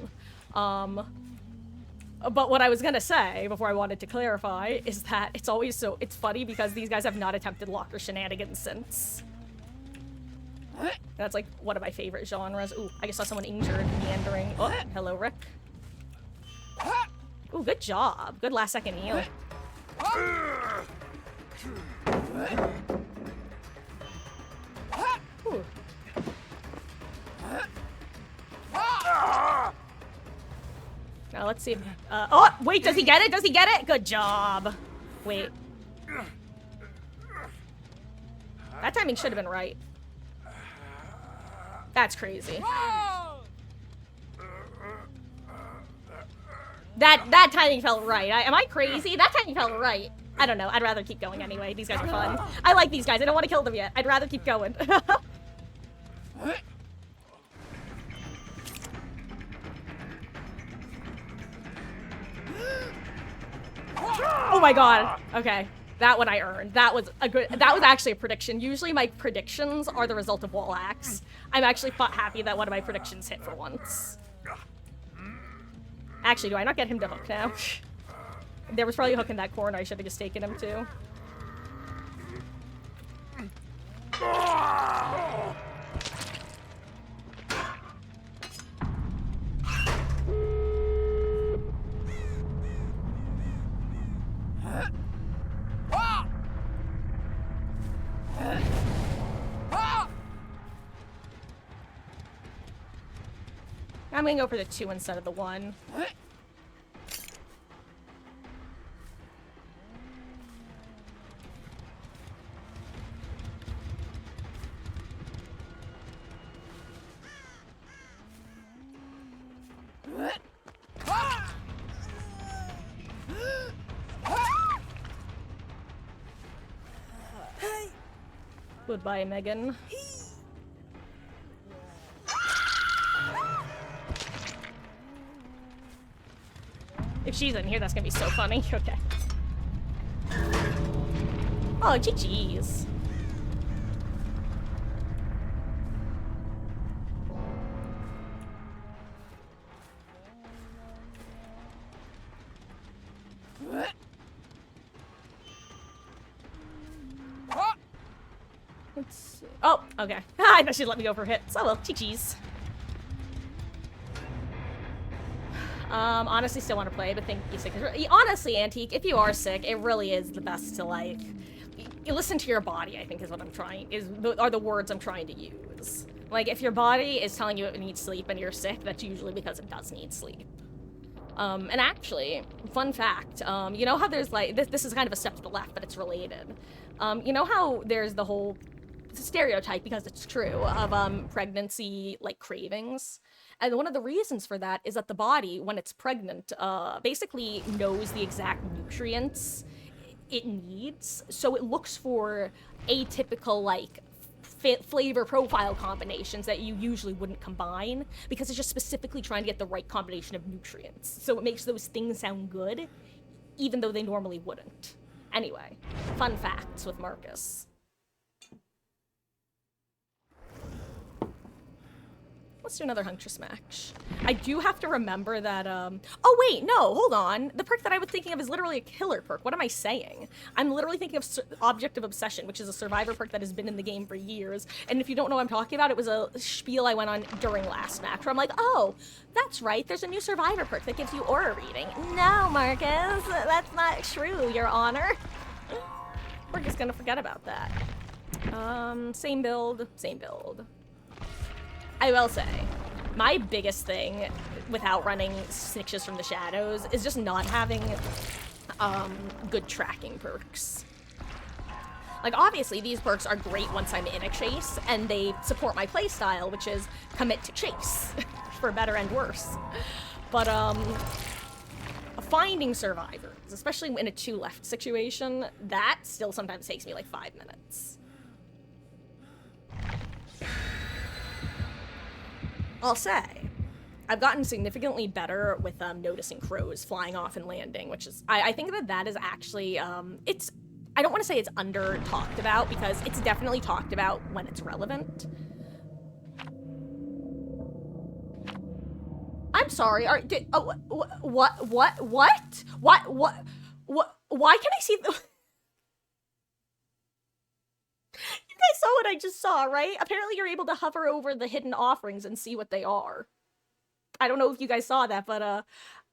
But what I was gonna say, before I wanted to clarify, is that it's always so, it's funny because these guys have not attempted locker shenanigans since. That's like one of my favorite genres. Ooh, I just saw someone injured, meandering. Oh, hello, Rick. Ooh, good job. Good last second heal. Ooh. Now let's see if, oh, wait, does he get it? Does he get it? Good job. Wait. That timing should have been right. That's crazy. That timing felt right. Am I crazy? That timing felt right. I don't know. I'd rather keep going anyway. These guys are fun. I like these guys. I don't want to kill them yet. I'd rather keep going. Oh my god. Okay. That one I earned. That was actually a prediction. Usually my predictions are the result of wall hacks. I'm actually happy that one of my predictions hit for once. Actually, do I not get him to hook now? There was probably a hook in that corner I should have just taken him to. I'm gonna go for the 2 instead of the 1. Goodbye, Megan. If she's in here, that's gonna be so funny. Okay. Oh, GG's. Let's see. Oh, okay. I thought she'd let me go for hits. Oh well, GG's. Honestly, still want to play, but think you sick. Honestly, Antique, if you are sick, it really is the best to, like, you listen to your body, I think is what I'm trying, are the words I'm trying to use. Like, if your body is telling you it needs sleep and you're sick, that's usually because it does need sleep. And actually, fun fact, you know how there's, like, this is kind of a step to the left, but it's related. You know how there's the whole stereotype, because it's true, of, pregnancy, like, cravings? And one of the reasons for that is that the body, when it's pregnant, basically knows the exact nutrients it needs. So it looks for atypical, like, flavor profile combinations that you usually wouldn't combine, because it's just specifically trying to get the right combination of nutrients. So it makes those things sound good, even though they normally wouldn't. Anyway, fun facts with Marcus. Let's do another Huntress match. I do have to remember that, oh wait, no, hold on. The perk that I was thinking of is literally a killer perk. What am I saying? I'm literally thinking of Object of Obsession, which is a survivor perk that has been in the game for years. And if you don't know what I'm talking about, it was a spiel I went on during last match where I'm like, oh, that's right, there's a new survivor perk that gives you aura reading. No, Marcus, that's not true, Your Honor. We're just gonna forget about that. Same build, same build. I will say, my biggest thing with outrunning Snitches from the Shadows is just not having good tracking perks. Like, obviously, these perks are great once I'm in a chase, and they support my playstyle, which is commit to chase, for better and worse. But, finding survivors, especially in a 2 left situation, that still sometimes takes me like 5 minutes. I'll say, I've gotten significantly better with noticing crows flying off and landing, which is, I think that is actually, it's, I don't want to say it's under talked about, because it's definitely talked about when it's relevant. I'm sorry, why can I see the... You guys saw what I just saw, right? Apparently you're able to hover over the hidden offerings and see what they are. I don't know if you guys saw that, but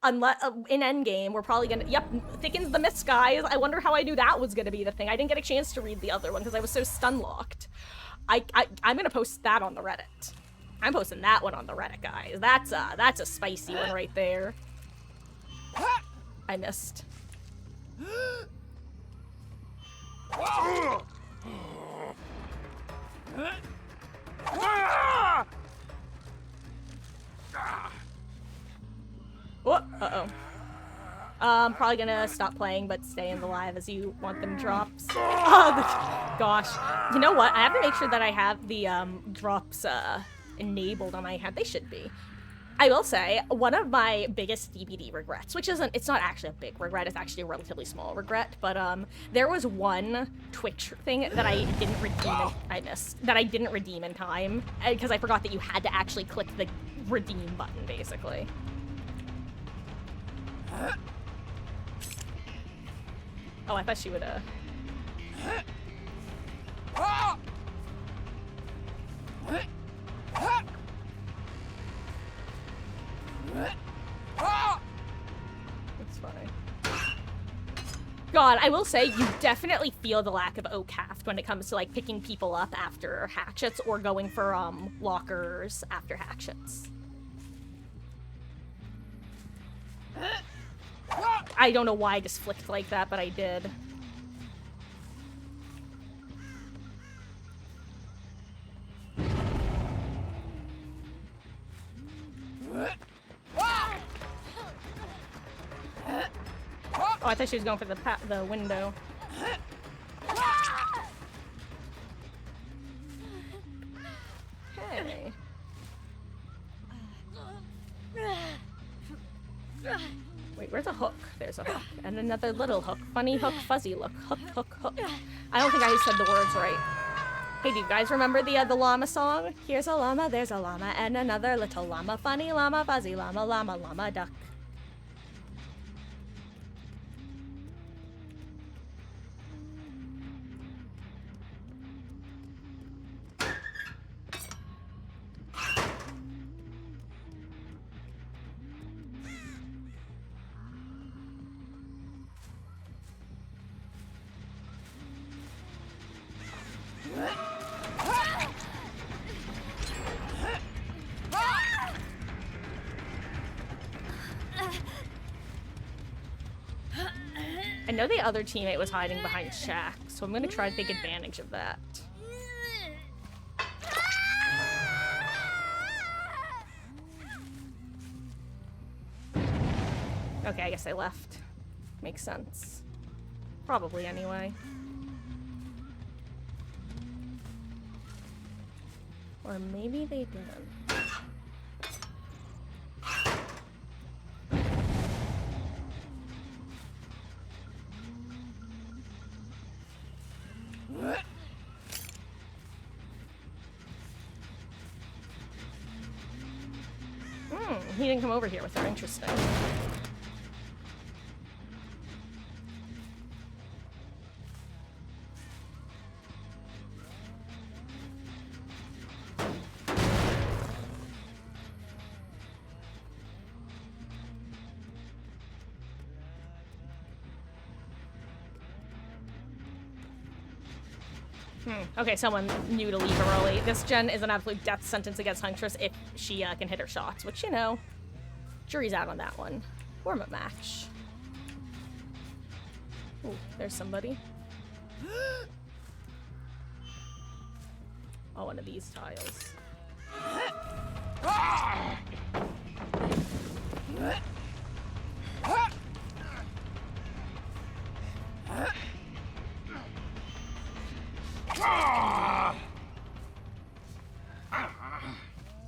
unless in endgame, we're probably gonna, yep, thickens the mist, guys. I wonder how I knew that was gonna be the thing. I didn't get a chance to read the other one because I was so stun-locked. I'm gonna post that on the Reddit. I'm posting that one on the Reddit, guys. That's a spicy one right there. I missed. Oh, uh-oh. I'm probably gonna stop playing, but stay in the live as you want them drops. Oh, gosh. You know what? I have to make sure that I have the drops enabled on my head. They should be. I will say, one of my biggest DBD regrets, which it's not actually a big regret, it's actually a relatively small regret, but there was one Twitch thing that I didn't redeem in time, because I forgot that you had to actually click the redeem button, basically. Oh, I thought she would, That's funny. God, I will say, you definitely feel the lack of OCAF when it comes to, like, picking people up after hatchets or going for, lockers after hatchets. I don't know why I just flicked like that, but I did. Oh, I thought she was going for the window. Hey. Wait, where's a hook? There's a hook. And another little hook. Funny hook, fuzzy look. Hook, hook, hook. I don't think I said the words right. Hey, do you guys remember the llama song? Here's a llama, there's a llama, and another little llama. Funny llama, fuzzy llama, llama, llama, duck. I know the other teammate was hiding behind Shaq, so I'm gonna try to take advantage of that. Okay, I guess I left. Makes sense. Probably, anyway. Or maybe they didn't. He didn't come over here with her. Interesting. Okay, someone knew to leave early. This gen is an absolute death sentence against Huntress if she can hit her shots, which, you know, jury's out on that one. Warm-up match. Ooh, there's somebody. Oh, one of these tiles.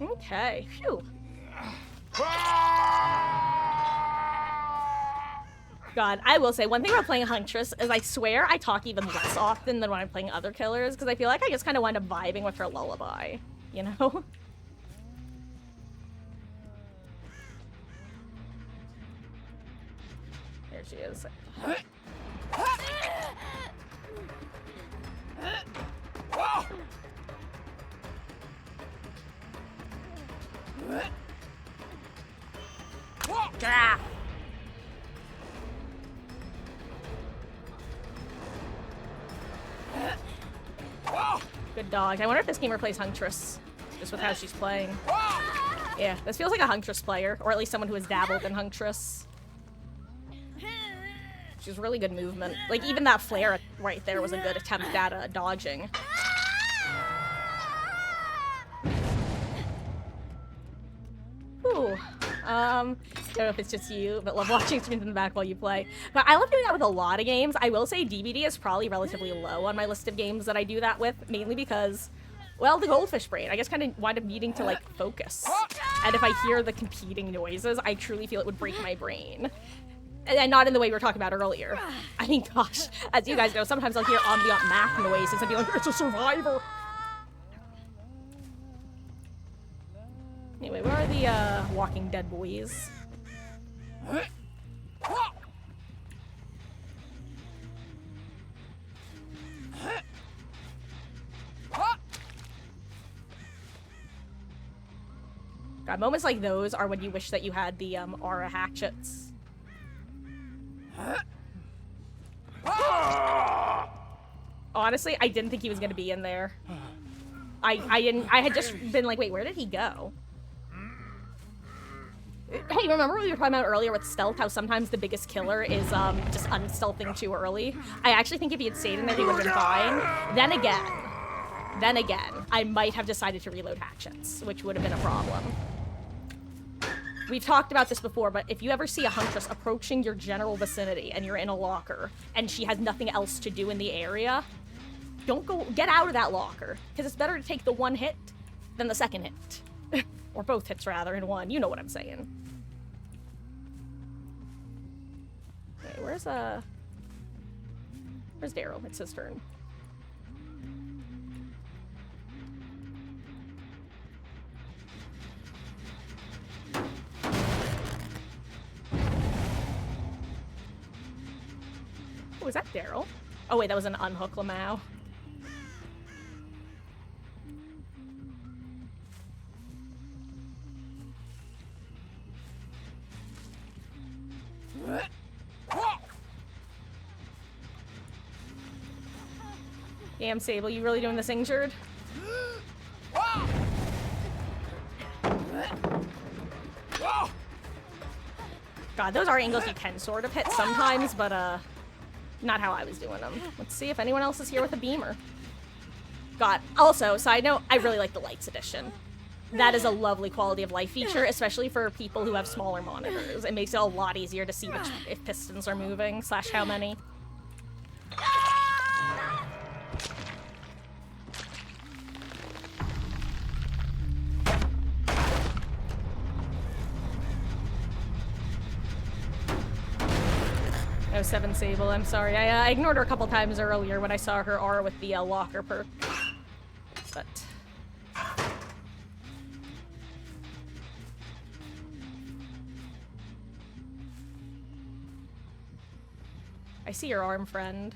Okay, phew. God, I will say, one thing about playing Huntress is I swear I talk even less often than when I'm playing other killers, because I feel like I just kind of wind up vibing with her lullaby, you know? There she is. Ah. Good dog. I wonder if this gamer plays Huntress, just with how she's playing. Yeah, this feels like a Huntress player, or at least someone who has dabbled in Huntress. She's really good movement. Like, even that flare right there was a good attempt at dodging. Ooh. I don't know if it's just you, but love watching streams in the back while you play. But I love doing that with a lot of games. I will say DBD is probably relatively low on my list of games that I do that with, mainly because Well, the goldfish brain. I guess kind of wind up needing to, like, focus. And if I hear the competing noises, I truly feel it would break my brain. And not in the way we were talking about earlier. I mean, gosh, as you guys know, sometimes I'll hear ambient math noises and be like, it's a survivor. Anyway, where are the, Walking Dead boys? God, moments like those are when you wish that you had the, aura hatchets. Honestly, I didn't think he was gonna be in there. I had just been like, wait, where did he go? Hey, remember what we were talking about earlier with stealth, how sometimes the biggest killer is, just unstealthing too early? I actually think if he had stayed in there, he would have been fine. Then again, I might have decided to reload hatchets, which would have been a problem. We've talked about this before, but if you ever see a huntress approaching your general vicinity and you're in a locker and she has nothing else to do in the area, get out of that locker, because it's better to take the one hit than the second hit. Or both hits, rather, in one. You know what I'm saying. Okay, where's Daryl? It's his turn. Oh, is that Daryl? Oh wait, that was an unhook Lamau. Damn, Sable, you really doing this injured? God, those are angles you can sort of hit sometimes, but, not how I was doing them. Let's see if anyone else is here with a beamer. God, also, side note, I really like the Lights Edition. That is a lovely quality of life feature, especially for people who have smaller monitors. It makes it a lot easier to see if pistons are moving, / how many. Oh, 7 Sable, I'm sorry. I ignored her a couple times earlier when I saw her aura with the locker perk. But... I see your arm, friend.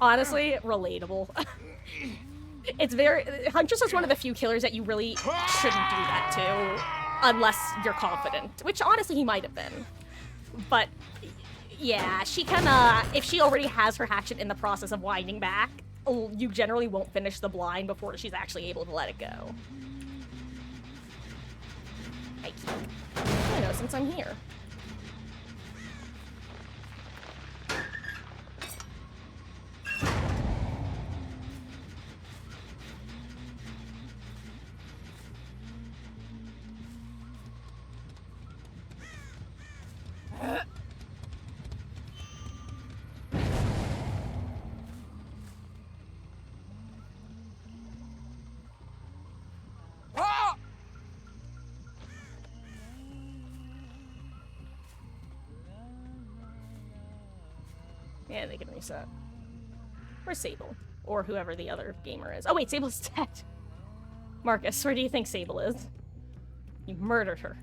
Honestly, relatable. It's very... Huntress is one of the few killers that you really shouldn't do that to, unless you're confident. Which, honestly, he might have been. But, yeah, she kinda... If she already has her hatchet in the process of winding back, you generally won't finish the blind before she's actually able to let it go. I know, since I'm here. Yeah, they can reset. Where's Sable? Or whoever the other gamer is. Oh wait, Sable's dead! Marcus, where do you think Sable is? You murdered her.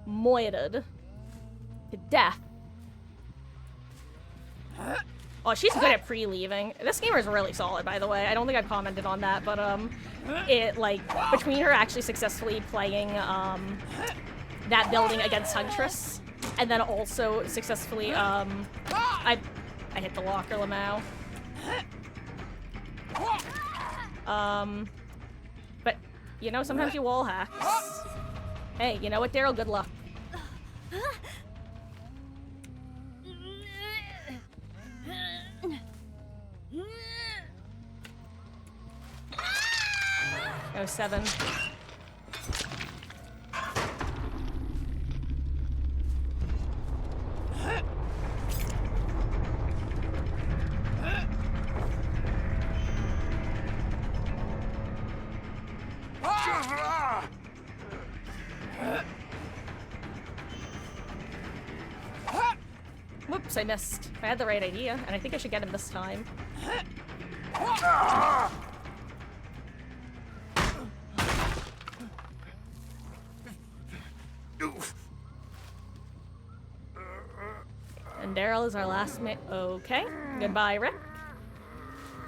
Moited. To death. Oh, she's good at pre-leaving. This gamer is really solid, by the way. I don't think I've commented on that, but, it, like, between her actually successfully playing, that building against Huntress, and then also successfully, I hit the locker, Lamau. But, you know, sometimes you wall hack. Hey, you know what, Daryl? Good luck. Oh, 7. Whoops, I missed. I had the right idea, and I think I should get him this time. And Daryl is our last okay. Goodbye, Rick.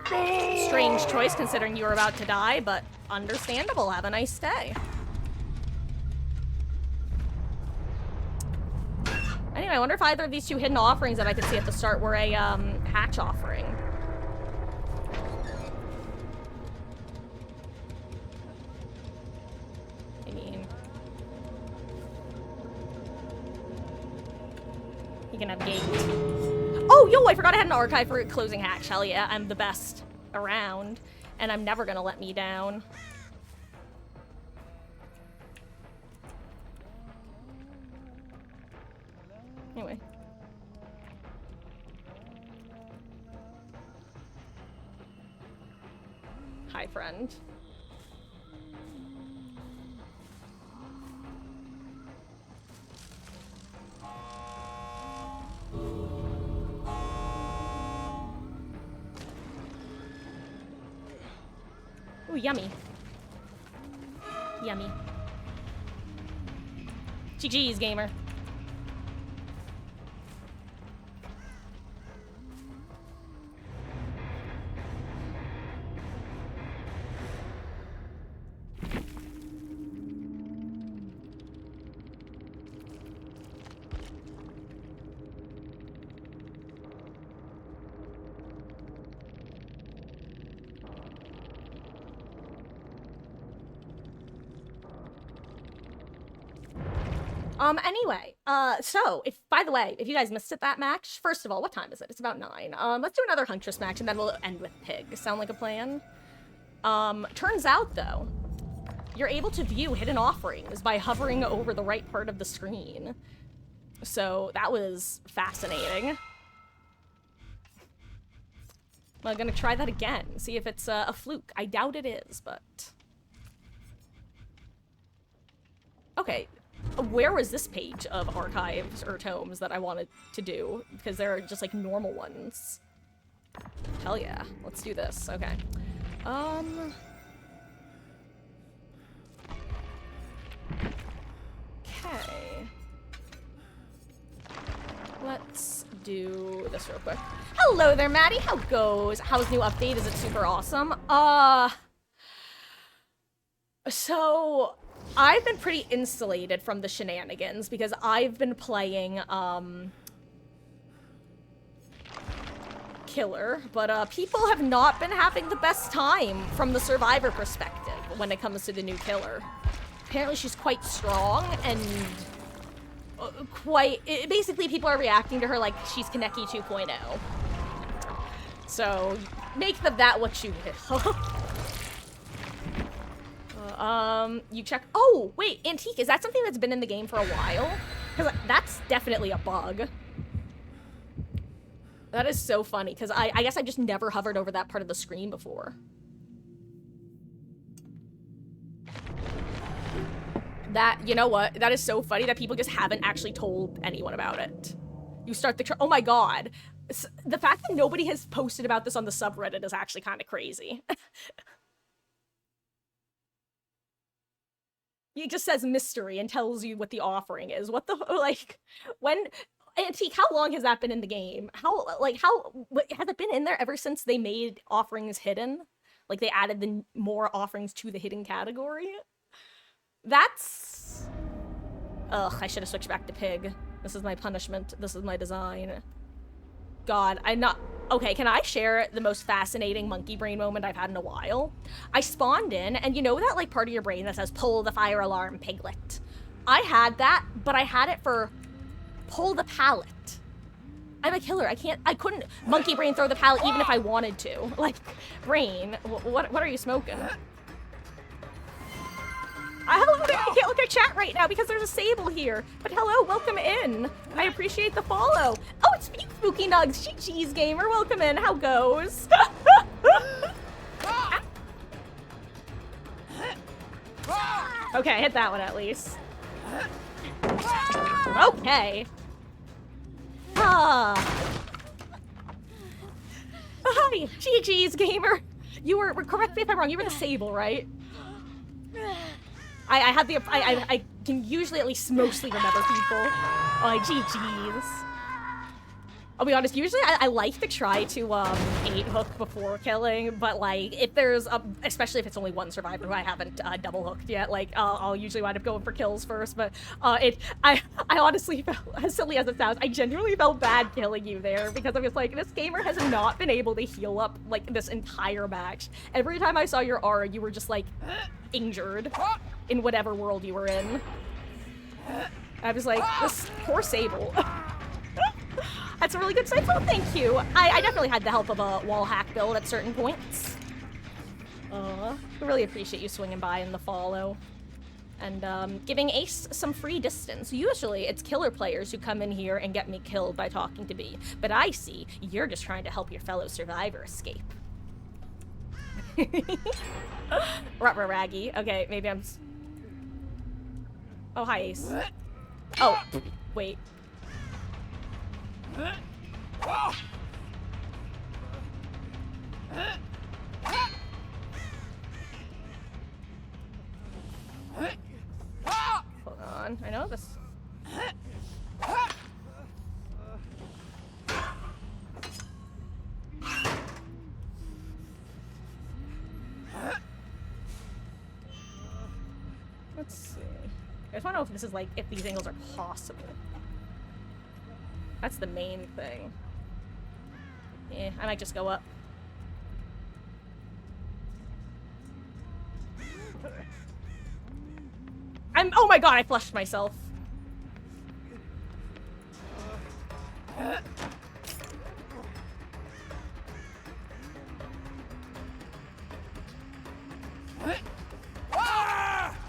Strange choice considering you were about to die, but understandable. Have a nice day. Anyway, I wonder if either of these 2 hidden offerings that I could see at the start were a hatch offering. I mean, you can have gate. Oh, yo, I forgot I had an archive for closing hatch. Hell yeah, I'm the best around, and I'm never gonna let me down. Anyway. Hi, friend. Ooh, yummy. Yummy. GG's, gamer. Anyway, so, by the way, if you guys missed it, that match, first of all, what time is it? It's about 9. Let's do another Huntress match, and then we'll end with Pig. Sound like a plan? Turns out, though, you're able to view hidden offerings by hovering over the right part of the screen. So, that was fascinating. I'm gonna try that again, see if it's a fluke. I doubt it is, but... Okay. Where was this page of archives or tomes that I wanted to do? Because there are just like normal ones. Hell yeah. Let's do this. Okay. Okay. Let's do this real quick. Hello there, Maddie. How goes? How's new update? Is it super awesome? So... I've been pretty insulated from the shenanigans because I've been playing, Killer, but, people have not been having the best time from the survivor perspective when it comes to the new Killer. Apparently she's quite strong and basically people are reacting to her like she's Kaneki 2.0. So, make of that what you will. You check- oh, wait, Antique, is that something that's been in the game for a while? Because that's definitely a bug. That is so funny, because I guess I just never hovered over that part of the screen before. That, you know what, that is so funny that people just haven't actually told anyone about it. You start the- oh my god. The fact that nobody has posted about this on the subreddit is actually kind of crazy. It just says mystery and tells you what the offering is. What the, like, when, Antique, how long has that been in the game? How, like, has it been in there ever since they made offerings hidden? Like, they added the more offerings to the hidden category? That's... Ugh, I should have switched back to Pig. This is my punishment. This is my design. God, I'm not... Okay, can I share the most fascinating monkey brain moment I've had in a while? I spawned in, and you know that, like, part of your brain that says, pull the fire alarm, Piglet? I had that, but I had it for pull the pallet. I'm a killer. I couldn't monkey brain throw the pallet even if I wanted to. Like, brain, what are you smoking? Hello there, I can't look at chat right now because there's a Sable here. But hello, welcome in. I appreciate the follow. Oh, it's you, Spooky Nugs. GG's gamer, welcome in. How goes? Okay, hit that one at least. Okay. Ah. Hi, GG's gamer. You were, correct me if I'm wrong, you were the Sable, right? I can usually at least mostly remember people. Oh, GG's. I'll be honest, usually I like to try to 8-hook before killing, but like if there's especially if it's only one survivor who I haven't double hooked yet, like I'll usually wind up going for kills first. But I honestly felt, as silly as it sounds, I genuinely felt bad killing you there because I was like, this gamer has not been able to heal up like this entire match. Every time I saw your aura, you were just like injured in whatever world you were in. I was like, this poor Sable. That's a really good site, so thank you. I definitely had the help of a wall hack build at certain points. I really appreciate you swinging by in the follow. And giving Ace some free distance. Usually it's killer players who come in here and get me killed by talking to me. But I see you're just trying to help your fellow survivor escape. Raggy. Okay, maybe I'm... Oh, hi, Ace. Oh, wait. Hold on, I know this. Let's see. I just want to know if this is like, if these angles are possible. That's the main thing. Yeah, I might just go up. Oh my god, I flushed myself.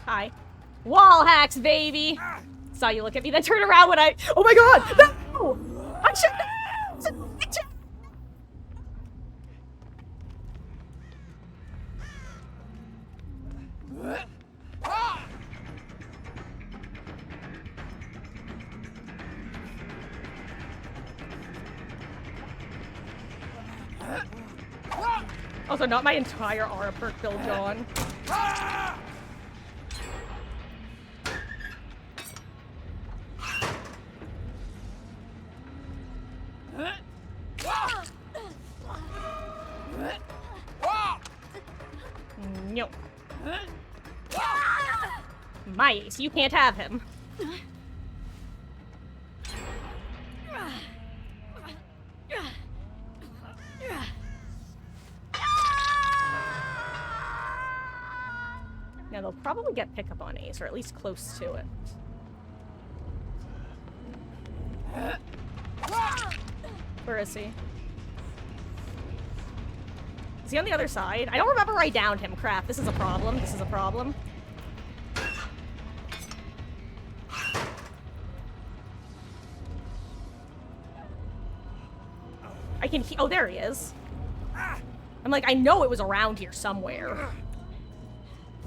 Hi. Wall hacks, baby! Saw you look at me, then turn around when I- Oh my god! No! I should- Also, not my entire aura perk build, John. No. My Ace, you can't have him. Now they'll probably get pickup on Ace, or at least close to it. Where is he? Is he on the other side? I don't remember I downed him. Crap, this is a problem. This is a problem. I can oh, there he is. I'm like, I know it was around here somewhere.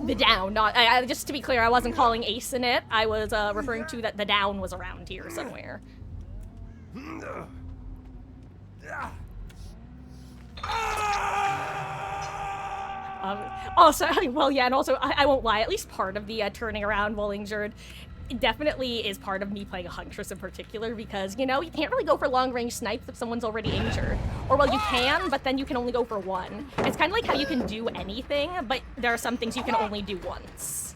The down, not, just to be clear, I wasn't calling Ace in it. I was referring to that the down was around here somewhere. Also, well, yeah, and also, I won't lie, at least part of the turning around while injured definitely is part of me playing a Huntress in particular, because, you know, you can't really go for long-range snipes if someone's already injured. Or, well, you can, but then you can only go for one. It's kind of like how you can do anything, but there are some things you can only do once.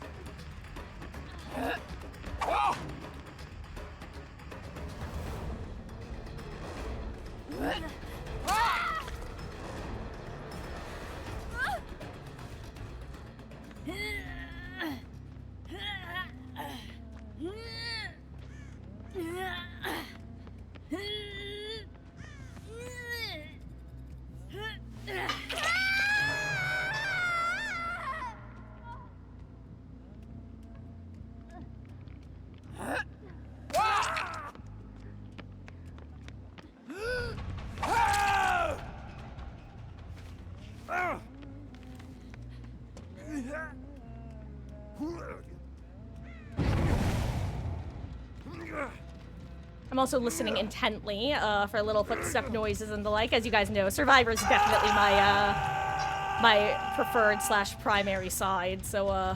I'm also listening intently for little footstep noises and the like. As you guys know, Survivor is definitely my preferred slash primary side. So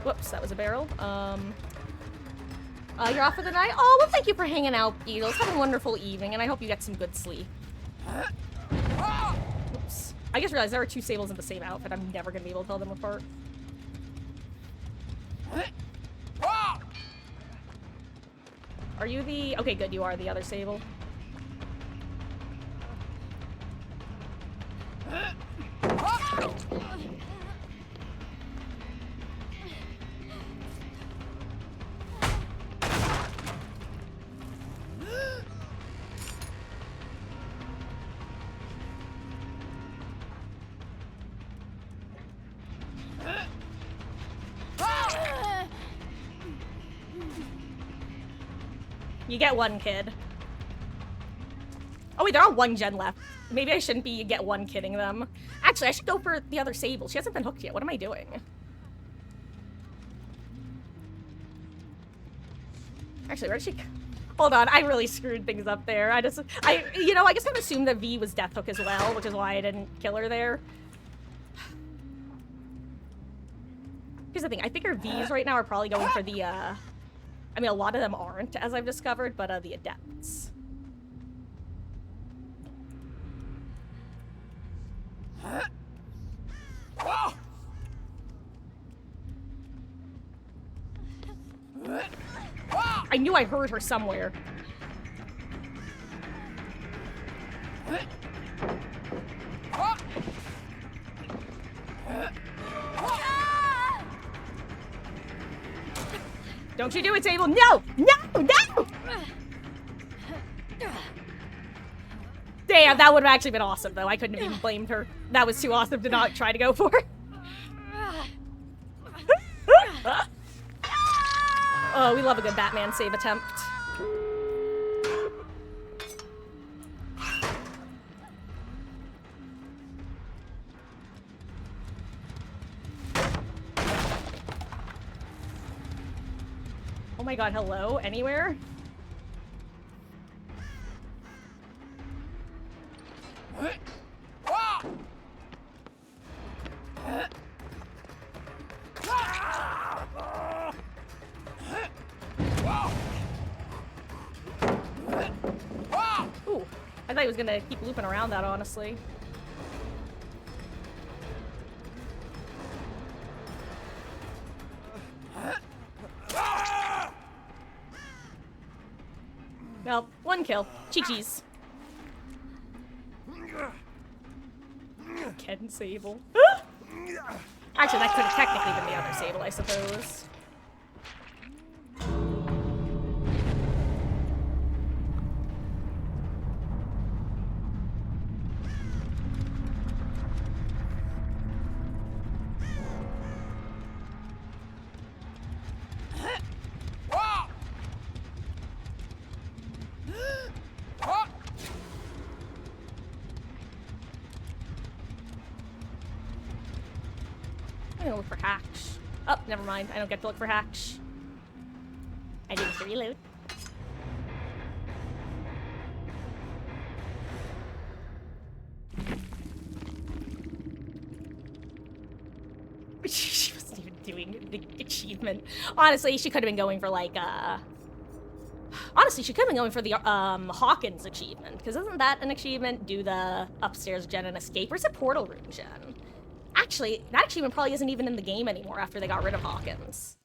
whoops, that was a barrel. You're off for the night? Oh, well, thank you for hanging out, Beatles. Have a wonderful evening, and I hope you get some good sleep. Oops. I just realized there were two sables in the same outfit. I'm never gonna be able to tell them apart. Are you the... Okay, good, you are the other sable. You get one, kid. Oh wait, they're all one gen left. Maybe I shouldn't be get one kidding them. Actually, I should go for the other sable. She hasn't been hooked yet. What am I doing? Actually, where did she... Hold on, I really screwed things up there. I guess I assumed that V was Death Hook as well, which is why I didn't kill her there. Here's the thing, I figure Vs right now are probably going for the, I mean, a lot of them aren't, as I've discovered, but, the Adepts. I knew I heard her somewhere. Don't you do it, Sable! No! No! No! Damn, that would have actually been awesome, though. I couldn't have even blamed her. That was too awesome to not try to go for. Oh, we love a good Batman save attempt. Oh my god, hello? Anywhere? Ooh, I thought he was gonna keep looping around that, honestly. Well, one kill. Cheekies. Ken Sable. Actually, that could have technically been the other Sable, I suppose. I'm gonna look for Hatch. Oh, never mind. I don't get to look for Hatch. I didn't reload. She wasn't even doing the achievement. Honestly, she could have been going for like honestly, she could have been going for the Hawkins achievement, because isn't that an achievement? Do the upstairs gen and escape, or is it portal room gen? Actually, that achievement probably isn't even in the game anymore after they got rid of Hawkins.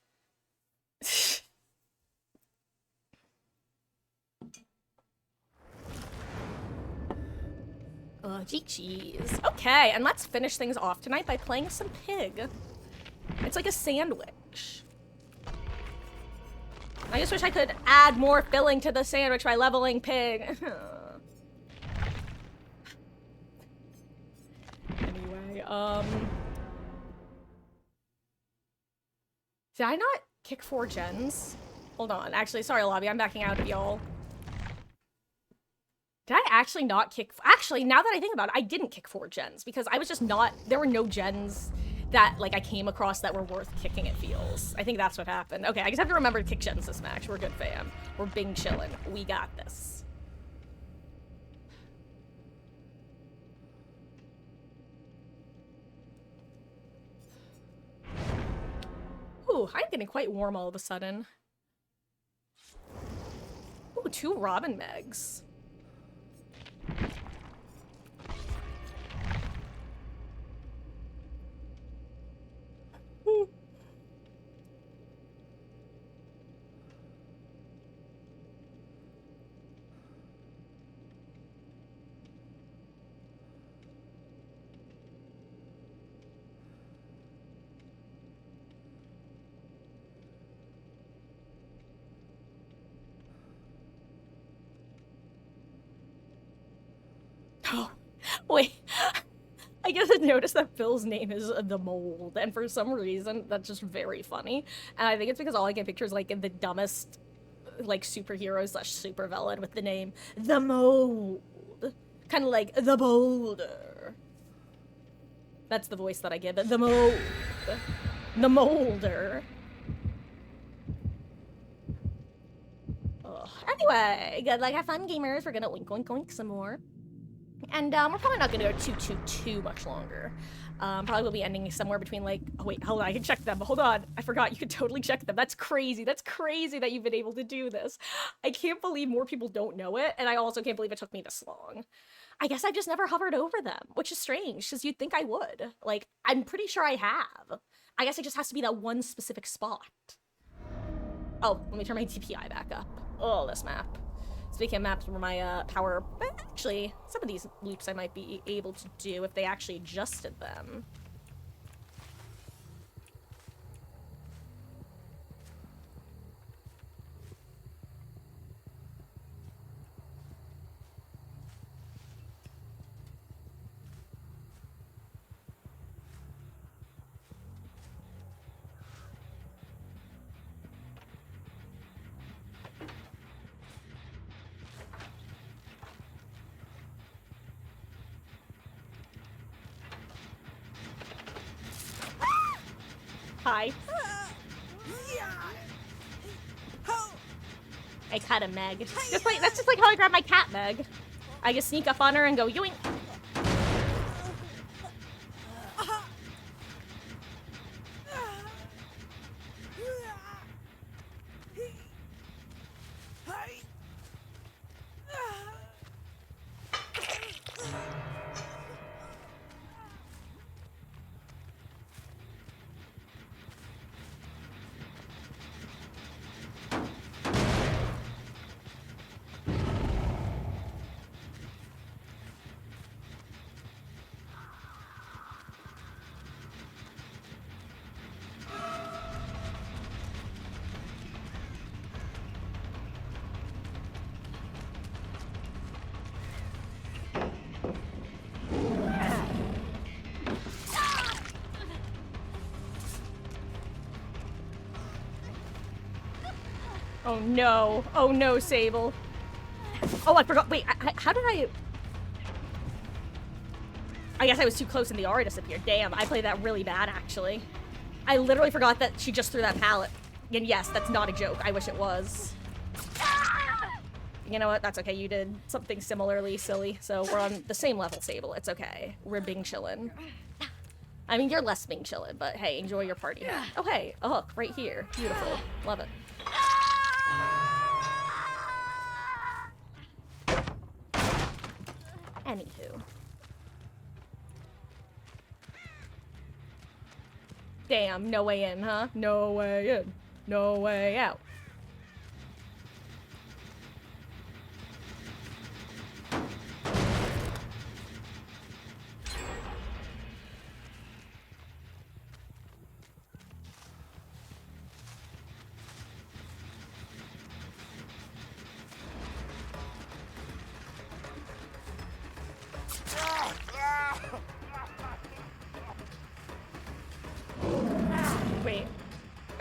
Cheese. Okay, and let's finish things off tonight by playing some Pig. It's like a sandwich. I just wish I could add more filling to the sandwich by leveling Pig. Anyway, did I not Kick 4 gens? Hold on. Actually, sorry, Lobby. I'm backing out of y'all. Did I actually not kick... Actually, now that I think about it, I didn't kick 4 gens because I was just not... There were no gens that, like, I came across that were worth kicking, it feels. I think that's what happened. Okay, I just have to remember to kick gens this match. We're good, fam. We're bing chillin'. We got this. Ooh, I'm getting quite warm all of a sudden. Ooh, 2 Robin Megs. Ooh. Oh, wait. I guess I noticed that Phil's name is The Mold, and for some reason, that's just very funny. And I think it's because all I can picture is, like, the dumbest, like, superhero slash supervillain with the name The Mold. Kind of like The Boulder. That's the voice that I give it. The Mold. The Molder. Ugh. Anyway, good luck, have fun, gamers. We're gonna oink, oink, oink some more. And we're probably not gonna go too much longer. Probably will be ending somewhere between, like, oh wait, hold on, I can check them. Hold on, I forgot, you can totally check them. That's crazy that you've been able to do this. I can't believe more people don't know it, and I also can't believe it took me this long. I guess I've just never hovered over them, which is strange, because you'd think I would. Like, I'm pretty sure I have. I guess it just has to be that one specific spot. Oh, let me turn my DPI back up. Oh, this map. Speaking of maps where my power... Actually, some of these loops I might be able to do if they actually adjusted them. Hi. I cut a Meg. Just like, that's just like how I grab my cat Meg. I just sneak up on her and go yoink. Oh no. Oh no, Sable. Oh, I forgot. Wait, how did I guess I was too close and the aura disappeared. Damn, I played that really bad, actually. I literally forgot that she just threw that pallet. And yes, that's not a joke. I wish it was. You know what? That's okay. You did something similarly silly. So we're on the same level, Sable. It's okay. We're bing chillin'. I mean, you're less bing chillin', but hey, enjoy your party. Oh, hey, a hook right here. Beautiful. Love it. Anywho. Damn, no way in, huh? No way in. No way out.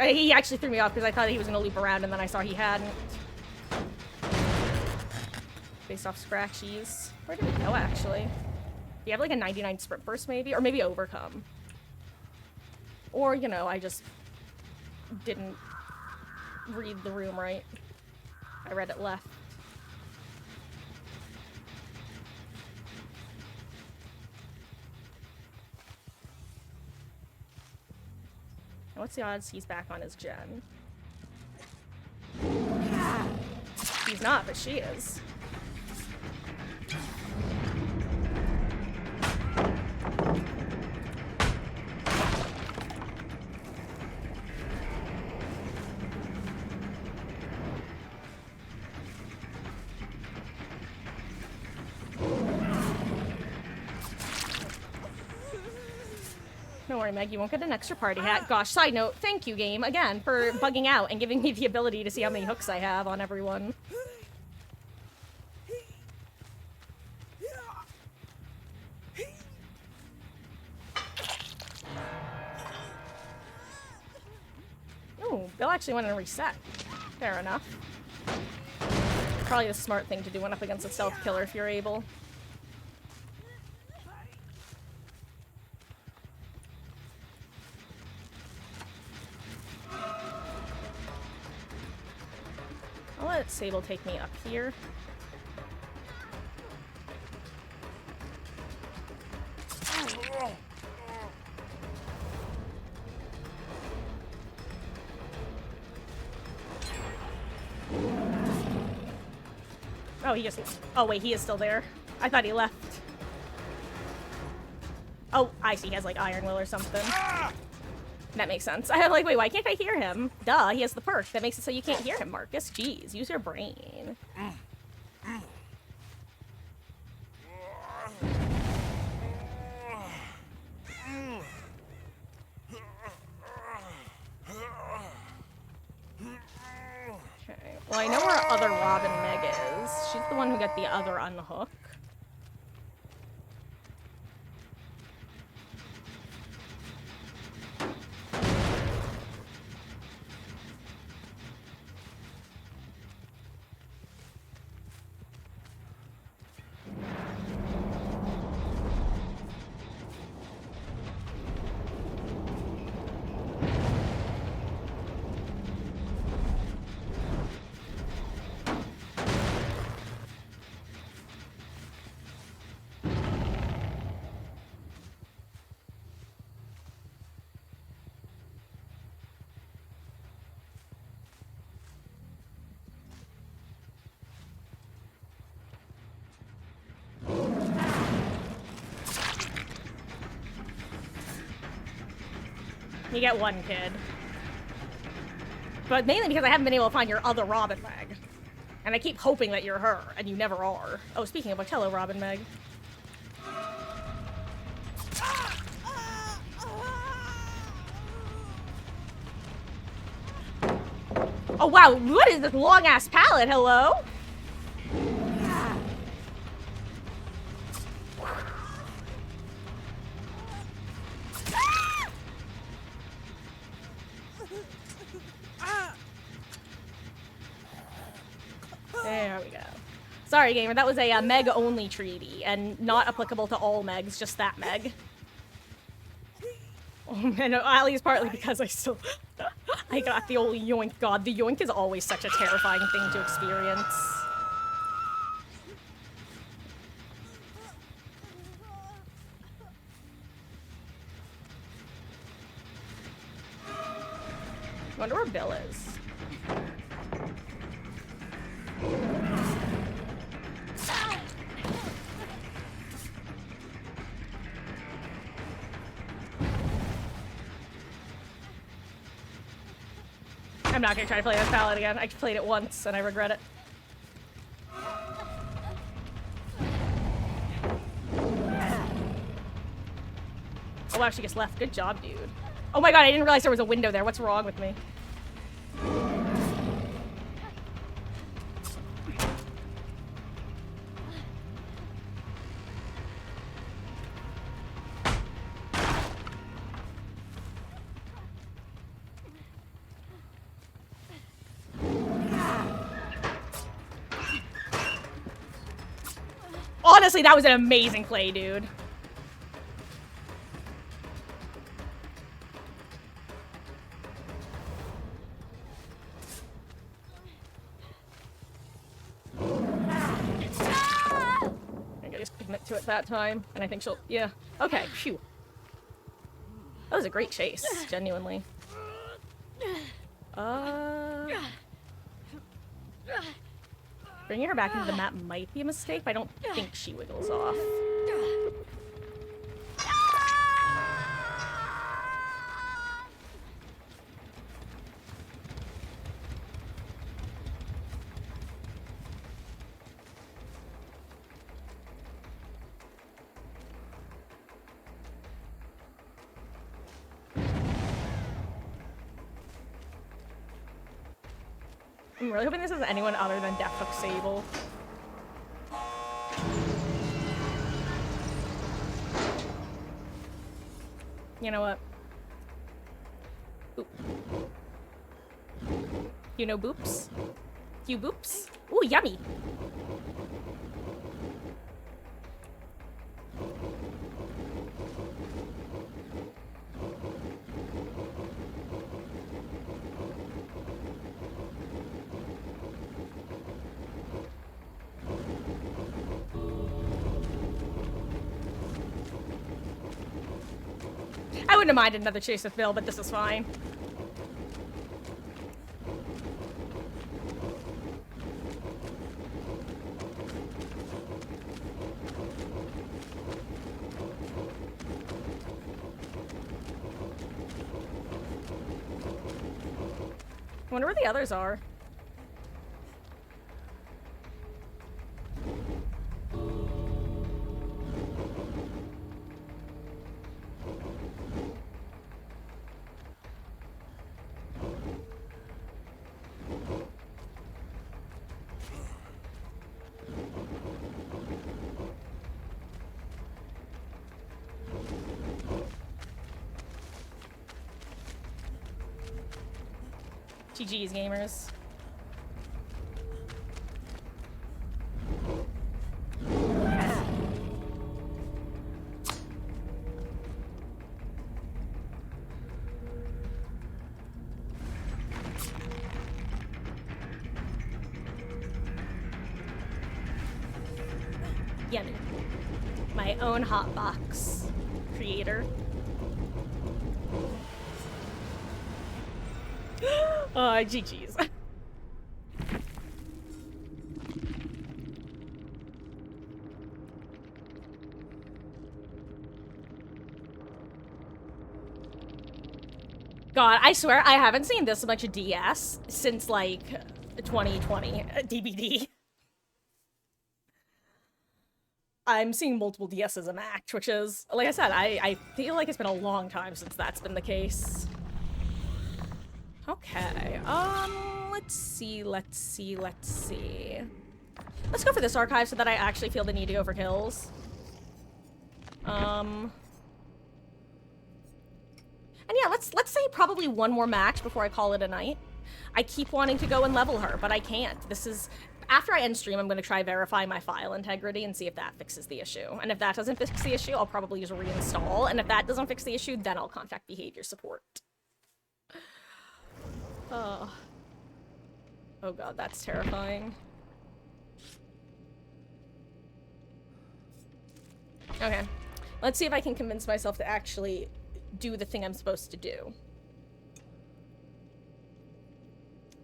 He actually threw me off because I thought he was going to loop around and then I saw he hadn't. Based off scratchies. Where did it go, actually? Do you have like a 99 sprint burst, maybe? Or maybe overcome. Or, you know, I just didn't read the room right. I read it left. What's the odds he's back on his gen? He's not, but she is. Don't worry, Meg, you won't get an extra party hat. Gosh, side note, thank you, game, again, for bugging out and giving me the ability to see how many hooks I have on everyone. Ooh, Bill actually wanted to reset. Fair enough. Probably the smart thing to do when up against a stealth killer if you're able. I'll let Sable take me up here. Oh, he just... Oh, wait, he is still there. I thought he left. Oh, I see. He has, like, Iron Will or something. That makes sense. I have like, wait, why can't I hear him? Duh, he has the perk. That makes it so you can't hear him, Marcus. Jeez, use your brain. Okay, well, I know where other Robin Meg is. She's the one who got the other unhook. You get one, kid. But mainly because I haven't been able to find your other Robin Meg. And I keep hoping that you're her, and you never are. Oh, speaking of which, hello, Robin Meg. Oh, wow, what is this long-ass pallet? Hello? There we go. Sorry, gamer, that was a Meg-only treaty, and not applicable to all Megs, just that Meg. Oh man, at least partly because I still... I got the old yoink. God, the yoink is always such a terrifying thing to experience. I wonder where Bill is. I'm not gonna try to play this palette again. I played it once and I regret it. Oh wow, she just left. Good job, dude. Oh my god, I didn't realize there was a window there. What's wrong with me? Honestly, that was an amazing play, dude. I just commit to it that time, and I think she'll... Yeah. Okay, phew. That was a great chase, genuinely. Bringing her back into the map might be a mistake, but I don't think she wiggles off. I'm really hoping this is anyone other than Death Hook Sable. You know what? Oop. You know boops? You boops? Ooh, yummy! I wouldn't have minded another chase with Bill, but this is fine. I wonder where the others are. GG's, gamers. Yummy. My own hotbox creator. GG's. God, I swear I haven't seen this much DS since, like, 2020 DBD. I'm seeing multiple DSs a match, which is, like I said, I feel like it's been a long time since that's been the case. Okay, let's see. Let's go for this archive so that I actually feel the need to go for kills. And yeah, let's say probably one more match before I call it a night. I keep wanting to go and level her, but I can't. This is... After I end stream, I'm going to try verify my file integrity and see if that fixes the issue. And if that doesn't fix the issue, I'll probably just reinstall. And if that doesn't fix the issue, then I'll contact behavior support. Oh god, that's terrifying. Okay, let's see if I can convince myself to actually do the thing I'm supposed to do.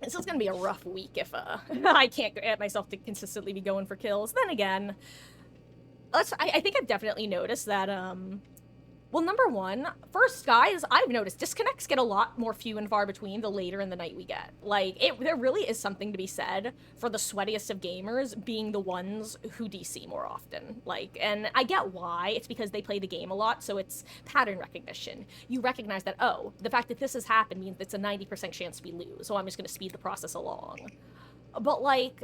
This is gonna be a rough week if I can't get myself to consistently be going for kills. Then again, I think I've definitely noticed that, well, number one, first, guys, I've noticed disconnects get a lot more few and far between the later in the night we get. Like, there really is something to be said for the sweatiest of gamers being the ones who DC more often. Like, and I get why. It's because they play the game a lot, so it's pattern recognition. You recognize that, oh, the fact that this has happened means it's a 90% chance we lose, so I'm just gonna speed the process along. But, like,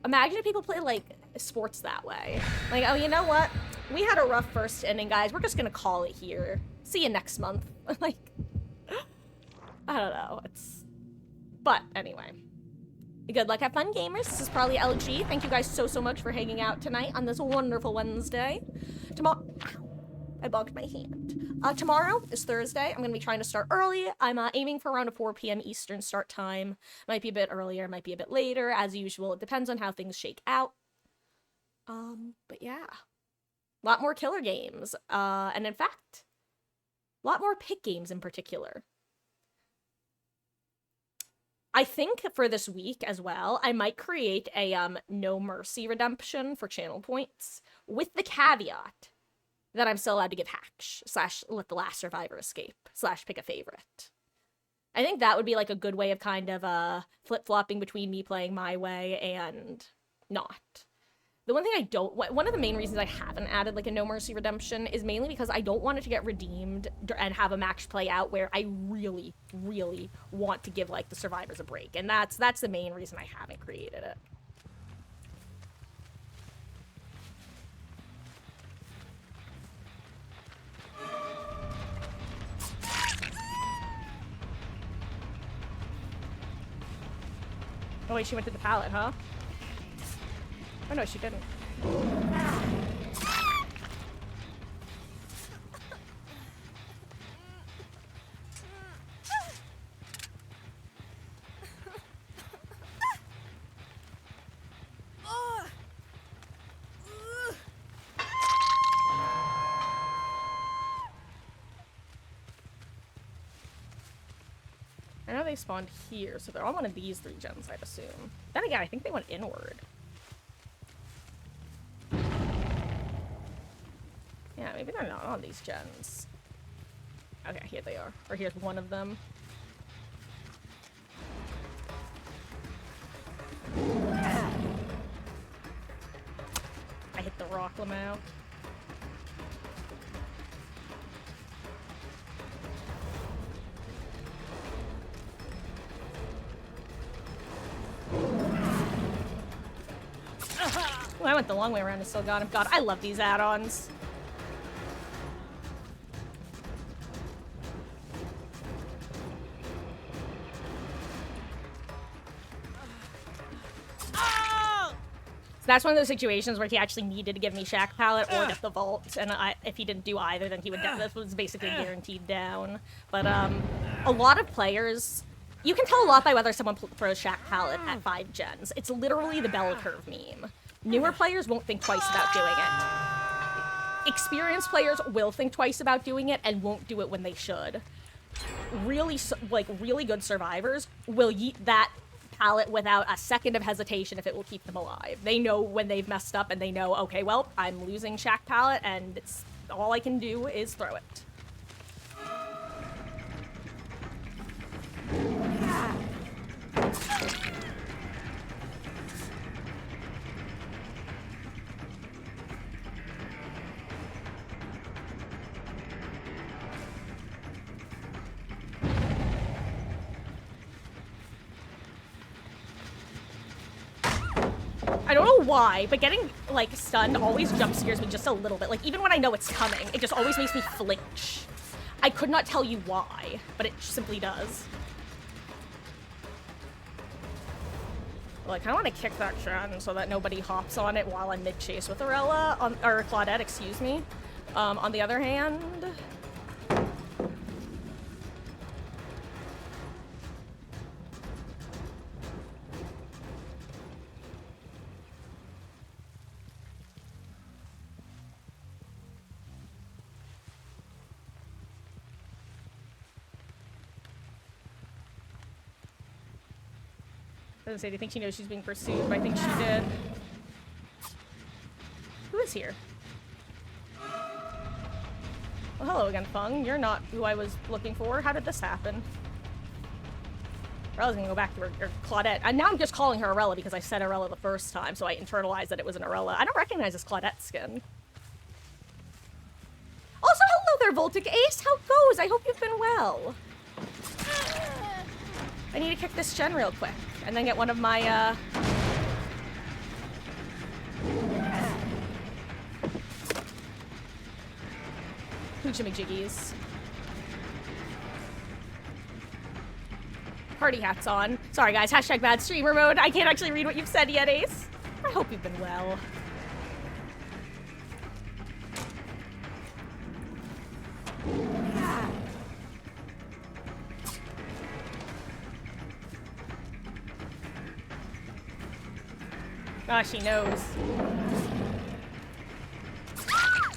imagine if people play, like, sports that way. Like, oh, you know what? We had a rough first inning, guys. We're just gonna call it here. See you next month. Like, I don't know. It's... But, anyway. Good luck, have fun, gamers. This is probably LG. Thank you guys so much for hanging out tonight on this wonderful Wednesday. Tomorrow, I bonked my hand. Tomorrow is Thursday. I'm going to be trying to start early. I'm aiming for around a 4 p.m. Eastern start time. Might be a bit earlier, might be a bit later. As usual, it depends on how things shake out. But yeah. A lot more killer games. And in fact, a lot more pick games in particular. I think for this week as well, I might create a No Mercy redemption for channel points, with the caveat that I'm still allowed to give hacks, / let the last survivor escape, / pick a favorite. I think that would be like a good way of kind of flip-flopping between me playing my way and not. The one thing I don't, one of the main reasons I haven't added like a No Mercy redemption is mainly because I don't want it to get redeemed and have a match play out where I really want to give like the survivors a break. And that's the main reason I haven't created it. Oh wait, she went to the pallet, huh? Oh no, she didn't. I know they spawned here, so they're on one of these 3 gens, I'd assume. Then again, I think they went inward. Yeah, maybe they're not on these gens. Okay, here they are. Or here's one of them. I hit the rock Lamau. Ooh, I went the long way around and still got him. God, I love these add-ons. That's one of those situations where he actually needed to give me Shack Pallet or get the Vault, and if he didn't do either, then he would. This was basically guaranteed down. But a lot of players, you can tell a lot by whether someone throws Shack Pallet at 5 gens. It's literally the bell curve meme. Newer players won't think twice about doing it. Experienced players will think twice about doing it and won't do it when they should. Really good survivors will yeet that pallet without a second of hesitation if it will keep them alive. They know when they've messed up and they know, okay, well, I'm losing Shack Pallet and it's all I can do is throw it. I don't know why, but getting, like, stunned always jump scares me just a little bit. Like, even when I know it's coming, it just always makes me flinch. I could not tell you why, but it simply does. Well, I kind of want to kick that Shen so that nobody hops on it while I'm mid-chase with Arella, or Claudette, excuse me. On the other hand... I was gonna say, do you think she knows she's being pursued? But I think she did. Who is here? Well, hello again, Fung. You're not who I was looking for. How did this happen? Arella's gonna go back to her, Claudette. And now I'm just calling her Arella because I said Arella the first time, so I internalized that it was an Arella. I don't recognize this Claudette skin. Also, hello there, Voltic Ace. How goes? I hope you've been well. I need to kick this gen real quick, and then get one of my, Hoochie-McJiggies. party hat's on. Sorry, guys. Hashtag bad streamer mode. I can't actually read what you've said yet, Ace. I hope you've been well. Ah, she knows.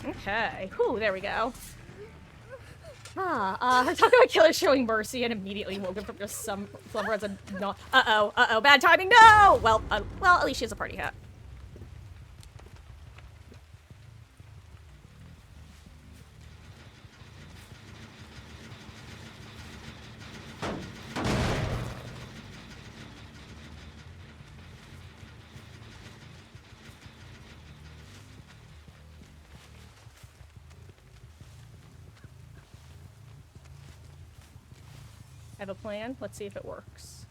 Okay. Whew, there we go. Her talking about killer showing mercy and immediately woke up from just some slumber as a no. Uh-oh, bad timing, no! Well, at least she has a party hat. I have a plan. Let's see if it works.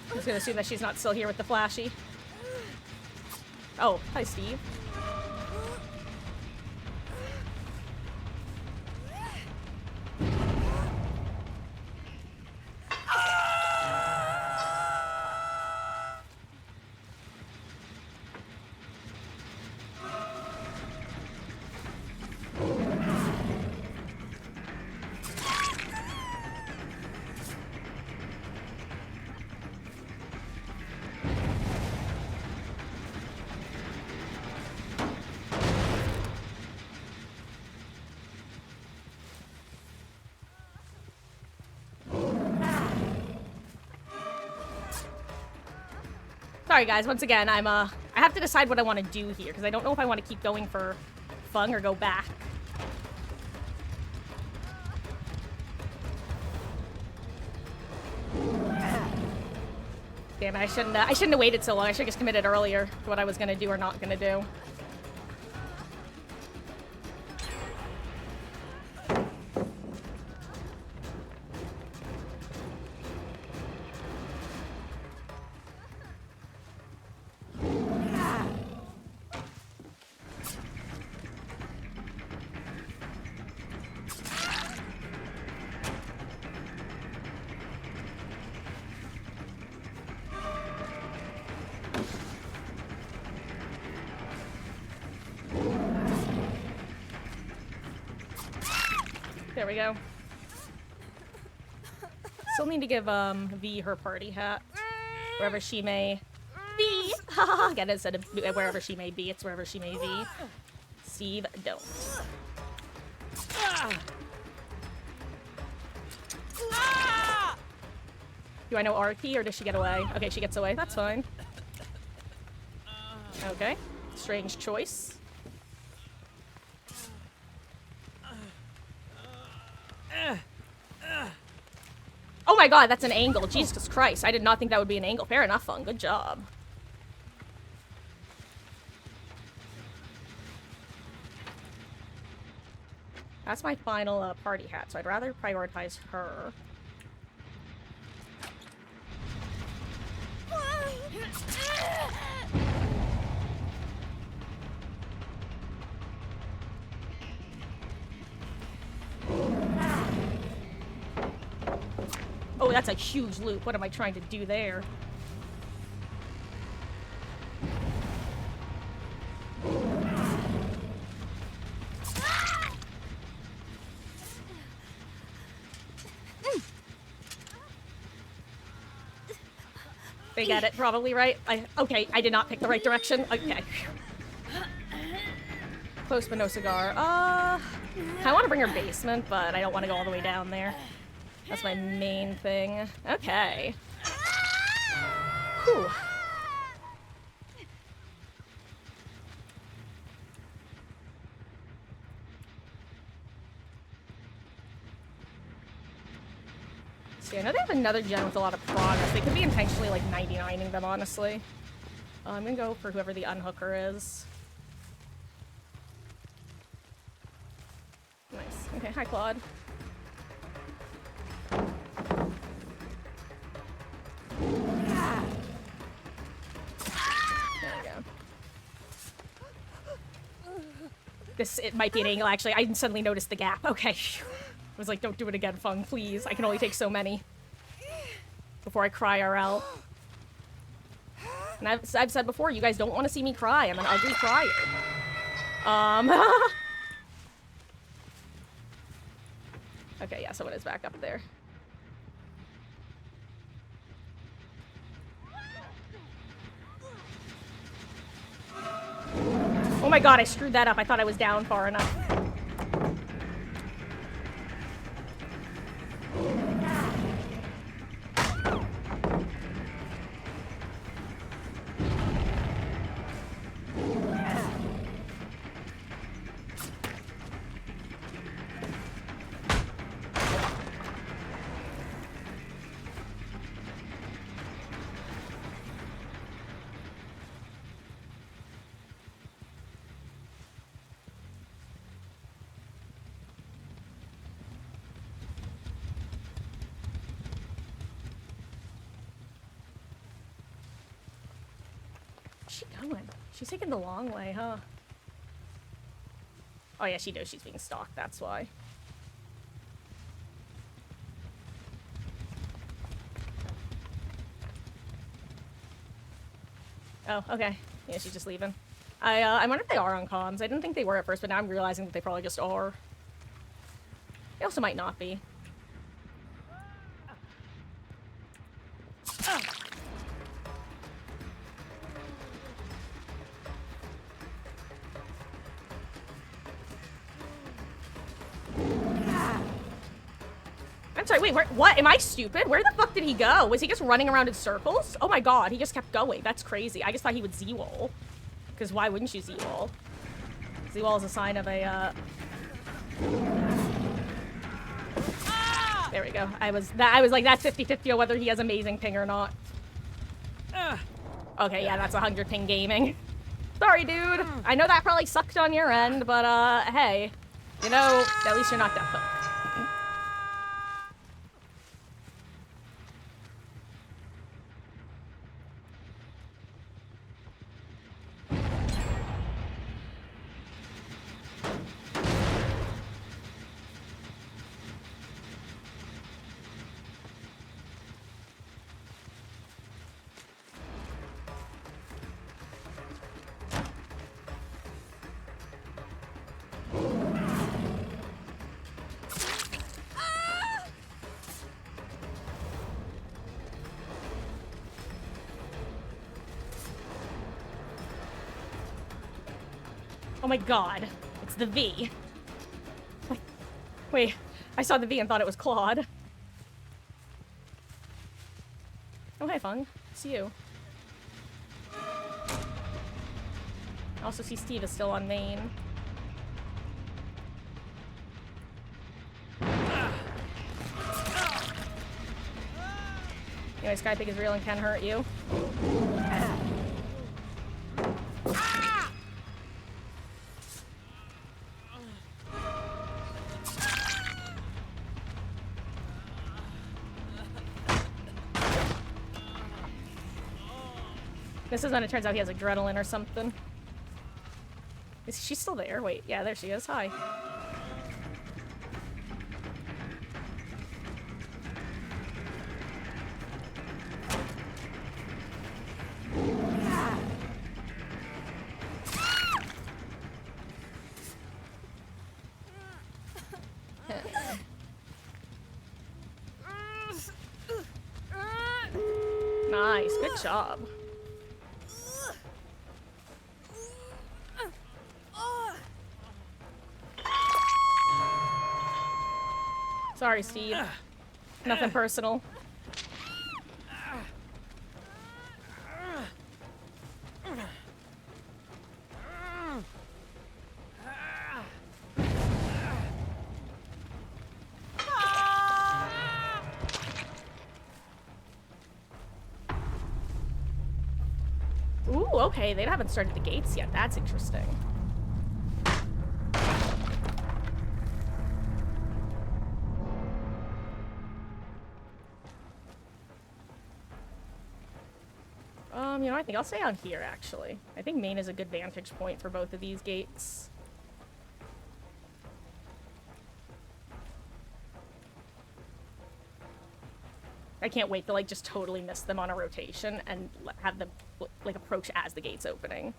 I'm just gonna assume that she's not still here with the flashy. Oh, hi, Steve. Sorry guys, once again, I have to decide what I want to do here, because I don't know if I want to keep going for fun or go back. Damn it, I shouldn't have waited so long. I should have just committed earlier to what I was gonna do or not gonna do. There we go. Still need to give V her party hat. Wherever she may be. Haha, again, instead of wherever she may be, it's wherever she may be. Steve, don't. Do I know R key or does she get away? Okay, she gets away. That's fine. Okay. Strange choice. Oh my god, that's an angle. Jesus Christ. I did not think that would be an angle. Fair enough, Fun. Good job. That's my final party hat, so I'd rather prioritize her. Oh, that's a huge loop. What am I trying to do there? They get it, probably, right? Okay, I did not pick the right direction. Okay. Close but no cigar. I want to bring her basement, but I don't want to go all the way down there. That's my main thing. Okay. Whew. See, I know they have another gen with a lot of progress. They could be intentionally, like, 99ing them, honestly. I'm gonna go for whoever the unhooker is. Nice. Okay, hi, Claude. It might be an angle, actually. I suddenly noticed the gap. Okay. I was like, don't do it again, Fung, please. I can only take so many. Before I cry RL. And I've said before, you guys don't want to see me cry. I'm an ugly crier. Okay, yeah, someone is back up there. Oh my god, I screwed that up. I thought I was down far enough. Going? She's taking the long way, huh? Oh yeah, she knows she's being stalked, that's why. Oh, okay. Yeah, she's just leaving. I wonder if they are on comms. I didn't think they were at first, but now I'm realizing that they probably just are. They also might not be. I'm sorry, wait, what? Am I stupid? Where the fuck did he go? Was he just running around in circles? Oh my god, he just kept going. That's crazy. I just thought he would Z-wall. Because why wouldn't you Z-wall? Z-wall is a sign of a, There we go. I was like, that's 50-50 on whether he has amazing ping or not. Okay, yeah, that's 100 ping gaming. Sorry, dude. I know that probably sucked on your end, but, hey. You know, at least you're not that hooked. Oh my god. It's the V. Wait, I saw the V and thought it was Claude. Oh, hey, Fung. See you. I also see Steve is still on main. Anyway, Skypig is real and can hurt you. This is when it turns out he has adrenaline or something. Is she still there? Wait, yeah, there she is. Hi. Nice, good job. Sorry, Steve. Nothing personal. Ooh, okay, they haven't started the gates yet. That's interesting. You know, I think I'll stay on here, actually. I think main is a good vantage point for both of these gates. I can't wait to, like, just totally miss them on a rotation and have them, like, approach as the gate's opening.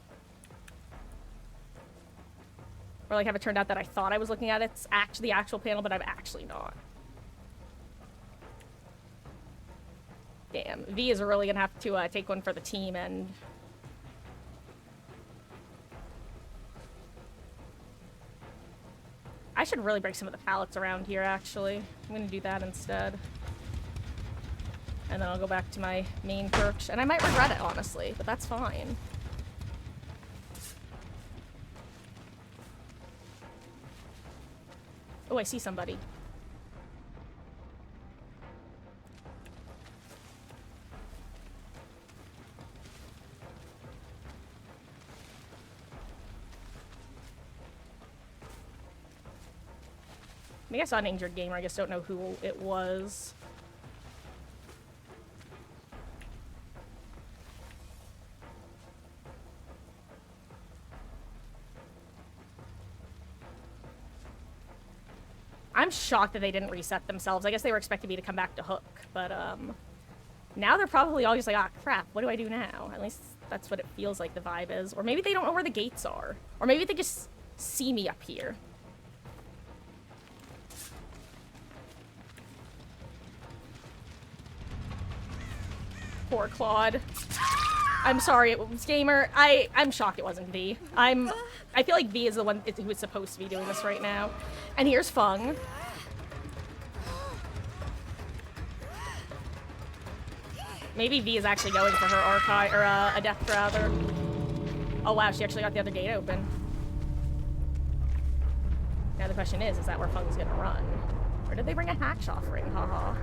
Or, like, have it turned out that I thought I was looking at it's the actual panel, but I'm actually not. Damn, V is really gonna have to take one for the team, and I should really break some of the pallets around here, actually. I'm gonna do that instead. And then I'll go back to my main perch. And I might regret it, honestly, but that's fine. Oh, I see somebody. I think I saw an injured gamer. I just don't know who it was. I'm shocked that they didn't reset themselves. I guess they were expecting me to come back to hook, but now they're probably all just like, ah, crap, what do I do now? At least that's what it feels like the vibe is. Or maybe they don't know where the gates are. Or maybe they just see me up here. Poor Claude. I'm sorry, it was Gamer. I'm shocked it wasn't V. I feel like V is the one who is supposed to be doing this right now. And here's Fung. Maybe V is actually going for her archive, or a death rather. Oh wow, she actually got the other gate open. Now the question is that where Fung's gonna run? Or did they bring a hatch offering? Haha.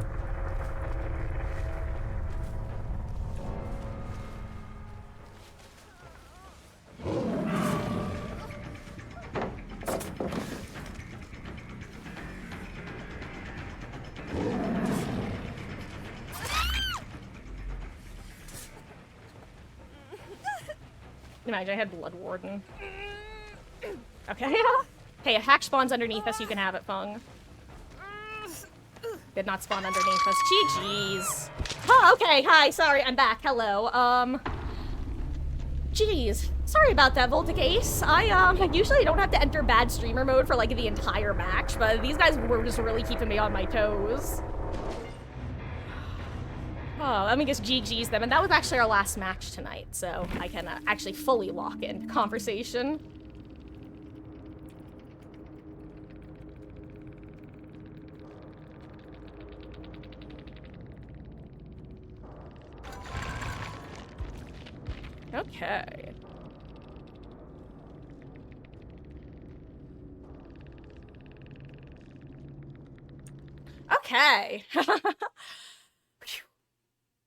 Imagine I had Blood Warden. Okay. Hey, a hatch spawns underneath us, you can have it, Fung. Did not spawn underneath us. GG's. Oh, okay, hi, sorry, I'm back. Hello. Jeez. Sorry about that, Voltic Ace. I usually don't have to enter bad streamer mode for, like, the entire match, but these guys were just really keeping me on my toes. Oh, let me just GG's them. And that was actually our last match tonight, so I can actually fully lock in conversation. Okay. Okay.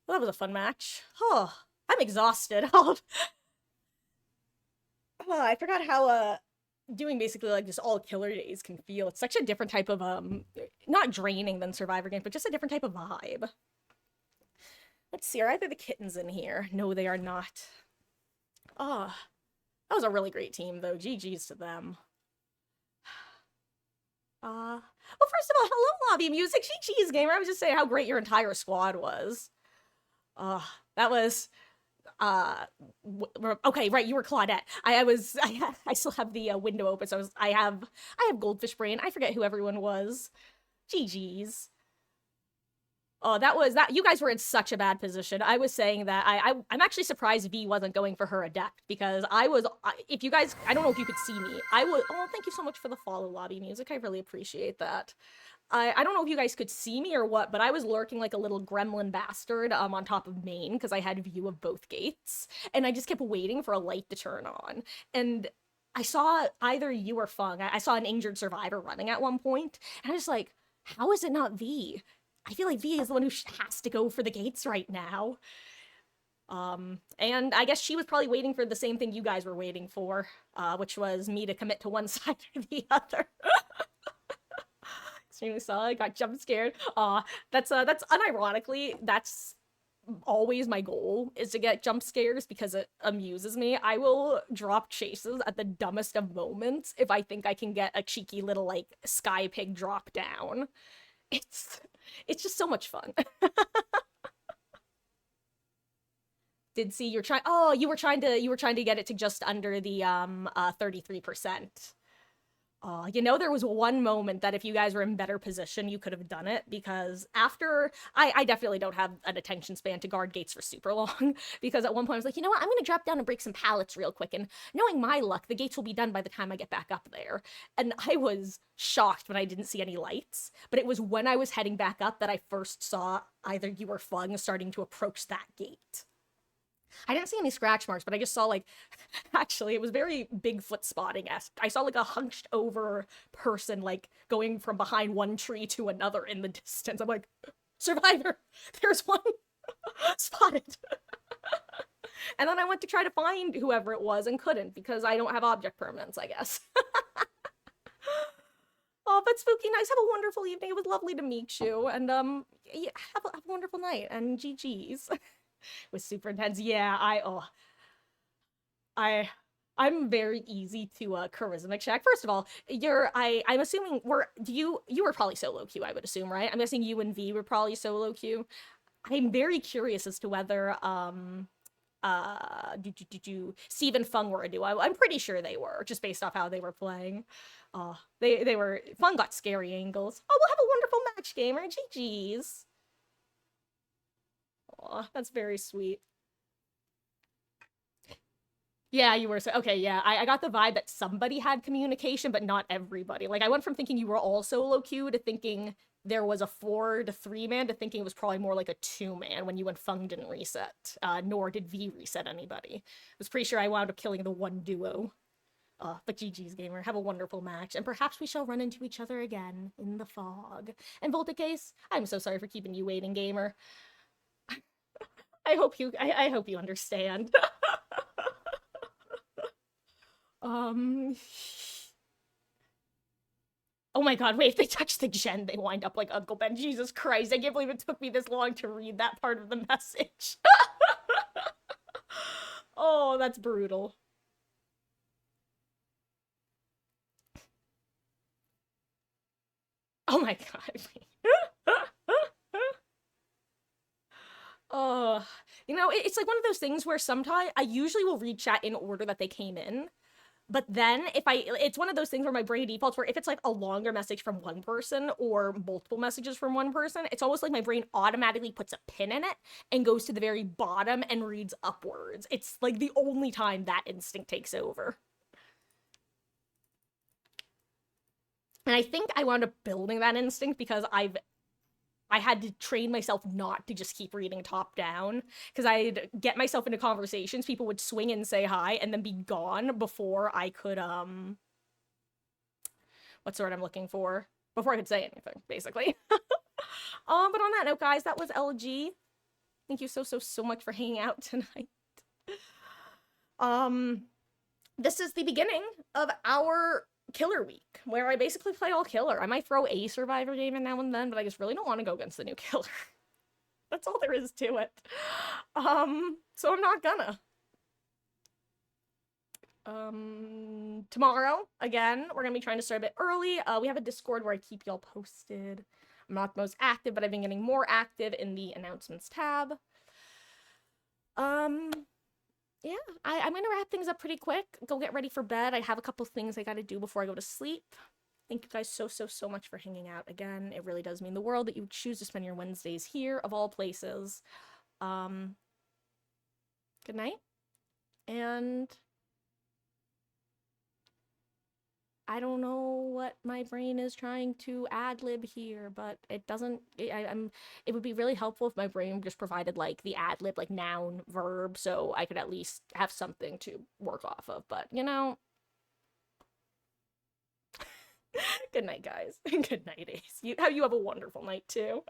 Well, that was a fun match. Oh, I'm exhausted. Oh, I forgot how doing basically like just all killer days can feel. It's such a different type of not draining than Survivor games, but just a different type of vibe. Let's see, are either the kittens in here? No, they are not. Oh, that was a really great team though. GG's to them. Well, first of all, hello lobby music. GG's gamer. I was just saying how great your entire squad was. That was okay, right, you were Claudette. I still have the window open, so I have goldfish brain. I forget who everyone was. GG's. Oh, that you guys were in such a bad position. I was saying that I'm actually surprised V wasn't going for her adept, because if you guys, I don't know if you could see me. Oh, thank you so much for the follow lobby music. I really appreciate that. I don't know if you guys could see me or what, but I was lurking like a little gremlin bastard on top of main because I had view of both gates, and I just kept waiting for a light to turn on. And I saw either you or Fung. I saw an injured survivor running at one point, and I was like, how is it not V? I feel like V is the one who has to go for the gates right now. And I guess she was probably waiting for the same thing you guys were waiting for, which was me to commit to one side or the other. Extremely solid, got jump scared. That's unironically, that's always my goal, is to get jump scares because it amuses me. I will drop chases at the dumbest of moments if I think I can get a cheeky little, like, sky pig drop down. It's just so much fun. Did see you're trying. Oh, you were trying to get it to just under the 33%. There was one moment that if you guys were in better position, you could have done it because after I definitely don't have an attention span to guard gates for super long because at one point I was like, you know what, I'm gonna drop down and break some pallets real quick, and knowing my luck, the gates will be done by the time I get back up there. And I was shocked when I didn't see any lights, but it was when I was heading back up that I first saw either you or Fung starting to approach that gate. I didn't see any scratch marks, but I just saw like, actually, it was very Bigfoot spotting-esque. I saw like a hunched over person like going from behind one tree to another in the distance. I'm like, survivor, there's one spotted. And then I went to try to find whoever it was and couldn't because I don't have object permanence, I guess. Oh, but spooky nights. Have a wonderful evening. It was lovely to meet you, and yeah, have a wonderful night. And GG's. Was super intense. Yeah, I'm very easy to charisma check. First of all, I'm assuming you were probably solo queue, I would assume, right? I'm guessing you and V were probably solo queue. I'm very curious as to whether Steve and Fung were a duo. I'm pretty sure they were, just based off how they were playing. They were Fung got scary angles. Oh, we'll have a wonderful match, gamer. GG's. Aw, that's very sweet. Yeah, you were so okay. Yeah, I got the vibe that somebody had communication, but not everybody. Like I went from thinking you were all solo queue to thinking there was a 4 to 3 man to thinking it was probably more like a 2 man when you and Fung didn't reset. Nor did V reset anybody. I was pretty sure I wound up killing the one duo. But GG's gamer, have a wonderful match, and perhaps we shall run into each other again in the fog. And Volticase, I'm so sorry for keeping you waiting, gamer. I hope you understand. Oh my god, wait, if they touch the gen, they wind up like Uncle Ben. Jesus Christ, I can't believe it took me this long to read that part of the message. Oh, that's brutal. Oh my god. It's like one of those things where sometimes I usually will read chat in order that they came in. But then it's one of those things where my brain defaults where if it's like a longer message from one person or multiple messages from one person, it's almost like my brain automatically puts a pin in it and goes to the very bottom and reads upwards. It's like the only time that instinct takes over. And I think I wound up building that instinct because I had to train myself not to just keep reading top down because I'd get myself into conversations. People would swing in, say hi, and then be gone before I could, what's the word I'm looking for? Before I could say anything, basically. But on that note, guys, that was LG. Thank you so much for hanging out tonight. This is the beginning of our killer week, where I basically play all killer. I might throw a survivor game in now and then, but I just really don't want to go against the new killer. That's all there is to it. So I'm not gonna. Tomorrow, again, we're gonna be trying to start a bit early. We have a Discord where I keep y'all posted. I'm not the most active, but I've been getting more active in the announcements tab. Yeah, I'm gonna wrap things up pretty quick. Go get ready for bed. I have a couple things I gotta do before I go to sleep. Thank you guys so much for hanging out again. It really does mean the world that you choose to spend your Wednesdays here, of all places. Good night. And I don't know what my brain is trying to ad-lib here, but it doesn't, it would be really helpful if my brain just provided, like, the ad-lib, like, noun, verb, so I could at least have something to work off of, but, you know. Good night, guys. Good night, Ace. You have a wonderful night, too.